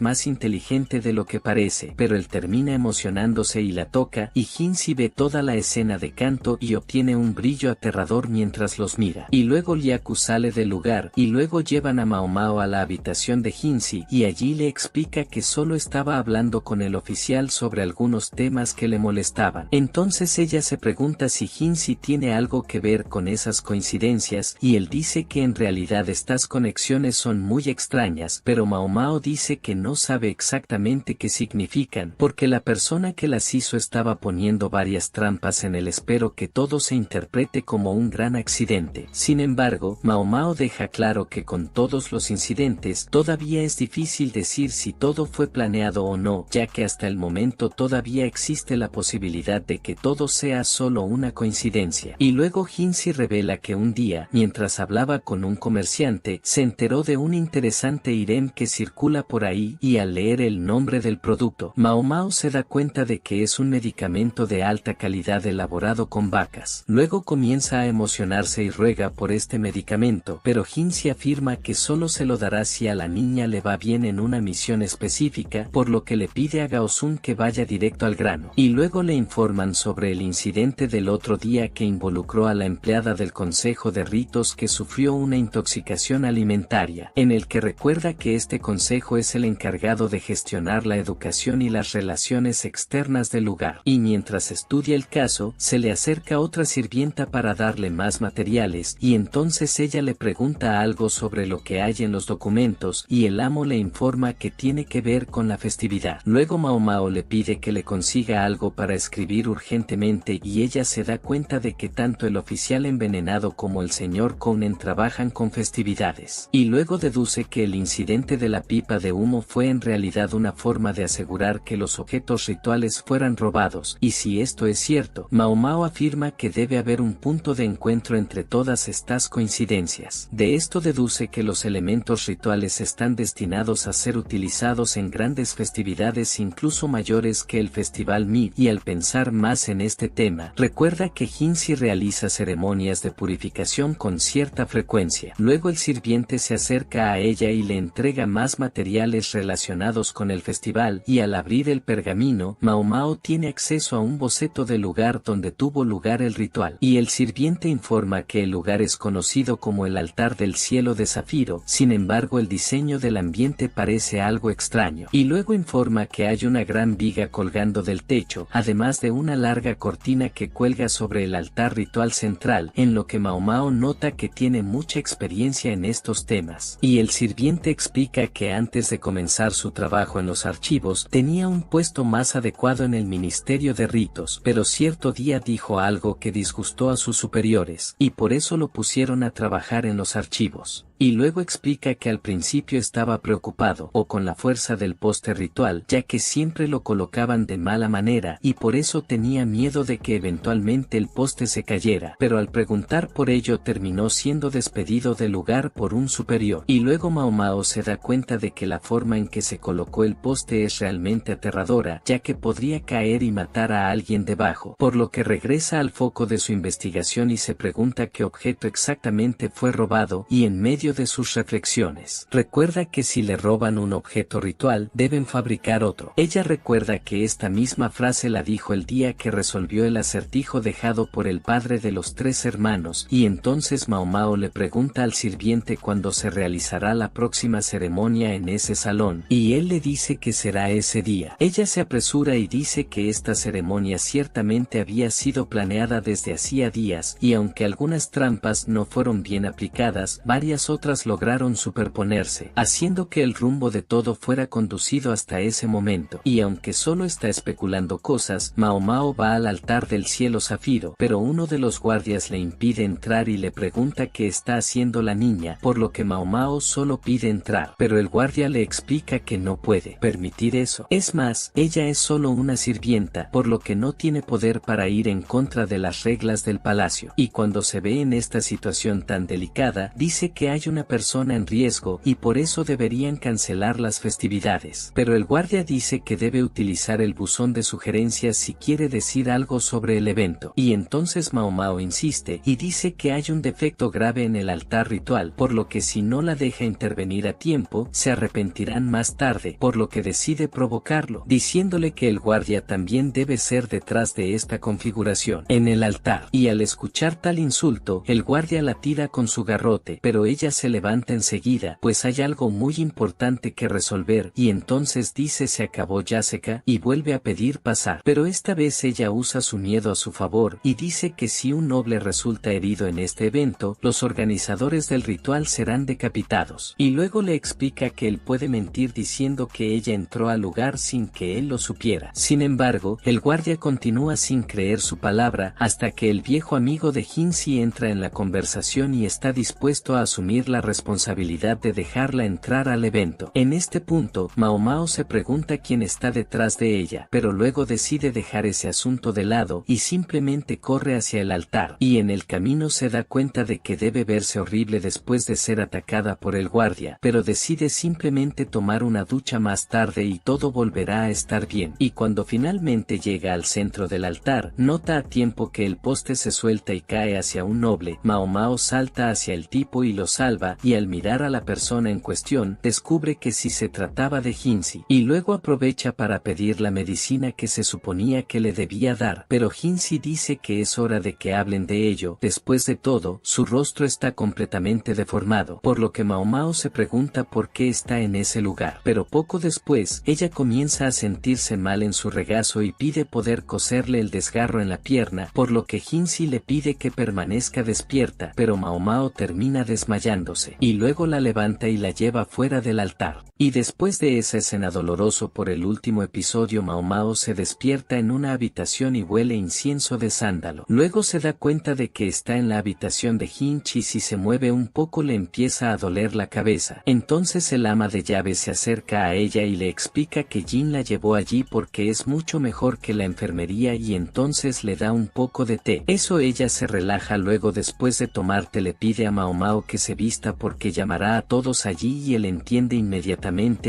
más inteligente de lo que parece, pero él termina emocionándose y la toca, y Jinzi ve toda la escena de canto y obtiene un brillo aterrador mientras los mira. Y luego Liaku sale del lugar, y luego llevan a Mao Mao a la habitación de Jinzi, y allí le explica que solo estaba hablando con el oficial sobre algunos temas que le molestaban. Entonces ella se pregunta si Jinzi tiene algo que ver con esas coincidencias, y él dice que en realidad estas conexiones son muy extrañas, pero Mao Mao dice que no sabe exactamente qué significan, porque la persona que las hizo estaba poniendo varias trampas en él. Espero que todo se interprete como un gran accidente. Sin embargo, Mao Mao deja claro que con todos los incidentes, todavía es difícil decir si todo fue planeado o no, ya que hasta el momento todavía existe la posibilidad de que todo sea solo una coincidencia. Y luego Jinzi revela que un día, mientras hablaba con un comerciante, se enteró de un interesante harem que circula por ahí, y al leer el nombre del producto, Mao Mao se da cuenta de que es un medicamento de alta calidad elaborado con vacas. Luego comienza a emocionarse y ruega por este medicamento, pero Jinzi afirma que solo se lo dará si a la niña le va bien en una misión específica, por lo que le pide a Gaosun que vaya directo al grano. Y luego le informan sobre el incidente del otro día que involucró a la empleada del Consejo de Ritos que sufrió una intoxicación alimentaria, en el que recuerda que este consejo es el encargado de gestionar la educación y las relaciones externas del lugar. Y mientras estudia el caso, se le acerca otra sirvienta para darle más materiales, y entonces ella le pregunta algo sobre lo que hay en los documentos, y el amo le informa que tiene que ver con la festividad. Luego Mao Mao le pide que le consiga algo para escribir urgentemente, y ella se da cuenta de que tanto el oficial envenenado como el señor Kounen trabajan con festividades. Y luego deduce que el incidente de la pipa de humo fue en realidad una forma de asegurar que los objetos rituales fueran robados, y si esto es cierto, Mao Mao afirma que debe haber un punto de encuentro entre todas estas coincidencias. De esto deduce que los elementos rituales están destinados a ser utilizados en grandes festividades incluso mayores que el Festival Mid, y al pensar más en este tema, recuerda que Jinzi realiza ceremonias de purificación con cierta frecuencia. Luego el sirviente se acerca a ella y le entrega más materiales relacionados con el festival, y al abrir el pergamino, Mao Mao tiene acceso a un boceto del lugar donde tuvo lugar el ritual, y el sirviente informa que el lugar es conocido como el altar del cielo de zafiro. Sin embargo, el diseño del ambiente parece algo extraño, y luego informa que hay una gran viga colgando del techo, además de una larga cortina que cuelga sobre el altar ritual central, en lo que Mao Mao nota que tiene mucha experiencia en estos temas. Y el sirviente explica que antes de comenzar su trabajo en los archivos, tenía un puesto más adecuado en el Ministerio de Ritos, pero cierto día dijo algo que disgustó a sus superiores, y por eso lo pusieron a trabajar en los archivos. Y luego explica que al principio estaba preocupado o con la fuerza del poste ritual, ya que siempre lo colocaban de mala manera, y por eso tenía miedo de que eventualmente el poste se cayera, pero al preguntar por ello terminó siendo despedido del lugar por un superior. Y luego Mao Mao se da cuenta de que la forma en que se colocó el poste es realmente aterradora, ya que podría caer y matar a alguien debajo, por lo que regresa al foco de su investigación y se pregunta qué objeto exactamente fue robado, y en medio medio de sus reflexiones. Recuerda que si le roban un objeto ritual, deben fabricar otro. Ella recuerda que esta misma frase la dijo el día que resolvió el acertijo dejado por el padre de los 3 hermanos, y entonces Mao Mao le pregunta al sirviente cuándo se realizará la próxima ceremonia en ese salón, y él le dice que será ese día. Ella se apresura y dice que esta ceremonia ciertamente había sido planeada desde hacía días, y aunque algunas trampas no fueron bien aplicadas, varias otras lograron superponerse, haciendo que el rumbo de todo fuera conducido hasta ese momento. Y aunque solo está especulando cosas, Mao Mao va al altar del cielo zafiro, pero uno de los guardias le impide entrar y le pregunta qué está haciendo la niña, por lo que Mao Mao solo pide entrar, pero el guardia le explica que no puede permitir eso. Es más, ella es solo una sirvienta, por lo que no tiene poder para ir en contra de las reglas del palacio, y cuando se ve en esta situación tan delicada, dice que hay una persona en riesgo y por eso deberían cancelar las festividades. Pero el guardia dice que debe utilizar el buzón de sugerencias si quiere decir algo sobre el evento, y entonces Mao Mao insiste y dice que hay un defecto grave en el altar ritual, por lo que si no la deja intervenir a tiempo, se arrepentirán más tarde, por lo que decide provocarlo, diciéndole que el guardia también debe ser detrás de esta configuración en el altar. Y al escuchar tal insulto, el guardia la tira con su garrote, pero ella se levanta enseguida, pues hay algo muy importante que resolver, y entonces dice se acabó Yasuka, y vuelve a pedir pasar. Pero esta vez ella usa su miedo a su favor, y dice que si un noble resulta herido en este evento, los organizadores del ritual serán decapitados. Y luego le explica que él puede mentir diciendo que ella entró al lugar sin que él lo supiera. Sin embargo, el guardia continúa sin creer su palabra, hasta que el viejo amigo de Jinzi entra en la conversación y está dispuesto a asumir la responsabilidad de dejarla entrar al evento. En este punto, Mao Mao se pregunta quién está detrás de ella, pero luego decide dejar ese asunto de lado y simplemente corre hacia el altar, y en el camino se da cuenta de que debe verse horrible después de ser atacada por el guardia, pero decide simplemente tomar una ducha más tarde y todo volverá a estar bien. Y cuando finalmente llega al centro del altar, nota a tiempo que el poste se suelta y cae hacia un noble. Mao Mao salta hacia el tipo y lo salva, y al mirar a la persona en cuestión, descubre que sí se trataba de Jinzi, y luego aprovecha para pedir la medicina que se suponía que le debía dar, pero Jinzi dice que es hora de que hablen de ello. Después de todo, su rostro está completamente deformado, por lo que Mao Mao se pregunta por qué está en ese lugar. Pero poco después, ella comienza a sentirse mal en su regazo y pide poder coserle el desgarro en la pierna, por lo que Jinzi le pide que permanezca despierta, pero Mao Mao termina desmayándose, y luego la levanta y la lleva fuera del altar. Y después de esa escena doloroso por el último episodio, Mao Mao se despierta en una habitación y huele incienso de sándalo. Luego se da cuenta de que está en la habitación de Jinchi y si se mueve un poco le empieza a doler la cabeza. Entonces el ama de llaves se acerca a ella y le explica que Jin la llevó allí porque es mucho mejor que la enfermería y entonces le da un poco de té. Eso ella se relaja. Luego después de tomar té le pide a Mao Mao que se vista porque llamará a todos allí y él entiende inmediatamente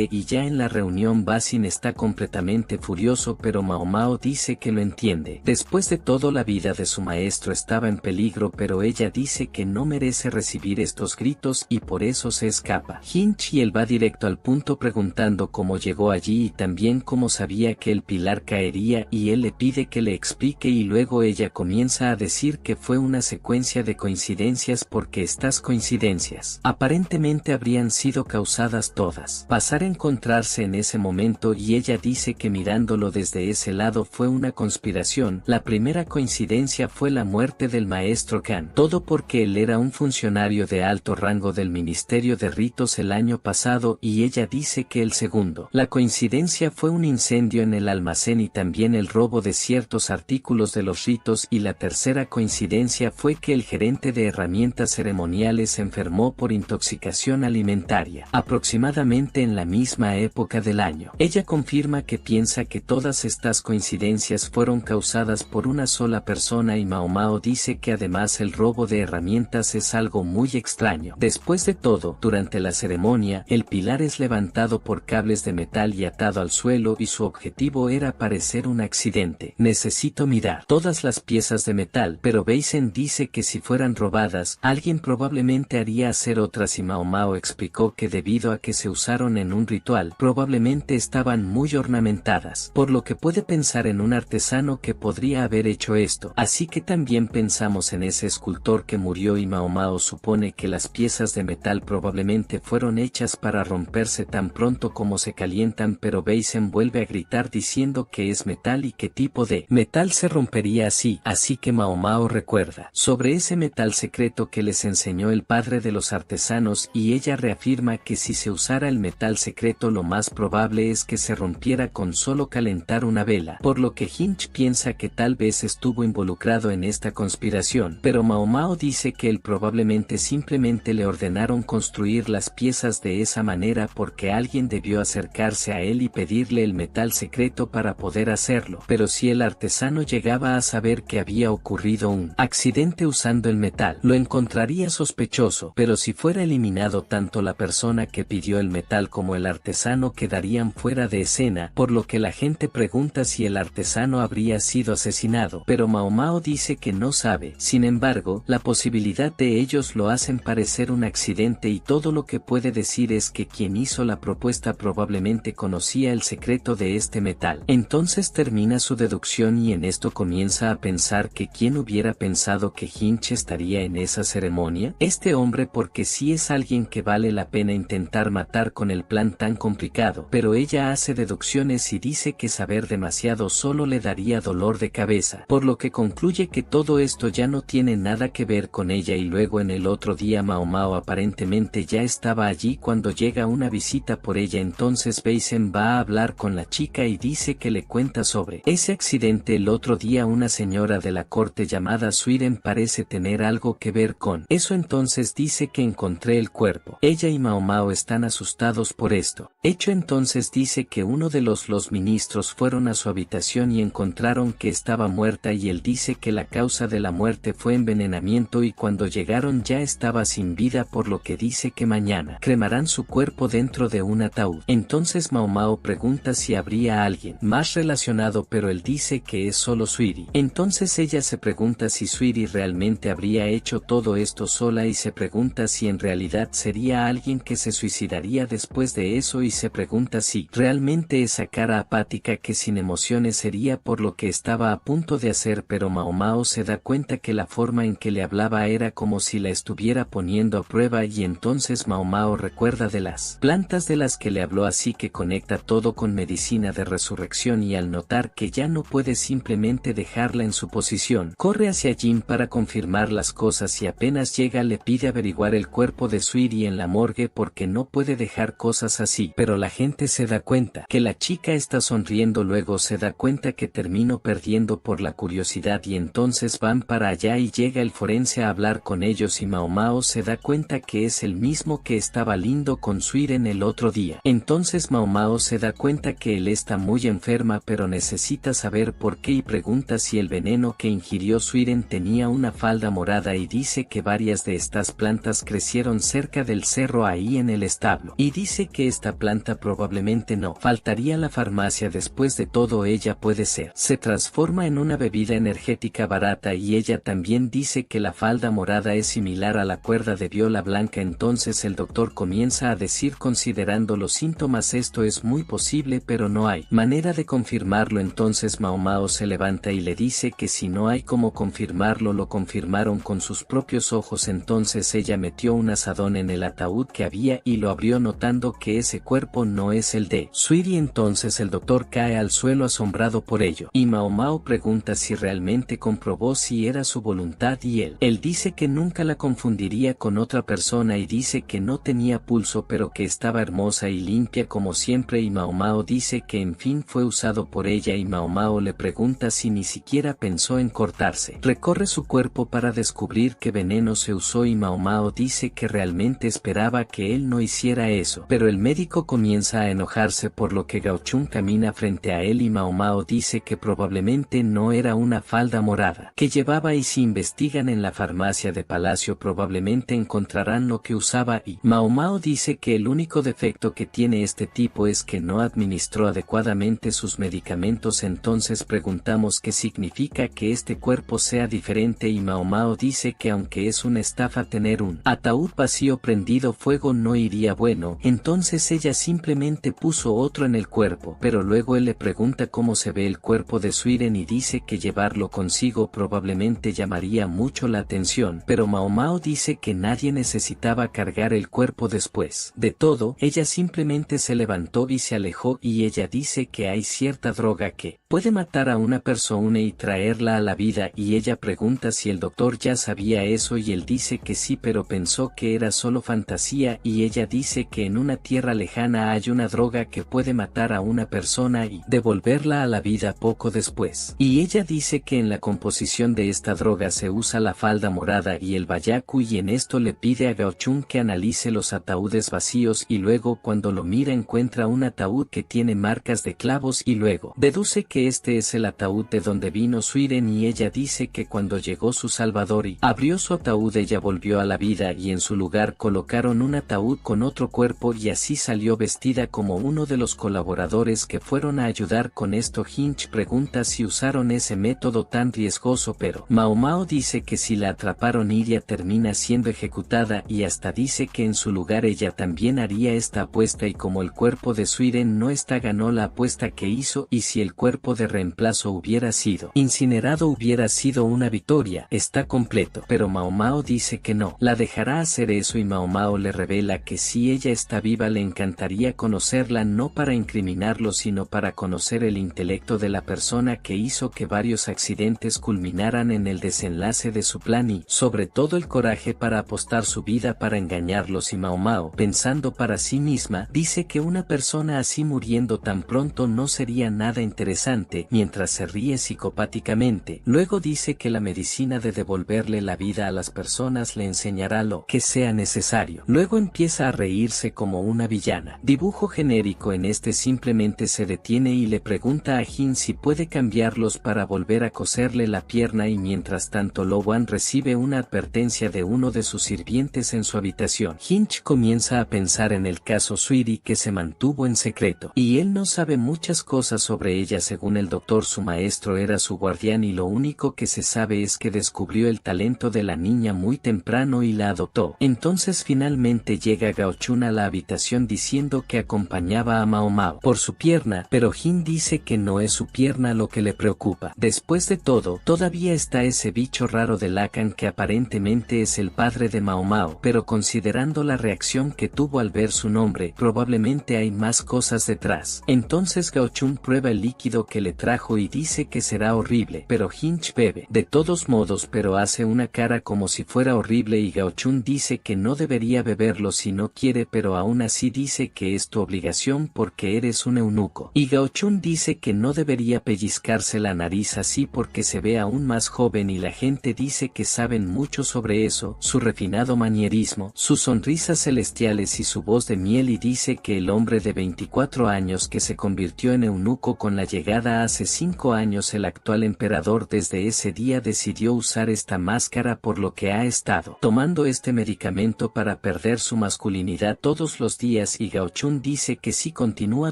y ya en la reunión Basin está completamente furioso pero Mao Mao dice que lo entiende. Después de todo la vida de su maestro estaba en peligro pero ella dice que no merece recibir estos gritos y por eso se escapa. Jinchi él va directo al punto preguntando cómo llegó allí y también cómo sabía que el pilar caería y él le pide que le explique y luego ella comienza a decir que fue una secuencia de coincidencias porque estas coincidencias aparentemente habrían sido causadas todas. Pasar a encontrarse en ese momento y ella dice que mirándolo desde ese lado fue una conspiración. La primera coincidencia fue la muerte del maestro Kan, todo porque él era un funcionario de alto rango del Ministerio de Ritos el año pasado y ella dice que el segundo, la coincidencia fue un incendio en el almacén y también el robo de ciertos artículos de los ritos y la tercera coincidencia fue que el gerente de herramientas ceremoniales se enfermó por intoxicación alimentaria, aproximadamente en la misma época del año. Ella confirma que piensa que todas estas coincidencias fueron causadas por una sola persona y Mao Mao dice que además el robo de herramientas es algo muy extraño. Después de todo, durante la ceremonia, el pilar es levantado por cables de metal y atado al suelo y su objetivo era parecer un accidente. Necesito mirar todas las piezas de metal, pero Beisen dice que si fueran robadas, alguien probablemente haría podría hacer otras y Mao Mao explicó que debido a que se usaron en un ritual, probablemente estaban muy ornamentadas, por lo que puede pensar en un artesano que podría haber hecho esto. Así que también pensamos en ese escultor que murió y Mao Mao supone que las piezas de metal probablemente fueron hechas para romperse tan pronto como se calientan, pero Beisen vuelve a gritar diciendo que es metal y qué tipo de metal se rompería así. Así que Mao Mao recuerda sobre ese metal secreto que les enseñó el padre de los artesanos y ella reafirma que si se usara el metal secreto lo más probable es que se rompiera con solo calentar una vela, por lo que Hinch piensa que tal vez estuvo involucrado en esta conspiración, pero Mao Mao dice que él probablemente simplemente le ordenaron construir las piezas de esa manera porque alguien debió acercarse a él y pedirle el metal secreto para poder hacerlo, pero si el artesano llegaba a saber que había ocurrido un accidente usando el metal, lo encontraría sospechoso, pero si fuera eliminado tanto la persona que pidió el metal como el artesano quedarían fuera de escena, por lo que la gente pregunta si el artesano habría sido asesinado, pero Mao Mao dice que no sabe. Sin embargo, la posibilidad de ellos lo hacen parecer un accidente y todo lo que puede decir es que quien hizo la propuesta probablemente conocía el secreto de este metal. Entonces termina su deducción y en esto comienza a pensar que quién hubiera pensado que Hinch estaría en esa ceremonia. Este hombre porque sí es alguien que vale la pena intentar matar con el plan tan complicado, pero ella hace deducciones y dice que saber demasiado solo le daría dolor de cabeza, por lo que concluye que todo esto ya no tiene nada que ver con ella y luego en el otro día Mao Mao aparentemente ya estaba allí cuando llega una visita por ella. Entonces Beisen va a hablar con la chica y dice que le cuenta sobre ese accidente el otro día. Una señora de la corte llamada Suiren parece tener algo que ver con eso, entonces dice que encontré el cuerpo. Ella y Mao Mao están asustados por esto hecho, entonces dice que uno de los ministros fueron a su habitación y encontraron que estaba muerta y él dice que la causa de la muerte fue envenenamiento y cuando llegaron ya estaba sin vida, por lo que dice que mañana cremarán su cuerpo dentro de un ataúd. Entonces Mao Mao pregunta si habría alguien más relacionado, pero él dice que es solo Suiri. Entonces ella se pregunta si Suiri realmente habría hecho todo esto sola y se pregunta si en realidad sería alguien que se suicidaría después de eso y se pregunta si realmente esa cara apática que sin emociones sería por lo que estaba a punto de hacer, pero Mao Mao se da cuenta que la forma en que le hablaba era como si la estuviera poniendo a prueba y entonces Mao Mao recuerda de las plantas de las que le habló, así que conecta todo con medicina de resurrección y al notar que ya no puede simplemente dejarla en su posición, corre hacia Jin para confirmar las cosas y apenas llega le pide averiguar el cuerpo de Suiri en la morgue porque no puede dejar cosas así, pero la gente se da cuenta que la chica está sonriendo, luego se da cuenta que terminó perdiendo por la curiosidad y entonces van para allá y llega el forense a hablar con ellos y Mao Mao se da cuenta que es el mismo que estaba lindo con Suiren el otro día. Entonces Mao Mao se da cuenta que él está muy enferma pero necesita saber por qué y pregunta si el veneno que ingirió Suiren tenía una falda morada y dice que varias de estas plantas crecieron cerca del cerro ahí en el establo y dice que esta planta probablemente no faltaría la farmacia. Después de todo ella puede ser, se transforma en una bebida energética barata y ella también dice que la falda morada es similar a la cuerda de viola blanca. Entonces el doctor comienza a decir, considerando los síntomas esto es muy posible pero no hay manera de confirmarlo. Entonces Mao Mao se levanta y le dice que si no hay cómo confirmarlo lo confirmaron con sus propios ojos. Entonces ella metió un asadón en el ataúd que había y lo abrió notando que ese cuerpo no es el de Suiri. Entonces el doctor cae al suelo asombrado por ello y Mao Mao pregunta si realmente comprobó si era su voluntad y él dice que nunca la confundiría con otra persona y dice que no tenía pulso pero que estaba hermosa y limpia como siempre y Mao Mao dice que en fin fue usado por ella y Mao Mao le pregunta si ni siquiera pensó en cortarse. Recorre su cuerpo para descubrir qué veneno se usó y Mao Mao dice que realmente esperaba que él no hiciera eso, pero el médico comienza a enojarse por lo que Gao Chun camina frente a él y Mao Mao dice que probablemente no era una falda morada que llevaba y si investigan en la farmacia de Palacio probablemente encontrarán lo que usaba y Mao Mao dice que el único defecto que tiene este tipo es que no administró adecuadamente sus medicamentos. Entonces preguntamos qué significa que este cuerpo sea diferente y Mao Mao dice que aunque es una estafa tener un un ataúd vacío prendido fuego no iría bueno, entonces ella simplemente puso otro en el cuerpo, pero luego él le pregunta cómo se ve el cuerpo de Suiren y dice que llevarlo consigo probablemente llamaría mucho la atención, pero Mao Mao dice que nadie necesitaba cargar el cuerpo después de todo, ella simplemente se levantó y se alejó y ella dice que hay cierta droga que puede matar a una persona y traerla a la vida y ella pregunta si el doctor ya sabía eso y él dice que sí pero pensó que era solo fantasía y ella dice que en una tierra lejana hay una droga que puede matar a una persona y devolverla a la vida poco después. Y ella dice que en la composición de esta droga se usa la falda morada y el bayaku y en esto le pide a Gao Chun que analice los ataúdes vacíos y luego cuando lo mira encuentra un ataúd que tiene marcas de clavos y luego deduce que este es el ataúd de donde vino Suiren y ella dice que cuando llegó su salvador y abrió su ataúd ella volvió a la vida y en su lugar colocaron un ataúd con otro cuerpo y así salió vestida como uno de los colaboradores que fueron a ayudar con esto. Hinch pregunta si usaron ese método tan riesgoso pero Mao Mao dice que si la atraparon Iria termina siendo ejecutada y hasta dice que en su lugar ella también haría esta apuesta y como el cuerpo de Suiren no está ganó la apuesta que hizo y si el cuerpo de reemplazo hubiera sido incinerado hubiera sido una victoria, está completo, pero Mao Mao dice que no, la dejará hacer eso y Mao Mao le revela que si ella está viva le encantaría conocerla no para incriminarlo sino para conocer el intelecto de la persona que hizo que varios accidentes culminaran en el desenlace de su plan y sobre todo el coraje para apostar su vida para engañarlos y Mao Mao pensando para sí misma dice que una persona así muriendo tan pronto no sería nada interesante mientras se ríe psicopáticamente. Luego dice que la medicina de devolverle la vida a las personas le enseñará lo que sea necesario. Luego empieza a reírse como una villana. Dibujo genérico en este simplemente se detiene y le pregunta a Jin si puede cambiarlos para volver a coserle la pierna y mientras tanto Lo Wan recibe una advertencia de uno de sus sirvientes en su habitación. Hinch comienza a pensar en el caso Suiri que se mantuvo en secreto y él no sabe muchas cosas sobre ella según el doctor su maestro era su guardián y lo único que se sabe es que descubrió el talento de la niña muy temprano y la adoptó. Entonces finalmente llega Gao Chun a la habitación diciendo que acompañaba a Mao Mao por su pierna, pero Jin dice que no es su pierna lo que le preocupa. Después de todo, todavía está ese bicho raro de Lacan que aparentemente es el padre de Mao Mao, pero considerando la reacción que tuvo al ver su nombre, probablemente hay más cosas detrás. Entonces Gao Chun prueba el líquido que le trajo y dice que será horrible, pero Hinch bebe de todos modos pero hace una cara como si fuera horrible y Gao Chun dice que no debería beberlo si no quiere pero aún así dice que es tu obligación porque eres un eunuco. Y Gao Chun dice que no debería pellizcarse la nariz así porque se ve aún más joven y la gente dice que saben mucho sobre eso, su refinado manierismo, sus sonrisas celestiales y su voz de miel y dice que el hombre de 24 años que se convirtió en eunuco con la llegada hace 5 años el actual emperador desde ese día decidió usar esta máscara por lo que ha estado tomando este medicamento para perder su masculinidad todos los días y Gao Chun dice que si continúa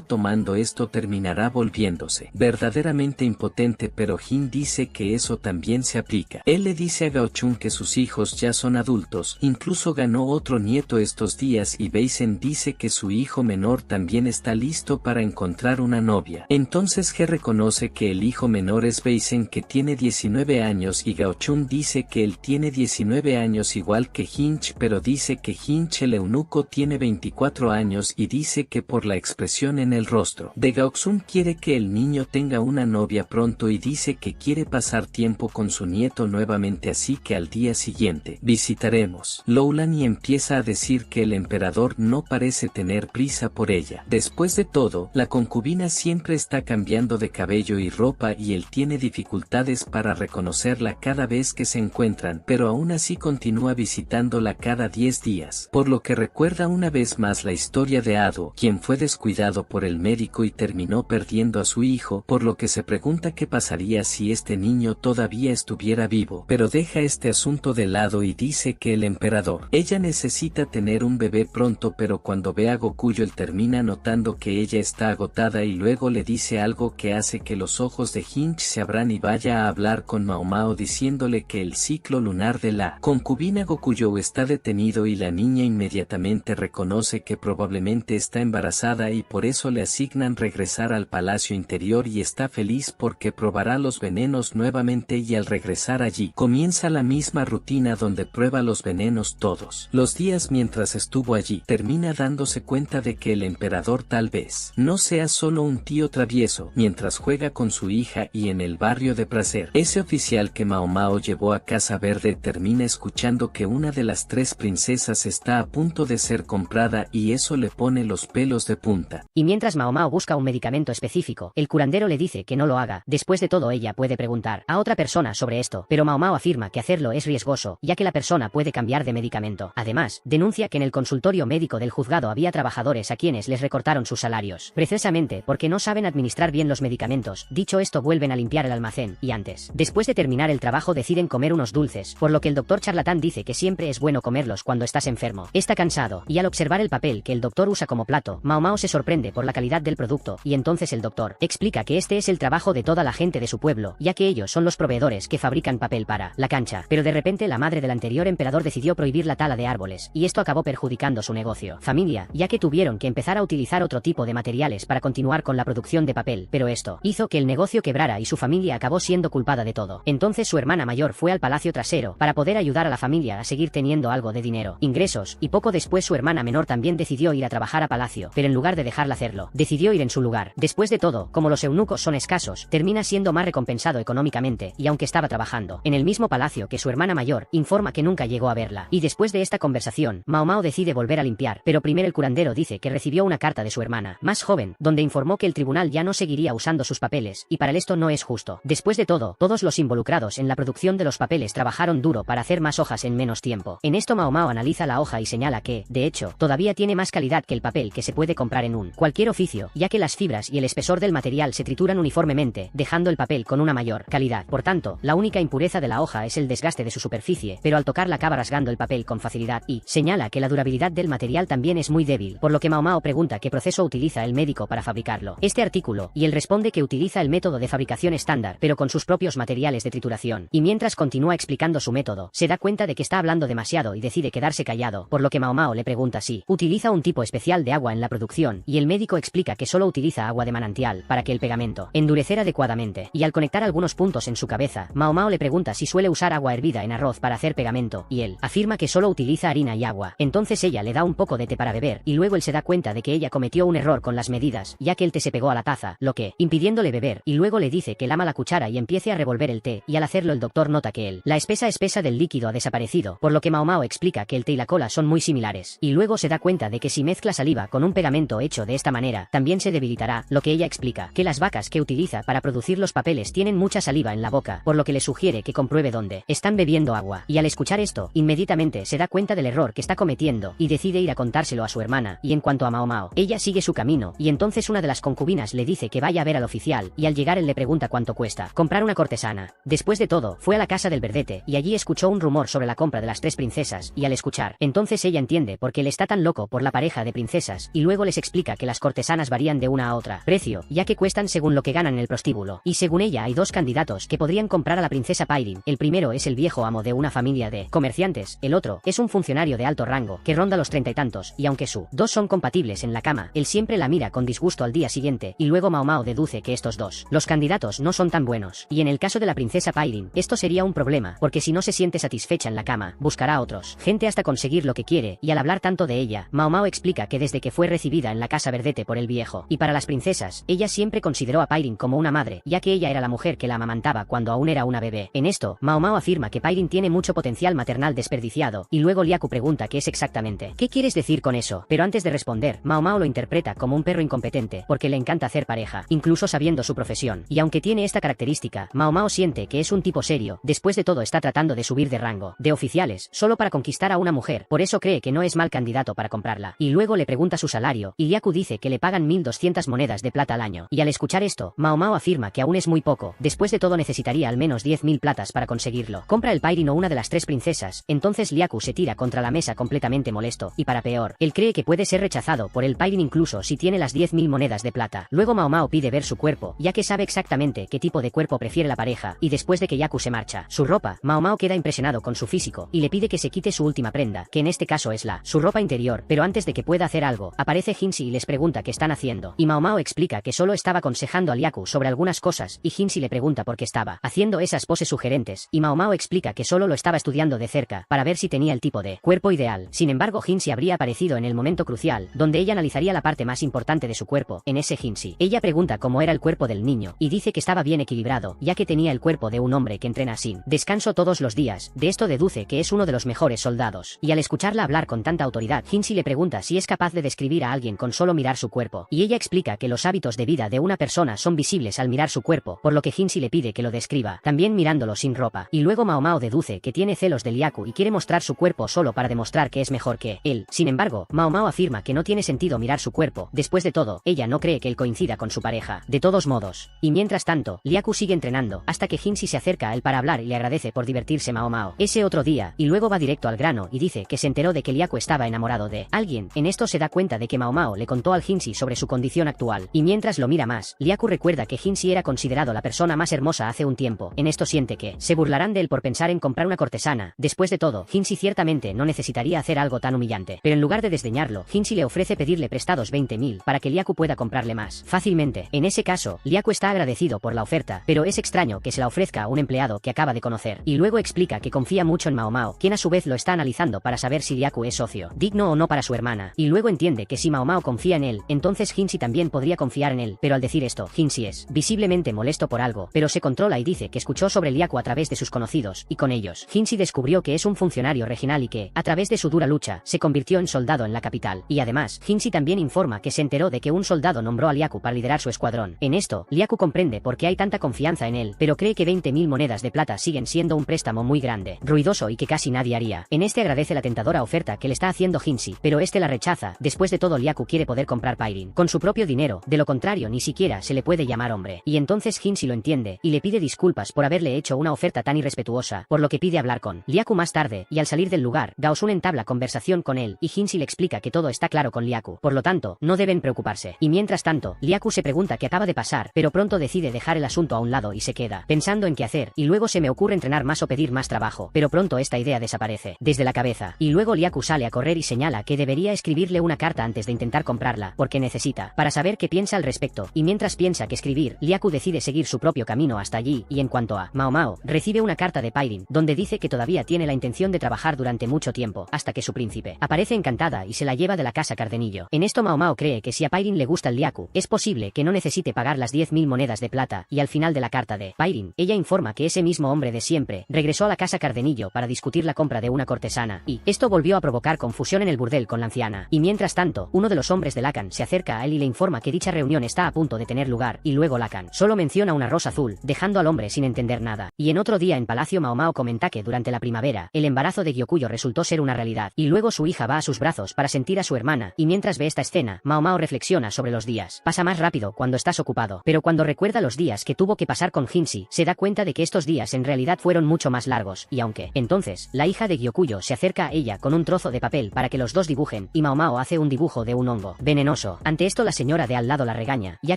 tomando esto terminará volviéndose verdaderamente impotente pero Jin dice que eso también se aplica. Él le dice a Gao Chun que sus hijos ya son adultos, incluso ganó otro nieto estos días y Beisen dice que su hijo menor también está listo para encontrar una novia. Entonces He reconoce que el hijo menor es Beisen que tiene 19 años y Gao Chun dice que él tiene 19 años igual que Hinch pero dice que Hinch el eunuco tiene 24 años y dice que por la expresión en el rostro de Gao Chun quiere que el niño tenga una novia pronto y dice que quiere pasar tiempo con su nieto nuevamente así que al día siguiente visitaremos Lowland y empieza a decir que el emperador no parece tener prisa por ella. Después de todo, la concubina siempre está cambiando de cabello y ropa y él tiene dificultades para reconocerla cada vez que se encuentran, pero aún así continúa visitándola cada 10 días, por lo que recuerda una vez más la historia de Ado, quien fue descuidado por el médico y terminó perdiendo a su hijo, por lo que se pregunta qué pasaría si este niño todavía estuviera vivo, pero deja este asunto de lado y dice que el emperador, ella necesita tener un bebé pronto pero cuando ve a Gokuyo él termina notando que ella está agotada y luego le dice algo que hace que los ojos de Hinch se abran y vaya a hablar con Mao Mao diciéndole que el ciclo lunar de la concubina Gokuyou está detenido y la niña inmediatamente reconoce que probablemente está embarazada y por eso le asignan regresar al palacio interior y está feliz porque probará los venenos nuevamente y al regresar allí comienza la misma rutina donde prueba los venenos todos los días mientras estuvo allí. Termina dándose cuenta de que el emperador tal vez no sea solo un tío travieso mientras juega con su hija y en el barrio de Prazer. Ese oficial que Mao Mao llevó a Casa Verde termina escuchando que una de las 3 princesas está a punto de ser comprada y eso le pone los pelos de punta. Y mientras Mao Mao busca un medicamento específico, el curandero le dice que no lo haga. Después de todo ella puede preguntar a otra persona sobre esto, pero Mao Mao afirma que hacerlo es riesgoso, ya que la persona puede cambiar de medicamento. Además, denuncia que en el consultorio médico del juzgado había trabajadores a quienes les recortaron sus salarios, precisamente porque no saben administrar bien los medicamentos. Dicho esto, vuelven a limpiar el almacén, y después de terminar el trabajo deciden comer unos dulces, por lo que el doctor charlatán dice que siempre es bueno comerlos cuando estás enfermo. Está cansado, y al observar el papel que el doctor usa como plato, Mao Mao se sorprende por la calidad del producto, y entonces el doctor explica que este es el trabajo de toda la gente de su pueblo, ya que ellos son los proveedores que fabrican papel para la cancha. Pero de repente la madre del anterior emperador decidió prohibir la tala de árboles, y esto acabó perjudicando su negocio familia, ya que tuvieron que empezar a utilizar otro tipo de materiales para continuar con la producción de papel, pero esto hizo que el negocio quebrara y su familia acabó siendo culpada de todo. Entonces su hermana mayor fue al palacio trasero para poder ayudar a la familia a seguir teniendo algo de dinero, ingresos, y poco después su hermana menor también decidió ir a trabajar a palacio, pero en lugar de dejarla hacerlo, decidió ir en su lugar. Después de todo, como los eunucos son escasos, termina siendo más recompensado económicamente, y aunque estaba trabajando en el mismo palacio que su hermana mayor, informa que nunca llegó a verla. Y después de esta conversación, Mao Mao decide volver a limpiar, pero primero el curandero dice que recibió una carta de su hermana, más joven, donde informó que el tribunal ya no seguiría usando sus papeles, y para esto no es justo. Después de todo, todos los involucrados en la producción de los papeles trabajaron duro para hacer más hojas en menos tiempo. En esto Mao Mao analiza la hoja y señala que, de hecho, todavía tiene más calidad que el papel que se puede comprar en cualquier oficio, ya que las fibras y el espesor del material se trituran uniformemente, dejando el papel con una mayor calidad. Por tanto, la única impureza de la hoja es el desgaste de su superficie, pero al tocarla acaba rasgando el papel con facilidad, y señala que la durabilidad del material también es muy débil, por lo que Mao Mao pregunta qué proceso utiliza el médico para fabricarlo. Este artículo, y él responde que utiliza el método de fabricación estándar, pero con sus propios materiales de trituración. Y mientras continúa explicando su método, se da cuenta de que está hablando demasiado y decide quedarse callado, por lo que Mao Mao le pregunta si utiliza un tipo especial de agua en la producción, y el médico explica que solo utiliza agua de manantial para que el pegamento endurecer adecuadamente. Y al conectar algunos puntos en su cabeza, Mao Mao le pregunta si suele usar agua hervida en arroz para hacer pegamento, y él afirma que solo utiliza harina y agua. Entonces ella le da un poco de té para beber, y luego él se da cuenta de que ella cometió un error con las medidas, ya que el té se pegó a la taza, lo que impidiéndole beber, y luego le dice que lama la cuchara y empiece a revolver el té, y al hacerlo el doctor nota que la espesa del líquido ha desaparecido, por lo que Mao Mao explica que el té y la cola son muy similares, y luego se da cuenta de que si mezcla saliva con un pegamento hecho de esta manera, también se debilitará, lo que ella explica que las vacas que utiliza para producir los papeles tienen mucha saliva en la boca, por lo que le sugiere que compruebe dónde están bebiendo agua, y al escuchar esto, inmediatamente se da cuenta del error que está cometiendo, y decide ir a contárselo a su hermana. Y en cuanto a Mao Mao, ella sigue su camino, y entonces una de las concubinas le dice que vaya a ver al oficial, y al llegar él le pregunta cuánto cuesta comprar una cortesana. Después de todo, fue a la casa del verdete, y allí escuchó un rumor sobre la compra de las 3 princesas, y al escuchar, entonces ella entiende por qué él está tan loco por la pareja de princesas, y luego les explica que las cortesanas varían de una a otra precio, ya que cuestan según lo que ganan en el prostíbulo, y según ella hay 2 candidatos que podrían comprar a la princesa Pairin. El primero es el viejo amo de una familia de comerciantes, el otro es un funcionario de alto rango que ronda los 30 y tantos, y aunque dos son compatibles en la cama, él siempre la mira con disgusto al día siguiente, y luego Mao Mao deduce que estos dos, los candidatos, no son tan buenos, y en el caso de la princesa Pairin, esto sería un problema, porque si no se siente satisfecha en la cama, buscará otros gente hasta conseguir lo que quiere, y al hablar tanto de ella, Mao Mao explica que desde que fue recibida en la casa verdete por el viejo, y para las princesas, ella siempre consideró a Pairin como una madre, ya que ella era la mujer que la amamantaba cuando aún era una bebé. En esto, Mao Mao afirma que Pairin tiene mucho potencial maternal desperdiciado, y luego Liaku pregunta qué es exactamente. ¿Qué quieres decir con eso? Pero antes de responder, Mao Mao lo interpreta como un perro incompetente, porque le encanta hacer pareja, incluso sabiendo su profesión, y aunque tiene esta característica, Mao Mao siente que es un tipo serio, después de todo está tratando de subir de rango, de oficiales, solo para conquistar a una mujer, por eso cree que no es mal candidato para comprarla, y luego le pregunta su salario, y Liaku dice que le pagan 1200 monedas de plata al año, y al escuchar esto, Mao Mao afirma que aún es muy poco, después de todo necesitaría al menos 10.000 platas para conseguirlo. Compra el Pairin o una de las 3 princesas, entonces Liaku se tira contra la mesa completamente molesto, y para peor, él cree que puede ser rechazado por el Pairin incluso si tiene las 10.000 monedas de plata. Luego Mao Mao pide ver su cuerpo, ya que sabe exactamente qué tipo de cuerpo prefiere la pareja, y después de que Yaku se marcha, su ropa, Mao Mao queda impresionado con su físico, y le pide que se quite su última prenda, que en este caso es su ropa interior, pero antes de que pueda hacer algo, aparece Hinsi y les pregunta qué están haciendo, y Mao Mao explica que solo estaba aconsejando al Yaku sobre algunas cosas, y Hinsi le pregunta por qué estaba haciendo esas poses sugerentes, y Mao Mao explica que solo lo estaba estudiando de cerca, para ver si tenía el tipo de cuerpo ideal. Sin embargo, Hinsi habría aparecido en el momento crucial, donde ella analizaría la parte más importante de su cuerpo. En ese Hinsi, ella pregunta cómo era el cuerpo del niño, y dice que estaba bien equilibrado, ya que tenía el cuerpo de un hombre que entrena sin descanso todos los días. De esto deduce que es uno de los mejores soldados, y al escucharla hablar con tanta autoridad, Hinsi le pregunta si es capaz de describir a alguien con solo mirar su cuerpo, y ella explica que los hábitos de vida de una persona son visibles al mirar su cuerpo, por lo que Hinsi le pide que lo describa, también mirándolo sin ropa, y luego Mao Mao deduce que tiene celos del Yaku y quiere mostrar su cuerpo solo para demostrar que es mejor que él. Sin embargo, Mao Mao afirma que no tiene sentido mirar su cuerpo, después de todo, ella no cree que él coincida con su pareja, de todos modos. Y mientras tanto, Yaku sigue entrenando, hasta que Hinsi se acerca a él para hablar y le agradece por divertirse Mao Mao ese otro día, y luego va directo al grano y dice que se enteró de que Yaku estaba enamorado de alguien. En esto se da cuenta de que Mao Mao le contó al Hinsi sobre su condición actual, y mientras lo mira más, Yaku recuerda que Hinsi era considerado la persona más hermosa hace un tiempo. En esto siente que se burlarán de él por pensar en comprar una cortesana. Después de todo, Hinsi ciertamente no necesitaría hacer algo tan humillante, pero en lugar de desdeñarlo, Hinsi le ofrece pedirle prestados 20.000 para que Yaku pueda comprarle más fácilmente. En ese caso, Yaku está agradecido por la oferta, pero es extraño que se la ofrezca a un empleado que acaba de conocer, y luego explica que confía mucho en Mao Mao, quien a su vez lo está analizando para saber si Yaku es socio digno o no para su hermana, y luego entiende que si Mao Mao confía en él, entonces Hinsi también podría confiar en él, pero al decir esto, Hinsi es visiblemente molesto por algo, pero se controla y dice que escuchó sobre el Yaku a través de sus conocidos, y con ellos, Hinsi descubrió que es un funcionario regional y que, a través de su dura lucha, se convirtió en soldado en la capital, y además, Hinsi también informa que se enteró de que un soldado nombró al Yaku para liderar su escuadrón. En esto, Yaku comprende por qué hay tanta confianza en él, pero cree que 20.000 monedas de plata siguen siendo un préstamo muy grande, ruidoso y que casi nadie haría. En este agradece la tentadora oferta que le está haciendo Hinsi, pero este la rechaza. Después de todo, Yaku quiere poder comprar Pairin con su propio dinero, de lo contrario ni siquiera se le puede llamar hombre, y entonces Hinsi lo entiende, y le pide disculpas por haberle hecho una oferta tan irrespetuosa, por lo que pide hablar con Yaku más tarde, y al salir del lugar, Gaosun entabla conversación con él, y Hinsi le explica que todo está claro con Yaku, por lo tanto, no deben preocuparse. Y mientras tanto, Yaku se pregunta qué acaba de pasar, pero pronto decide dejar el asunto a un lado y se queda pensando en qué hacer, y luego se me ocurre entrenar más o pedir más trabajo, pero pronto esta idea desaparece desde la cabeza, y luego Yaku sale a correr y señala que debería escribirle una carta antes de intentar comprarla, porque necesita, para saber qué piensa al respecto, y mientras piensa que escribir, Yaku decide seguir su propio camino hasta allí, y en cuanto a Mao Mao, recibe una carta de Pairin, donde dice que todavía tiene la intención de trabajar durante mucho tiempo, hasta que su príncipe aparece encantada y se la lleva de la casa Cardenillo. En esto Mao Mao cree que si a Pairin le gusta el Yaku, es posible que no necesite pagar las 10.000 monedas de plata, y al final de la carta de Pairin, ella informa que ese mismo hombre de siempre, regresó a la casa Cardenillo para discutir la compra de una cortesana, y esto volvió a provocar confusión en el burdel con la anciana, y mientras tanto, uno de los hombres de Lacan se acerca a él y le informa que dicha reunión está a punto de tener lugar, y luego Lacan solo menciona una rosa azul, dejando al hombre sin entender nada. Y en otro día en Palacio, Mao Mao comenta que durante la primavera, el embarazo de Gyokuyo resultó ser una realidad, y luego su hija va a sus brazos para sentir a su hermana, y mientras ve esta escena, Mao Mao reflexiona sobre los días. Pasa más rápido cuando estás ocupado, pero cuando recuerda los días que tuvo que pasar con Hinsi, se da cuenta de que estos días en realidad fueron mucho más largos, y aunque, entonces, la hija de Gyokuyo se acerca a ella con un trozo de papel para que los dos dibujen, y Mao Mao hace un dibujo de un hongo venenoso. Ante esto la señora de al lado la regaña, ya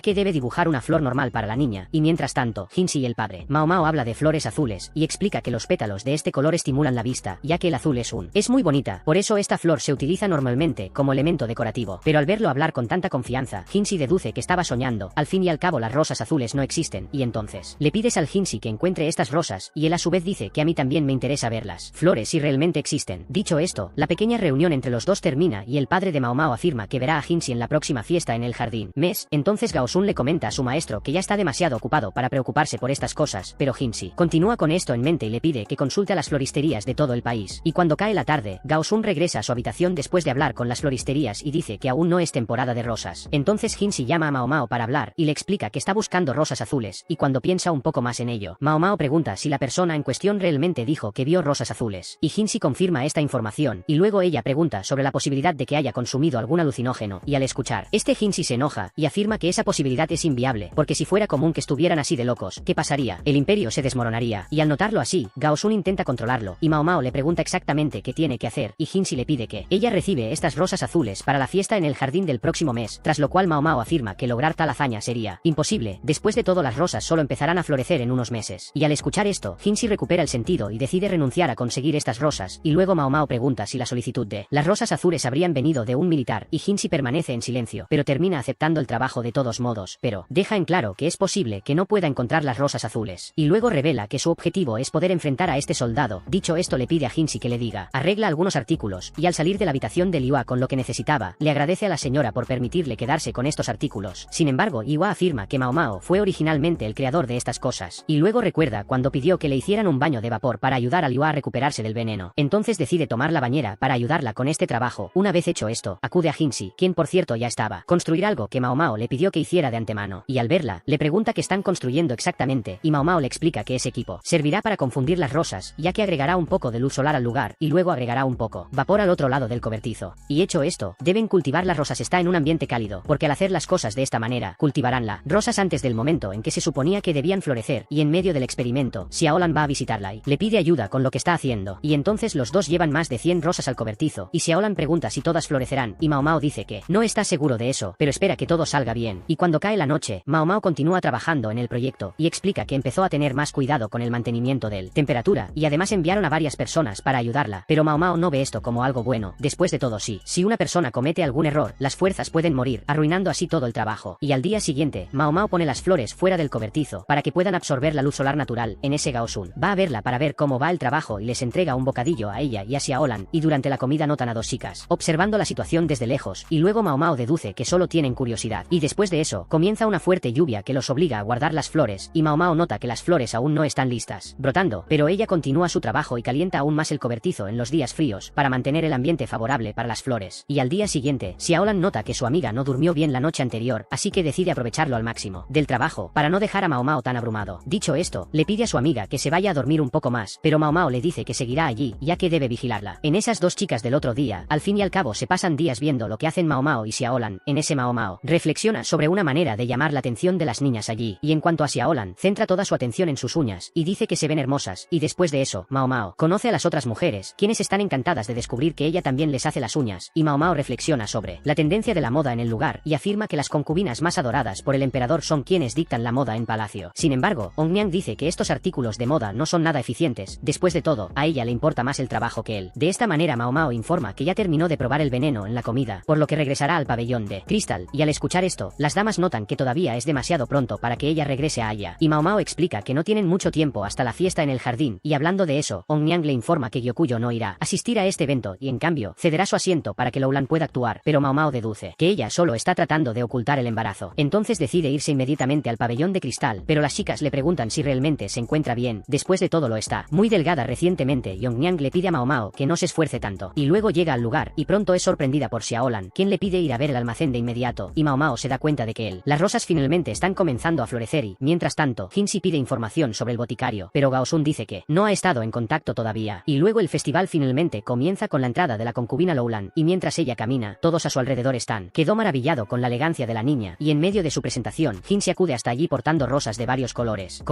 que debe dibujar una flor normal para la niña, y mientras tanto, Hinsi y el padre, Mao Mao habla de flores azules, y explica que los pétalos de este color estimulan la vista, ya que el azul es muy bonita, por eso esta flor se utiliza normalmente como elemento decorativo, pero al verlo hablar con tanta confianza, Hinsi deduce que estaba soñando. Al fin y al cabo las rosas azules no existen, y entonces, le pides al Hinsi que encuentre estas rosas, y él a su vez dice que a mí también me interesa verlas flores si realmente existen. Dicho esto, la pequeña reunión entre los dos termina, y el padre de Mao Mao afirma que verá a Hinsi en la próxima fiesta en el jardín. Entonces Gaosun le comenta a su maestro que ya está demasiado ocupado para preocuparse por estas cosas, pero Hinsi continúa con esto en mente y le pide que consulte a las floristerías de todo el país. Y cuando cae la tarde, Gaosun regresa a su habitación después de hablar con las floristerías y dice que aún no es temporada de rosas. Entonces Hinsi llama a Mao Mao para hablar y le explica que está buscando rosas azules, y cuando piensa un poco más en ello, Mao Mao pregunta si la persona en cuestión realmente dijo que vio rosas azules, y Hinsi confirma esta información, y luego ella pregunta sobre la posibilidad de que haya consumido algún alucinógeno, y al escuchar Hinsi se enoja y afirma que esa posibilidad es inviable, porque si fuera común que estuvieran así de locos, ¿qué pasaría? El imperio se desmoronaría, y al notarlo así, Gaosun intenta controlarlo, y Mao Mao le pregunta exactamente qué tiene que hacer, y Hinsi le pide que ella recibe estas rosas azules para la fiesta en el jardín del próximo mes, tras lo cual Mao Mao afirma que lograr tal hazaña sería imposible. Después de todo, las rosas solo empezarán a florecer en unos meses. Y al escuchar esto, Hinsi recupera el sentido y decide renunciar a conseguir estas rosas, y luego Mao Mao pregunta si la solicitud de las rosas azules habrían venido de un militar, y Hinsi permanece en silencio, pero termina aceptando el trabajo de todos modos, pero deja en claro que es posible que no pueda encontrar las rosas azules, y luego revela que su objetivo es poder enfrentar a este soldado. Dicho esto, le pide a Hinsi que le diga, arregla algunos artículos, y al salir de la habitación de Liua con lo que necesitaba, le agradece a la señora por permitirle quedarse con estos artículos. Sin embargo, Liua afirma que Mao Mao fue originalmente el creador de estas cosas, y luego recuerda cuando pidió que le hicieran un baño de vapor para ayudar a Liua a recuperarse del veneno. Entonces decide tomar la bañera para ayudarla con este trabajo. Una vez hecho esto, acude a Hinsi, quien por cierto ya estaba construir algo que Mao Mao le pidió que hiciera de antemano, y al verla, le pregunta qué están construyendo exactamente, y Mao Mao le explica que ese equipo servirá para confundir las rosas, ya que agregará un poco de luz solar al lugar, y luego agregará un poco vapor al otro lado del cobertizo. Y hecho esto, deben cultivar las rosas está en un ambiente cálido, porque al hacer las cosas de esta manera, cultivarán las rosas antes del momento en que se suponía que debían florecer, y en medio del experimento, Xiaolan va a visitarla y le pide ayuda con lo que está haciendo, y entonces los dos llevan más de 100 rosas al cobertizo, y Xiaolan pregunta si todas florecerán, y Mao Mao dice que no está seguro de eso, pero espera que todo salga bien. Y cuando cae la noche, Mao Mao continúa trabajando en el proyecto, y explica que empezó a tener más cuidado con el mantenimiento del temperatura, y además enviaron a varias personas para ayudarla, pero Mao Mao no ve esto como algo bueno. Después de todo, si una persona comete algún error, las fuerzas pueden morir, arruinando así todo el trabajo. Y al día siguiente, Mao Mao pone las flores fuera del cobertizo, para que puedan absorber la luz solar natural. En ese Gaosun va a verla para ver cómo va el trabajo y les entrega un bocadillo a ella y a Xiaolan, y durante la comida notan a dos chicas observando la situación desde lejos, y luego Mao Mao deduce que solo tienen curiosidad, y después de eso, comienza una fuerte lluvia que los obliga a guardar las flores, y Mao Mao nota que las flores aún no están listas, brotando, pero ella continúa su trabajo y calienta aún más el cobertizo en los días fríos, para mantener el ambiente favorable para las flores. Y al día siguiente, Xiaolan nota que su amiga no durmió bien la noche anterior, así que decide aprovecharlo al máximo del trabajo, para no dejar a Mao Mao tan abrumado. Dicho esto, le pide a su amiga que se vaya a dormir un poco más, pero Mao Mao le dice que seguirá allí, ya que debe vigilarla. En esas dos chicas del otro día, al fin y al cabo se pasan días viendo lo que hacen Mao Mao y Xiaolan. En ese Mao Mao reflexiona sobre una manera de llamar la atención de las niñas allí, y en cuanto a Xiaolan, centra toda su atención en sus uñas, y dice que se ven hermosas, y después de eso, Mao Mao conoce a las otras mujeres, quienes están encantadas de descubrir que ella también les hace las uñas, y Mao Mao reflexiona sobre la tendencia de la moda en el lugar, y afirma que las concubinas más adoradas por el emperador son quienes dictan la moda en palacio. Sin embargo, Ongniang dice que estos artículos de moda no son nada eficientes. Después de todo, a ella le importa más el trabajo que él. De esta manera Mao Mao informa que ya terminó de probar el veneno en la comida, por lo que regresará al pabellón de cristal, y al escuchar esto, las damas notan que todavía es demasiado pronto para que ella regrese a Aya, y Mao Mao explica que no tienen mucho tiempo hasta la fiesta en el jardín, y hablando de eso, Ongniang le informa que Gyokuyo no irá a asistir a este evento, y en cambio, cederá su asiento para que Loulan pueda actuar, pero Mao Mao deduce que ella solo está tratando de ocultar el embarazo. Entonces decide irse inmediatamente al pabellón de cristal, pero las chicas le preguntan si realmente se encuentra bien. Después de todo, lo está muy delgada recientemente, y Ongniang le pide a Mao Mao que no se esfuerce tanto, y luego llega al lugar, y pronto es sorprendida por Xiaolan, quien le pide ir a ver el almacén de inmediato, y Mao Mao se da cuenta de que las rosas finalmente están comenzando a florecer, y mientras tanto, Hinsi pide información sobre el boticario, pero Gaosun dice que no ha estado en contacto todavía, y luego el festival finalmente comienza con la entrada de la concubina Loulan, y mientras ella camina, todos a su alrededor están. Quedó maravillado con la elegancia de la niña, y en medio de su presentación, Hinsi acude hasta allí portando rosas de varios colores,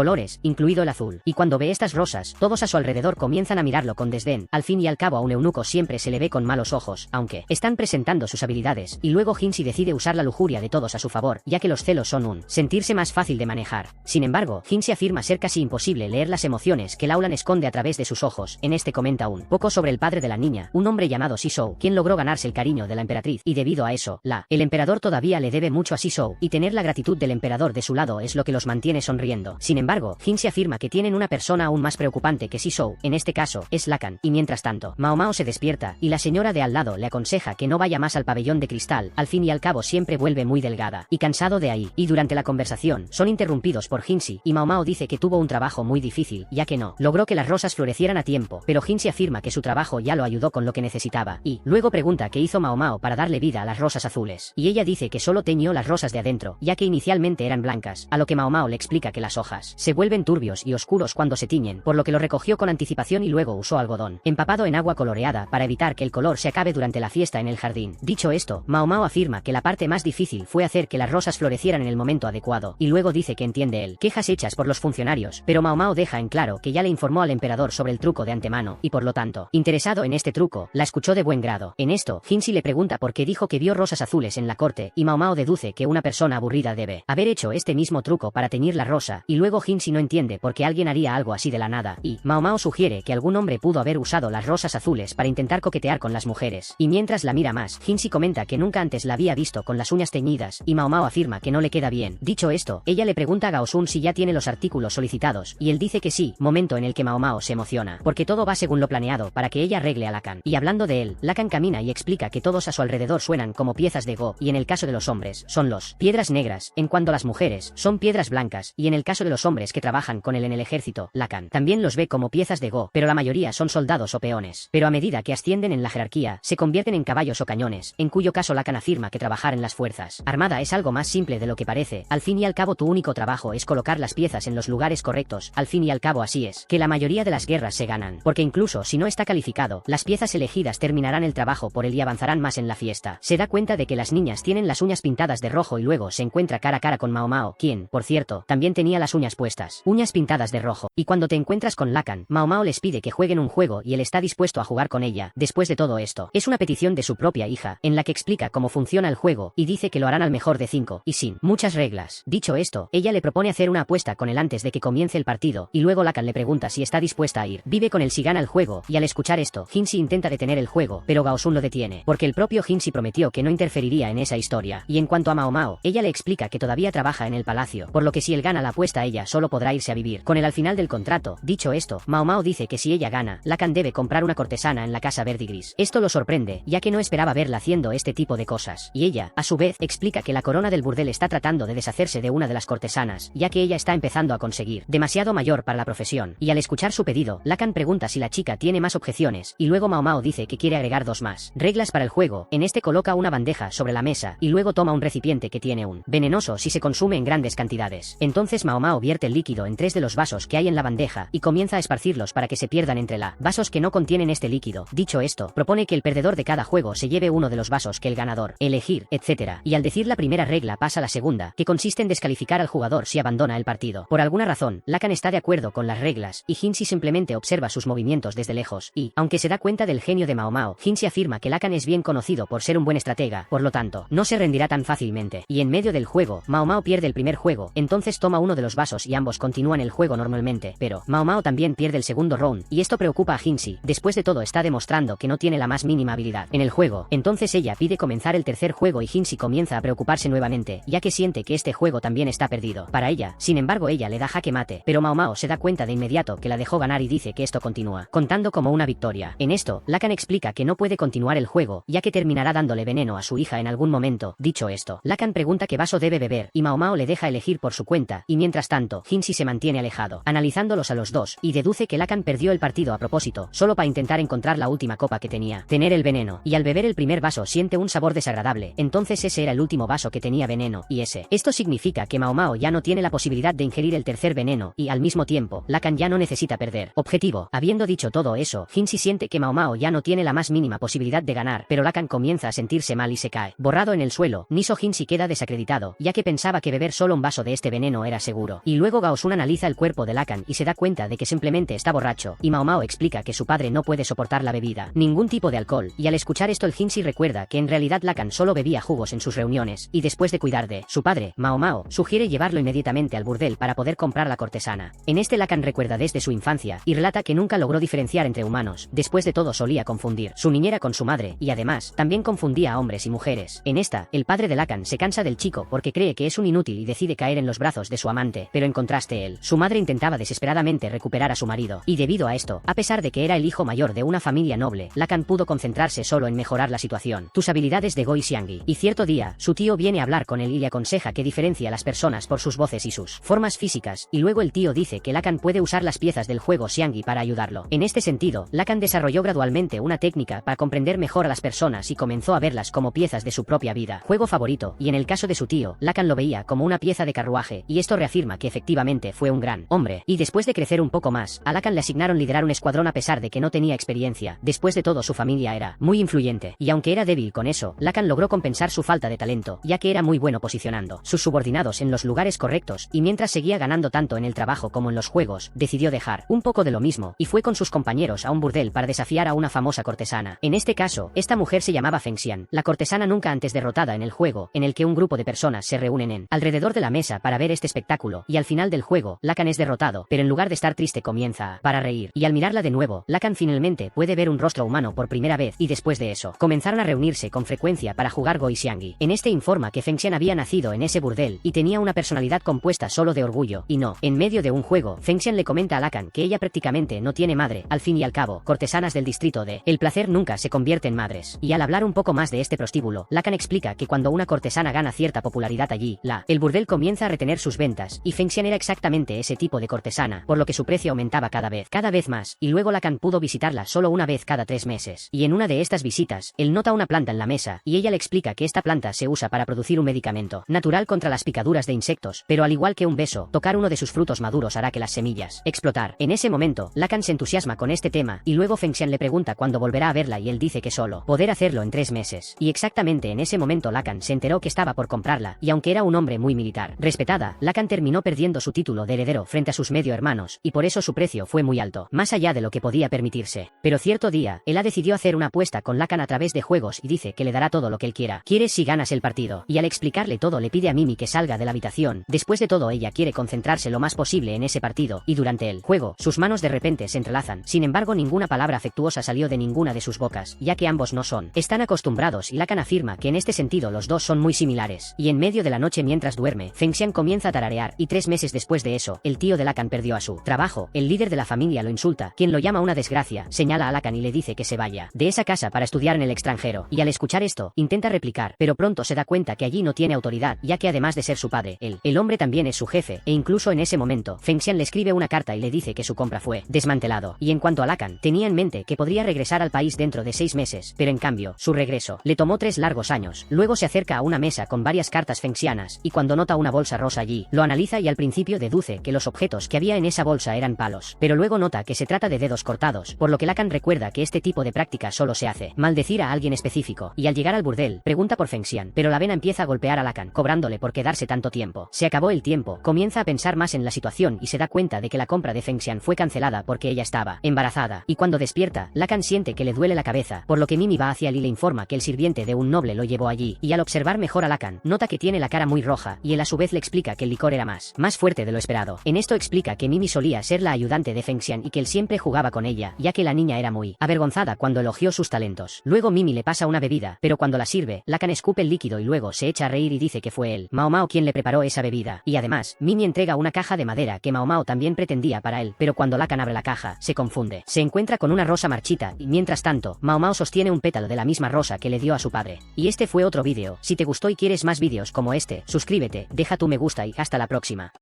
incluido el azul, y cuando ve estas rosas, todos a su alrededor comienzan a mirarlo con desdén. Al fin y al cabo, a un eunuco siempre se le ve con malos ojos, aunque están presentando sus habilidades, y luego Hinsi decide usar la lujuria de todos a su favor, ya que los celos son un sentirse más fácil de manejar. Sin embargo, Hinsi afirma ser casi imposible leer las emociones que Loulan esconde a través de sus ojos. En este comenta un poco sobre el padre de la niña, un hombre llamado Sishou, quien logró ganarse el cariño de la emperatriz, y debido a eso, el emperador todavía le debe mucho a Sishou, y tener la gratitud del emperador de su lado es lo que los mantiene sonriendo. Sin embargo, Hinsi afirma que tienen una persona aún más preocupante que Sishou, en este caso, es Lacan, y mientras tanto, Mao Mao se despierta, y la señora de al lado le aconseja que no vaya más al pabellón de cristal. Al fin y al cabo siempre vuelve muy delgada, y cansado de ahí, y durante la conversación, son interrumpidos por Hinsi, y Mao Mao dice que tuvo un trabajo muy difícil, ya que no logró que las rosas florecieran a tiempo, pero Hinsi afirma que su trabajo ya lo ayudó con lo que necesitaba, y luego pregunta qué hizo Mao Mao para darle vida a las rosas azules, y ella dice que solo teñió las rosas de adentro, ya que inicialmente eran blancas, a lo que Mao Mao le explica que las hojas se vuelven turbios y oscuros cuando se tiñen, por lo que lo recogió con anticipación y luego usó algodón empapado en agua coloreada para evitar que el color se acabe durante la fiesta en el jardín. Dicho esto, Mao Mao afirma que la parte más difícil fue hacer que las rosas florecieran en el momento adecuado, y luego dice que entiende él quejas hechas por los funcionarios, pero Mao Mao deja en claro que ya le informó al emperador sobre el truco de antemano, y por lo tanto, interesado en este truco, la escuchó de buen grado. En esto, Hinsi le pregunta por qué dijo que vio rosas azules en la corte, y Mao Mao deduce que una persona aburrida debe haber hecho este mismo truco para teñir la rosa, y luego Hinsi no entiende por qué alguien haría algo así de la nada, y Mao Mao sugiere que algún hombre pudo haber usado las rosas azules para intentar coquetear con las mujeres, y mientras la mira más, Hinsi comenta que nunca antes la había visto con las uñas teñidas, y Mao Mao afirma que no le queda bien. Dicho esto, ella le pregunta a Gaosun si ya tiene los artículos solicitados, y él dice que sí, momento en el que Mao Mao se emociona, porque todo va según lo planeado para que ella arregle a Lacan. Y hablando de él, Lacan camina y explica que todos a su alrededor suenan como piezas de Go, y en el caso de los hombres, son los piedras negras, en cuanto a las mujeres, son piedras blancas, y en el caso de los hombres que trabajan con él en el ejército, Lacan también los ve como piezas de Go, pero la mayoría son soldados o peones. Pero a medida que ascienden en la jerarquía, se convierten en caballos o cañones, en cuyo caso Lacan afirma que trabajar en las fuerzas armada es algo más simple de lo que parece. Al fin y al cabo tu único trabajo es colocar las piezas en los lugares correctos. Al fin y al cabo así es que la mayoría de las guerras se ganan, porque incluso si no está calificado, las piezas elegidas terminarán el trabajo por él y avanzarán más en la fiesta. Se da cuenta de que las niñas tienen las uñas pintadas de rojo y luego se encuentra cara a cara con Mao Mao, quien, por cierto, también tenía las uñas puestas, uñas pintadas de rojo. Y cuando te encuentras con Lacan, Mao Mao les pide que jueguen un juego y él está dispuesto a jugar con ella. Después de todo esto, es una petición de su propia hija, en la que explica cómo funciona el juego, y dice que lo harán al mejor de 5, y sin muchas reglas. Dicho esto, ella le propone hacer una apuesta con él antes de que comience el partido, y luego Lacan le pregunta si está dispuesta a ir. Vive con él si gana el juego, y al escuchar esto, Hinsi intenta detener el juego, pero Gaosun lo detiene, porque el propio Hinsi prometió que no interferiría en esa historia. Y en cuanto a Mao Mao, ella le explica que todavía trabaja en el palacio, por lo que si él gana la apuesta ella solo podrá irse a vivir con él al final del contrato. Dicho esto, Mao Mao dice que si ella gana, Lacan debe comprar una cortesana en la casa verdigris. Esto lo sorprende, ya que no esperaba verla haciendo este tipo de cosas, y ella, a su vez, explica que la corona del burdel está tratando de deshacerse de una de las cortesanas, ya que ella está empezando a conseguir demasiado mayor para la profesión, y al escuchar su pedido, Lacan pregunta si la chica tiene más objeciones, y luego Mao Mao dice que quiere agregar 2 más. Reglas para el juego: en este coloca una bandeja sobre la mesa, y luego toma un recipiente que tiene un venenoso si se consume en grandes cantidades. Entonces Mao Mao vierte el líquido en 3 de los vasos que hay en la bandeja, y comienza a esparcirlos para que se pierdan entre la vasos que no contienen este líquido. Dicho esto, propone que el perdedor de cada juego se lleve uno de los vasos que el ganador elegir, etc. Y al decir la primera regla pasa la segunda, que consiste en descalificar al jugador si abandona el partido. Por alguna razón, Lacan está de acuerdo con las reglas, y Hinsi simplemente observa sus movimientos desde lejos, y, aunque se da cuenta del genio de Mao Mao, Hinsi afirma que Lacan es bien conocido por ser un buen estratega, por lo tanto, no se rendirá tan fácilmente. Y en medio del juego, Mao Mao pierde el primer juego, entonces toma uno de los vasos y ambos continúan el juego normalmente, pero Mao Mao también pierde el segundo round, y esto preocupa a Hinsi. Después de todo está demostrando que no tiene la más mínima habilidad en el juego. Entonces ella pide comenzar el tercer juego y Hinsi comienza a preocuparse nuevamente, ya que siente que este juego también está perdido para ella. Sin embargo, ella le da jaque mate, pero Mao Mao se da cuenta de inmediato que la dejó ganar y dice que esto continúa, contando como una victoria. En esto, Lacan explica que no puede continuar el juego, ya que terminará dándole veneno a su hija en algún momento. Dicho esto, Lacan pregunta qué vaso debe beber, y Mao Mao le deja elegir por su cuenta, y mientras tanto, Hinsi se mantiene alejado, analizándolos a los dos, y deduce que Lacan perdió el partido a propósito, solo para intentar encontrar la última copa que tenía, tener el veneno, y al beber el primer vaso siente un sabor desagradable, entonces ese era el último vaso que tenía veneno, y esto significa que Mao Mao ya no tiene la posibilidad de ingerir el tercer veneno, y al mismo tiempo, Lacan ya no necesita perder. Objetivo: habiendo dicho todo eso, Hinsi siente que Mao Mao ya no tiene la más mínima posibilidad de ganar, pero Lacan comienza a sentirse mal y se cae, borrado en el suelo. Niso Hinsi queda desacreditado, ya que pensaba que beber solo un vaso de este veneno era seguro. Y luego Gaosun analiza el cuerpo de Lacan y se da cuenta de que simplemente está borracho, y Mao Mao explica que su padre no puede soportar la bebida, ningún tipo de alcohol, y al escuchar esto el Hinsi recuerda que en realidad Lacan solo bebía jugos en sus reuniones, y después de cuidar de su padre, Mao Mao sugiere llevarlo inmediatamente al burdel para poder comprar la cortesana. En este Lacan recuerda desde su infancia, y relata que nunca logró diferenciar entre humanos. Después de todo solía confundir su niñera con su madre, y además, también confundía a hombres y mujeres. En esta, el padre de Lacan se cansa del chico porque cree que es un inútil y decide caer en los brazos de su amante, pero en contraste él, su madre intentaba desesperadamente recuperar a su marido, y debido a esto, a pesar de que era el hijo mayor de una familia noble, Lacan pudo concentrarse solo en mejorar la situación, tus habilidades de Go y Xiangui. Y cierto día, su tío viene a hablar con él y le aconseja que diferencie a las personas por sus voces y sus formas físicas, y luego el tío dice que Lacan puede usar las piezas del juego Xiangui para ayudarlo. En este sentido, Lacan desarrolló gradualmente una técnica para comprender mejor a las personas y comenzó a verlas como piezas de su propia vida, juego favorito, y en el caso de su tío, Lacan lo veía como una pieza de carruaje, y esto reafirma que efectivamente fue un gran hombre. Y después de crecer un poco más, a Lacan le asignaron liderar un escuadrón a pesar de que no tenía experiencia. Después de todo su familia era muy influyente, y aunque era débil con eso, Lacan logró compensar su falta de talento, ya que era muy bueno posicionando sus subordinados en los lugares correctos, y mientras seguía ganando tanto en el trabajo como en los juegos, decidió dejar un poco de lo mismo, y fue con sus compañeros a un burdel para desafiar a una famosa cortesana. En este caso, esta mujer se llamaba Feng Xian, la cortesana nunca antes derrotada en el juego, en el que un grupo de de personas se reúnen alrededor de la mesa para ver este espectáculo, y al final del juego, Lacan es derrotado, pero en lugar de estar triste comienza para reír, y al mirarla de nuevo, Lacan finalmente puede ver un rostro humano por primera vez, y después de eso, comenzaron a reunirse con frecuencia para jugar Go y Xiangui. En este informa que Feng Xian había nacido en ese burdel, y tenía una personalidad compuesta solo de orgullo, y no. En medio de un juego, Feng Xian le comenta a Lacan que ella prácticamente no tiene madre, al fin y al cabo, cortesanas del distrito de El Placer nunca se convierten en madres. Y al hablar un poco más de este prostíbulo, Lacan explica que cuando una cortesana gana cierta popularidad allí, el burdel comienza a retener sus ventas, y Feng Xian era exactamente ese tipo de cortesana, por lo que su precio aumentaba cada vez más, y luego Lacan pudo visitarla solo una vez cada 3 meses. Y en una de estas visitas, él nota una planta en la mesa, y ella le explica que esta planta se usa para producir un medicamento natural contra las picaduras de insectos, pero al igual que un beso, tocar uno de sus frutos maduros hará que las semillas explotar. En ese momento, Lacan se entusiasma con este tema, y luego Feng Xian le pregunta cuándo volverá a verla y él dice que solo poder hacerlo en 3 meses. Y exactamente en ese momento Lacan se enteró que estaba por comprarla, y aunque era un hombre muy militar, respetada, Lacan terminó perdiendo su título de heredero frente a sus medio hermanos, y por eso su precio fue muy alto, más allá de lo que podía permitirse. Pero cierto día, Ella decidió hacer una apuesta con Lacan a través de juegos y dice que le dará todo lo que él quiera. ¿Quieres si ganas el partido? Y al explicarle todo le pide a Mimi que salga de la habitación. Después de todo ella quiere concentrarse lo más posible en ese partido, y durante el juego, sus manos de repente se entrelazan. Sin embargo, ninguna palabra afectuosa salió de ninguna de sus bocas, ya que ambos no están acostumbrados, y Lacan afirma que en este sentido los dos son muy similares. Y en medio de la noche mientras duerme, Feng Xian comienza a tararear, y 3 meses después de eso, el tío de Lacan perdió a su trabajo. El líder de la familia lo insulta, quien lo llama una desgracia, señala a Lacan y le dice que se vaya de esa casa para estudiar en el extranjero, y al escuchar esto, intenta replicar, pero pronto se da cuenta que allí no tiene autoridad, ya que además de ser su padre, el hombre también es su jefe, e incluso en ese momento, Feng Xian le escribe una carta y le dice que su compra fue desmantelado. Y en cuanto a Lacan, tenía en mente que podría regresar al país dentro de 6 meses, pero en cambio, su regreso le tomó 3 largos años. Luego se acerca a una mesa con varias cartas fengxianas, y cuando nota una bolsa rosa allí, lo analiza y al principio deduce que los objetos que había en esa bolsa eran palos, pero luego nota que se trata de dedos cortados, por lo que Lacan recuerda que este tipo de práctica solo se hace maldecir a alguien específico, y al llegar al burdel, pregunta por Feng Xian, pero la vena empieza a golpear a Lacan, cobrándole por quedarse tanto tiempo. Se acabó el tiempo, comienza a pensar más en la situación y se da cuenta de que la compra de Feng Xian fue cancelada porque ella estaba embarazada, y cuando despierta, Lacan siente que le duele la cabeza, por lo que Mimi va hacia él y le informa que el sirviente de un noble lo llevó allí, y al observar mejor a Lacan, nota que tiene la cara muy roja, y él a su vez le explica que el licor era más fuerte de lo esperado. En esto explica que Mimi solía ser la ayudante de Feng Xian y que él siempre jugaba con ella, ya que la niña era muy avergonzada cuando elogió sus talentos. Luego Mimi le pasa una bebida, pero cuando la sirve, Lacan escupe el líquido y luego se echa a reír y dice que fue él, Mao Mao, quien le preparó esa bebida. Y además, Mimi entrega una caja de madera que Mao Mao también pretendía para él, pero cuando Lacan abre la caja, se confunde. Se encuentra con una rosa marchita, y mientras tanto, Mao Mao sostiene un pétalo de la misma rosa que le dio a su padre. Y este fue otro vídeo. Si te gustó y quieres más vídeos como este, suscríbete, deja tu me gusta y hasta la próxima.